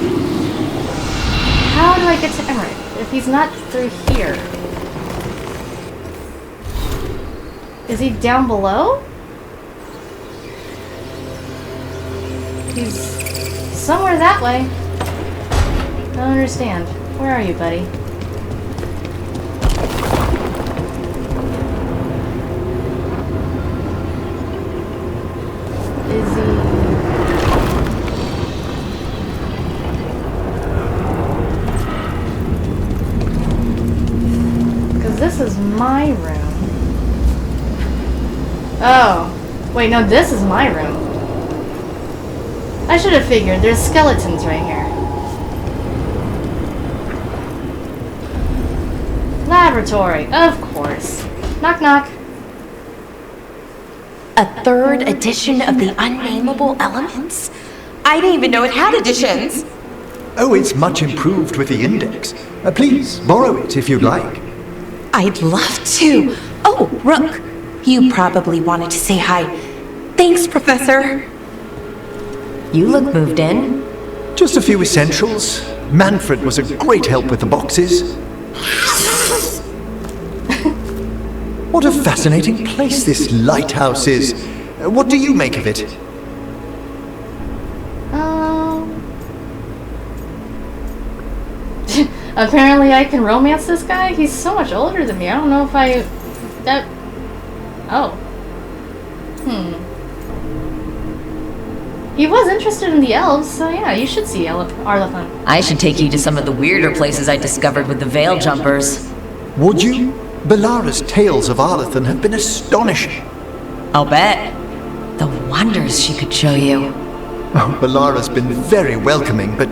How do I get to Emmerich if he's not through here? Is he down below? He's somewhere that way. I don't understand. Where are you, buddy? Is he... Because this is my room. Oh. Wait, no, this is my room. I should have figured. There's skeletons right here. Laboratory, of course. Knock, knock. A third edition of the Unnameable Elements? I didn't even know it had editions. Oh, it's much improved with the index. Please, borrow it if you'd like. I'd love to. Oh, Rook, you probably wanted to say hi. Thanks, Professor. You look moved in. Just a few essentials. Manfred was a great help with the boxes. What a fascinating place this lighthouse is. What do you make of it? Apparently I can romance this guy? He's so much older than me. I don't know if I... Oh. He was interested in the elves, so yeah, you should see Arlathan. I should take you to some of the weirder places I discovered with the veil jumpers. Would you? Belara's tales of Arlathan have been astonishing. I'll bet. The wonders she could show you. Oh, Belara's been very welcoming, but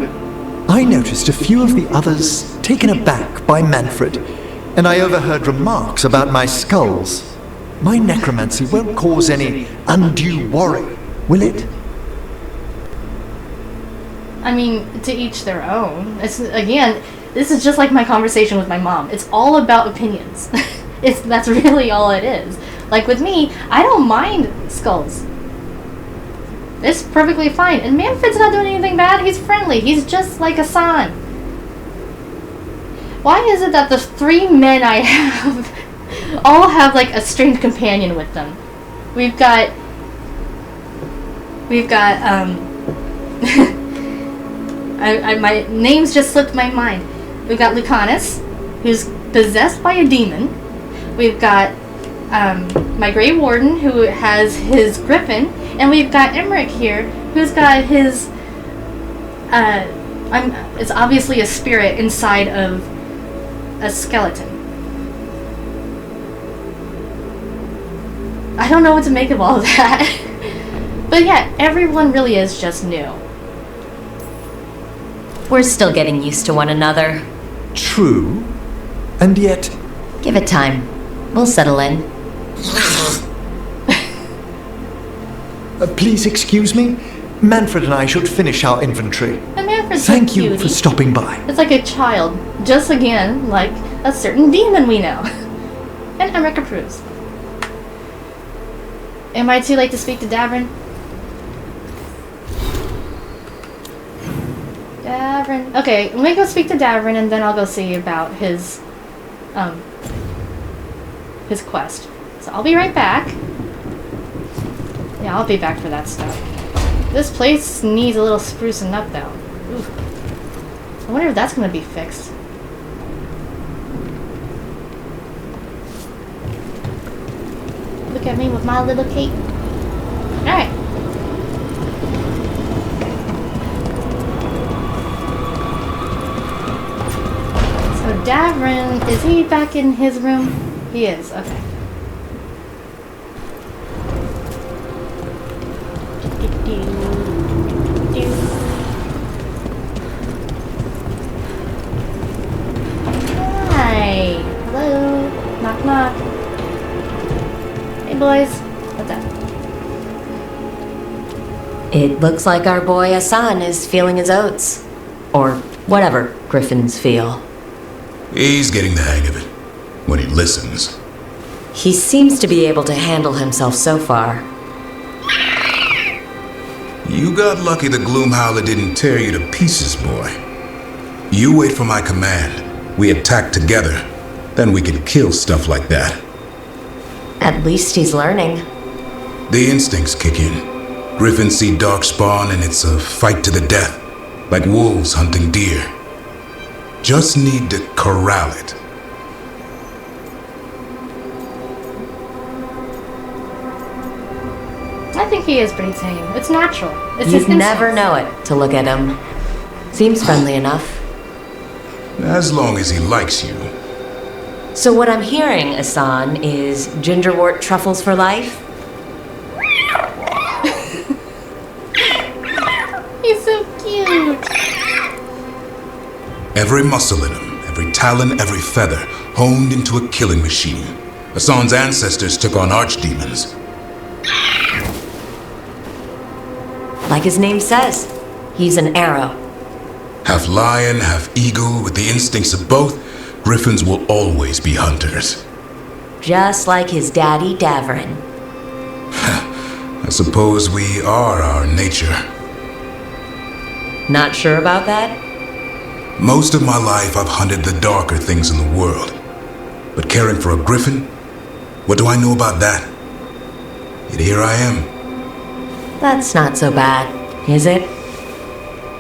I noticed a few of the others taken aback by Manfred, and I overheard remarks about my skulls. My necromancy won't cause any undue worry, will it? I mean, to each their own. Again, this is just like my conversation with my mom. It's all about opinions. That's really all it is. Like with me, I don't mind skulls. It's perfectly fine. And Manfred's not doing anything bad. He's friendly. He's just like Hassan. Why is it that the 3 men I have all have like a strange companion with them? We've got my name's just slipped my mind. We've got Lucanus, who's possessed by a demon. We've got my Grey Warden, who has his griffin, and we've got Emmerich here, who's got his it's obviously a spirit inside of a skeleton. I don't know what to make of all of that. But yeah, everyone really is just new. We're still getting used to one another. True. And yet... Give it time. We'll settle in. Please excuse me? Manfred and I should finish our inventory. And Manfred's Thank you cutie. for stopping by. It's like a child, just again like a certain demon we know. And Emmerich approves. Am I too late to speak to Davrin? Davrin. Okay, let me go speak to Davrin and then I'll go see about his quest. So I'll be right back. Yeah, I'll be back for that stuff. This place needs a little sprucing up though. Ooh. I wonder if that's gonna be fixed. Look at me with my little cape. Alright. So Davrin, is he back in his room? He is, okay. Hi. Hello. Knock knock. Hey boys. What's up? It looks like our boy Hassan is feeling his oats. Or whatever griffins feel. He's getting the hang of it. When he listens. He seems to be able to handle himself so far. You got lucky the Gloomhowler didn't tear you to pieces, boy. You wait for my command. We attack together. Then we can kill stuff like that. At least he's learning. The instincts kick in. Griffins see darkspawn and it's a fight to the death. Like wolves hunting deer. Just need to corral it. I think he is pretty tame. It's natural. It's You'd never know it to look at him. Seems friendly enough. As long as he likes you. So what I'm hearing, Hassan, is gingerwort truffles for life? He's so cute. Every muscle in him, every talon, every feather, honed into a killing machine. Hassan's ancestors took on archdemons. Like his name says, he's an arrow. Half lion, half eagle, with the instincts of both, griffins will always be hunters. Just like his daddy Davrin. I suppose we are our nature. Not sure about that? Most of my life I've hunted the darker things in the world. But caring for a griffin? What do I know about that? Yet here I am. That's not so bad, is it?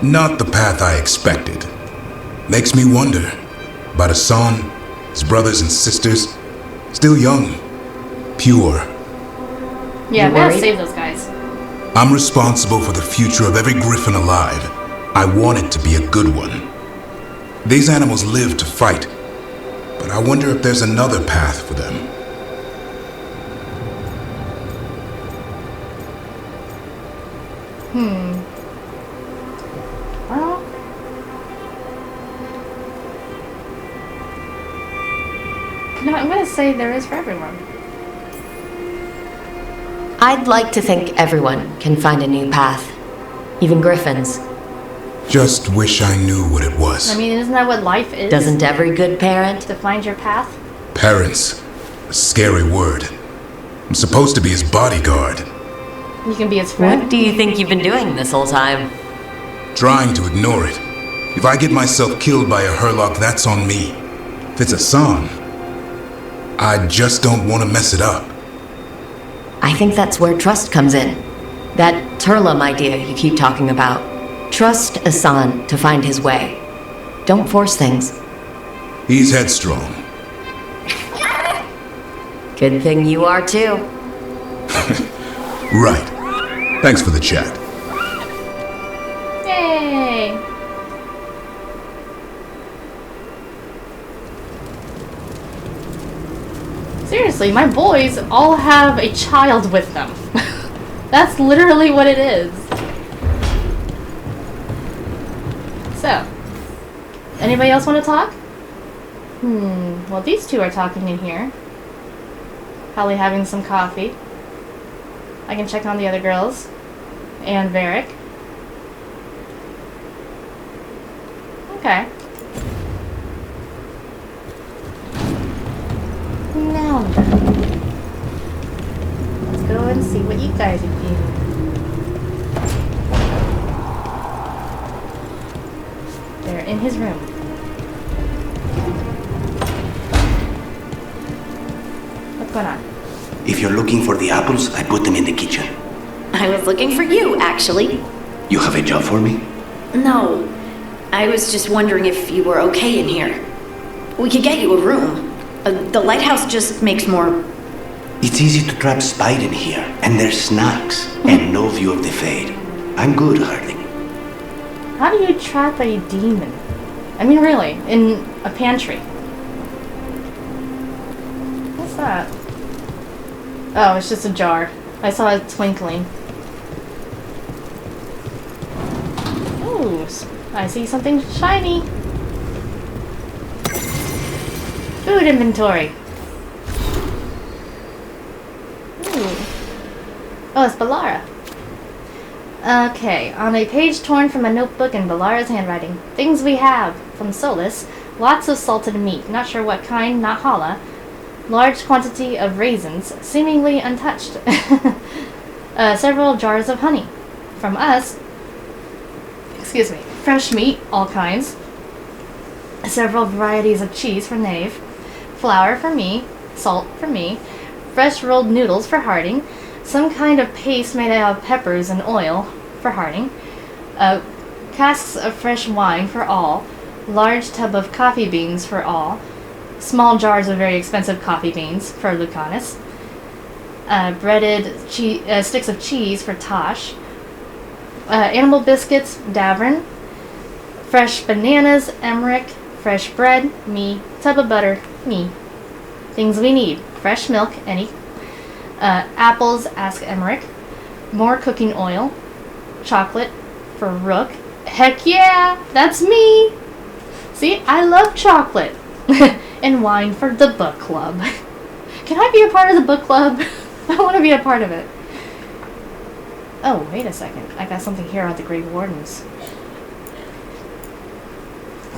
Not the path I expected. Makes me wonder about Hassan, his brothers and sisters, still young, pure. Yeah, I gotta save those guys. I'm responsible for the future of every griffin alive. I want it to be a good one. These animals live to fight, but I wonder if there's another path for them. Well, no, I'm gonna say there is for everyone. I'd like to think everyone can find a new path. Even griffins. Just wish I knew what it was. I mean, isn't that what life is? Doesn't every good parent? To find your path? Parents. A scary word. I'm supposed to be his bodyguard. You can be his friend. What do you think you've been doing this whole time? Trying to ignore it. If I get myself killed by a Herlock, that's on me. If it's Hassan, I just don't want to mess it up. I think that's where trust comes in. That Turlum idea you keep talking about. Trust Hassan to find his way. Don't force things. He's headstrong. Good thing you are too. Right. Thanks for the chat. Yay! Seriously, my boys all have a child with them. That's literally what it is. So, anybody else want to talk? Well, these two are talking in here. Probably having some coffee. I can check on the other girls. And Varric. Okay. Now then. Let's go and see what you guys are doing. They're in his room. What's going on? If you're looking for the apples, I put them in the kitchen. I was looking for you, actually. You have a job for me? No. I was just wondering if you were okay in here. We could get you a room. The lighthouse just makes more... It's easy to trap Spite in here, and there's snacks, and no view of the Fade. I'm good, Harding. How do you trap a demon? I mean, really, in a pantry. What's that? Oh, it's just a jar. I saw it twinkling. Ooh, I see something shiny. Food inventory. Ooh. Oh, it's Balara. Okay, on a page torn from a notebook in Balara's handwriting. Things we have from Solus. Lots of salted meat. Not sure what kind, not challah. Large quantity of raisins, seemingly untouched. Several jars of honey. From us, excuse me, fresh meat, all kinds. Several varieties of cheese for Nave. Flour for me. Salt for me. Fresh rolled noodles for Harding. Some kind of paste made out of peppers and oil for Harding. Casks of fresh wine for all. Large tub of coffee beans for all. Small jars of very expensive coffee beans for Lucanus. Breaded sticks of cheese for Tosh. Animal biscuits, Davrin. Fresh bananas, Emmerich. Fresh bread, me. Tub of butter, me. Things we need. Fresh milk, any. Apples, ask Emmerich. More cooking oil. Chocolate for Rook. Heck yeah! That's me! See, I love chocolate. And wine for the book club. Can I be a part of the book club? I want to be a part of it. Oh, wait a second. I got something here on the Grey Wardens.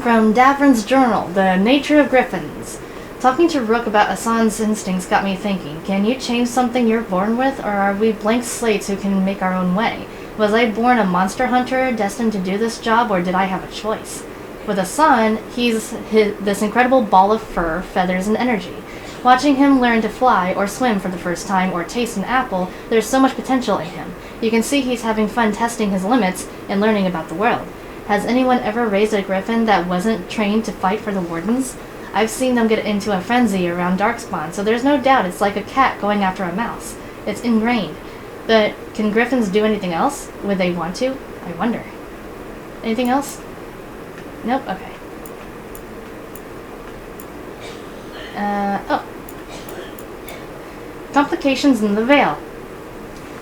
From Davrin's journal, The Nature of Griffins. Talking to Rook about Hassan's instincts got me thinking. Can you change something you're born with, or are we blank slates who can make our own way? Was I born a monster hunter, destined to do this job, or did I have a choice? With Hassan, he's this incredible ball of fur, feathers, and energy. Watching him learn to fly or swim for the first time or taste an apple, there's so much potential in him. You can see he's having fun testing his limits and learning about the world. Has anyone ever raised a griffin that wasn't trained to fight for the Wardens? I've seen them get into a frenzy around Darkspawn, so there's no doubt it's like a cat going after a mouse. It's ingrained. But can griffins do anything else? Would they want to? I wonder. Anything else? Nope, okay. Oh. Complications in the Veil.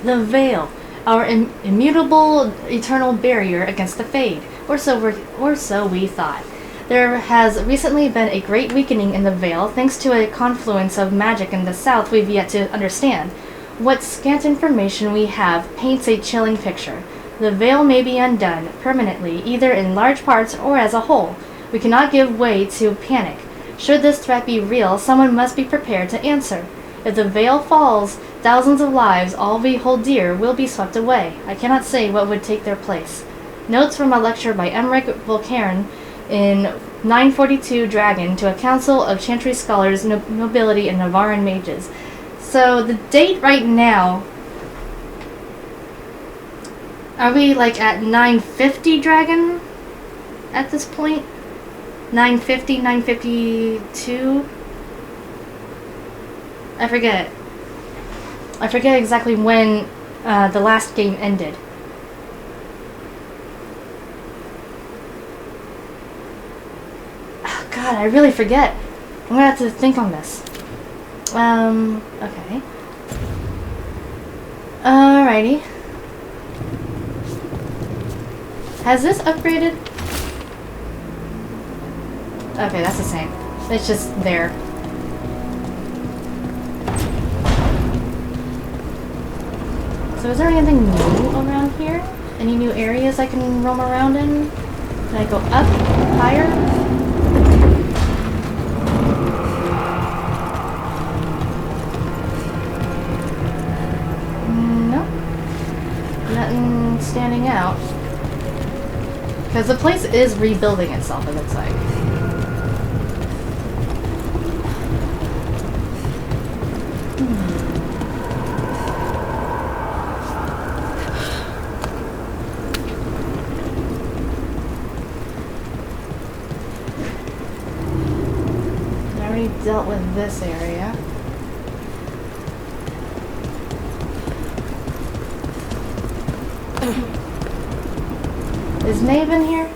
The Veil. Our immutable, eternal barrier against the Fade. Or so we thought. There has recently been a great weakening in the Veil thanks to a confluence of magic in the south we've yet to understand. What scant information we have paints a chilling picture. The Veil may be undone permanently, either in large parts or as a whole. We cannot give way to panic. Should this threat be real, someone must be prepared to answer. If the veil falls, thousands of lives, all we hold dear, will be swept away. I cannot say what would take their place. Notes from a lecture by Emmerich Volkaren in 942 Dragon to a council of Chantry scholars, nobility, and Navaran mages. So the date right now, are we like at 950 Dragon at this point? 950, 952? I forget. I forget exactly when the last game ended. Oh, God, I really forget. I'm gonna have to think on this. Okay. Alrighty. Has this upgraded? Okay, that's the same. It's just there. So is there anything new around here? Any new areas I can roam around in? Can I go up? Higher? Nope. Nothing standing out. Because the place is rebuilding itself, it looks like. I already dealt with this area. Is Maeve in here?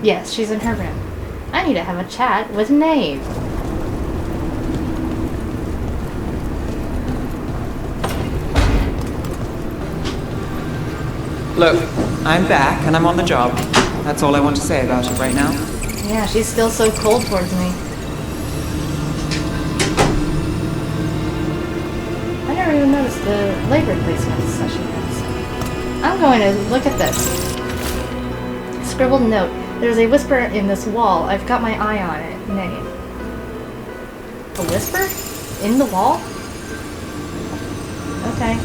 Yes, she's in her room. I need to have a chat with Maeve. Look, I'm back and I'm on the job. That's all I want to say about it right now. Yeah, she's still so cold towards me. I never even noticed the labor placements that she has. I'm going to look at this. Scribbled note. There's a whisper in this wall. I've got my eye on it. Name. A whisper? In the wall? Okay.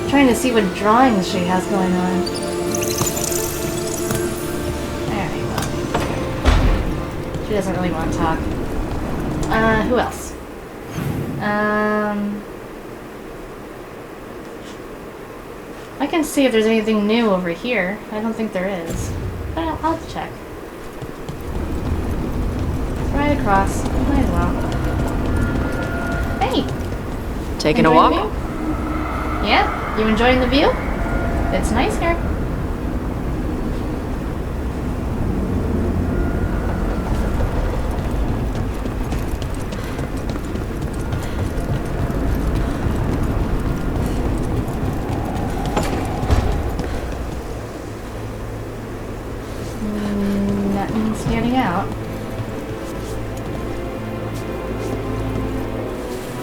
Trying to see what drawings she has going on. There you go. She doesn't really want to talk. Who else? I can see if there's anything new over here. I don't think there is. But I'll check. It's right across. Might as well. Hey! Taking a walk? Yeah? You enjoying the view? It's nice here. Nothing's getting out.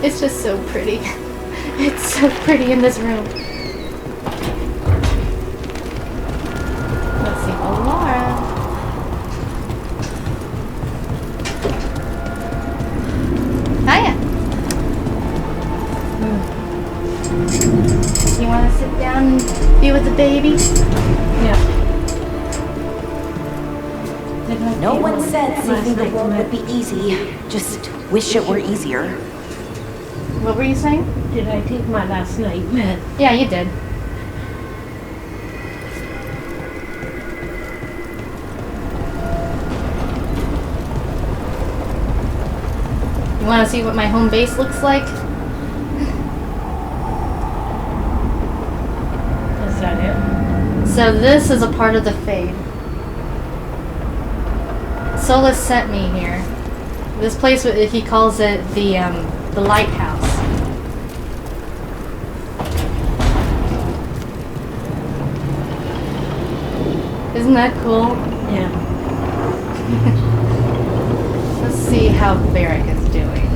It's just so pretty. It's so pretty in this room. Let's see. Oh, Laura. Hiya. You want to sit down and be with the baby? Yeah. No one said saving the world would be easy. Just wish it were easier. What were you saying? Did I take my last night med? Yeah, you did. You want to see what my home base looks like? Is that it? So this is a part of the Fade. Solus sent me here. This place, he calls it the lighthouse. Isn't that cool? Yeah. Let's see how Varric is doing.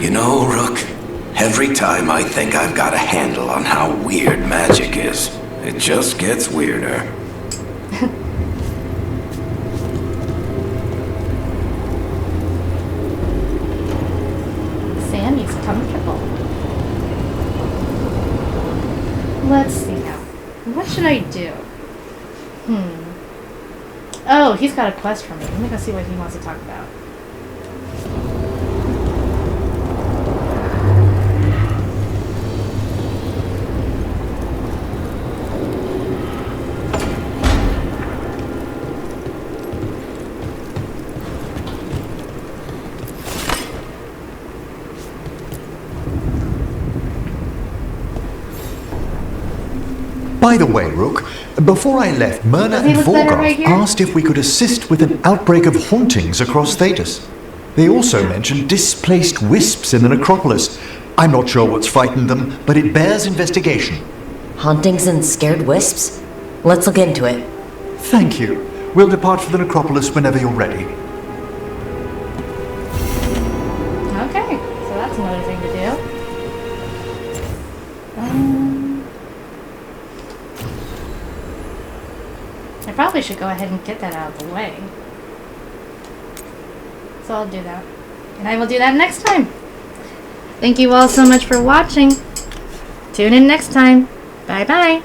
You know, Rook, every Every time I think I've got a handle on how weird magic is, it just gets weirder. Sammy's comfortable. Let's see now. What should I do? Oh, he's got a quest for me. Let me go see what he wants to talk about. By the way, Rook, before I left, Myrna Does he and look better right Veilguard here? asked if we could assist with an outbreak of hauntings across Thetis. They also mentioned displaced wisps in the necropolis. I'm not sure what's frightened them, but it bears investigation. Hauntings and scared wisps? Let's look into it. Thank you. We'll depart for the necropolis whenever you're ready. Okay, so that's another thing to do. I probably should go ahead and get that out of the way. So I'll do that. And I will do that next time. Thank you all so much for watching. Tune in next time. Bye bye.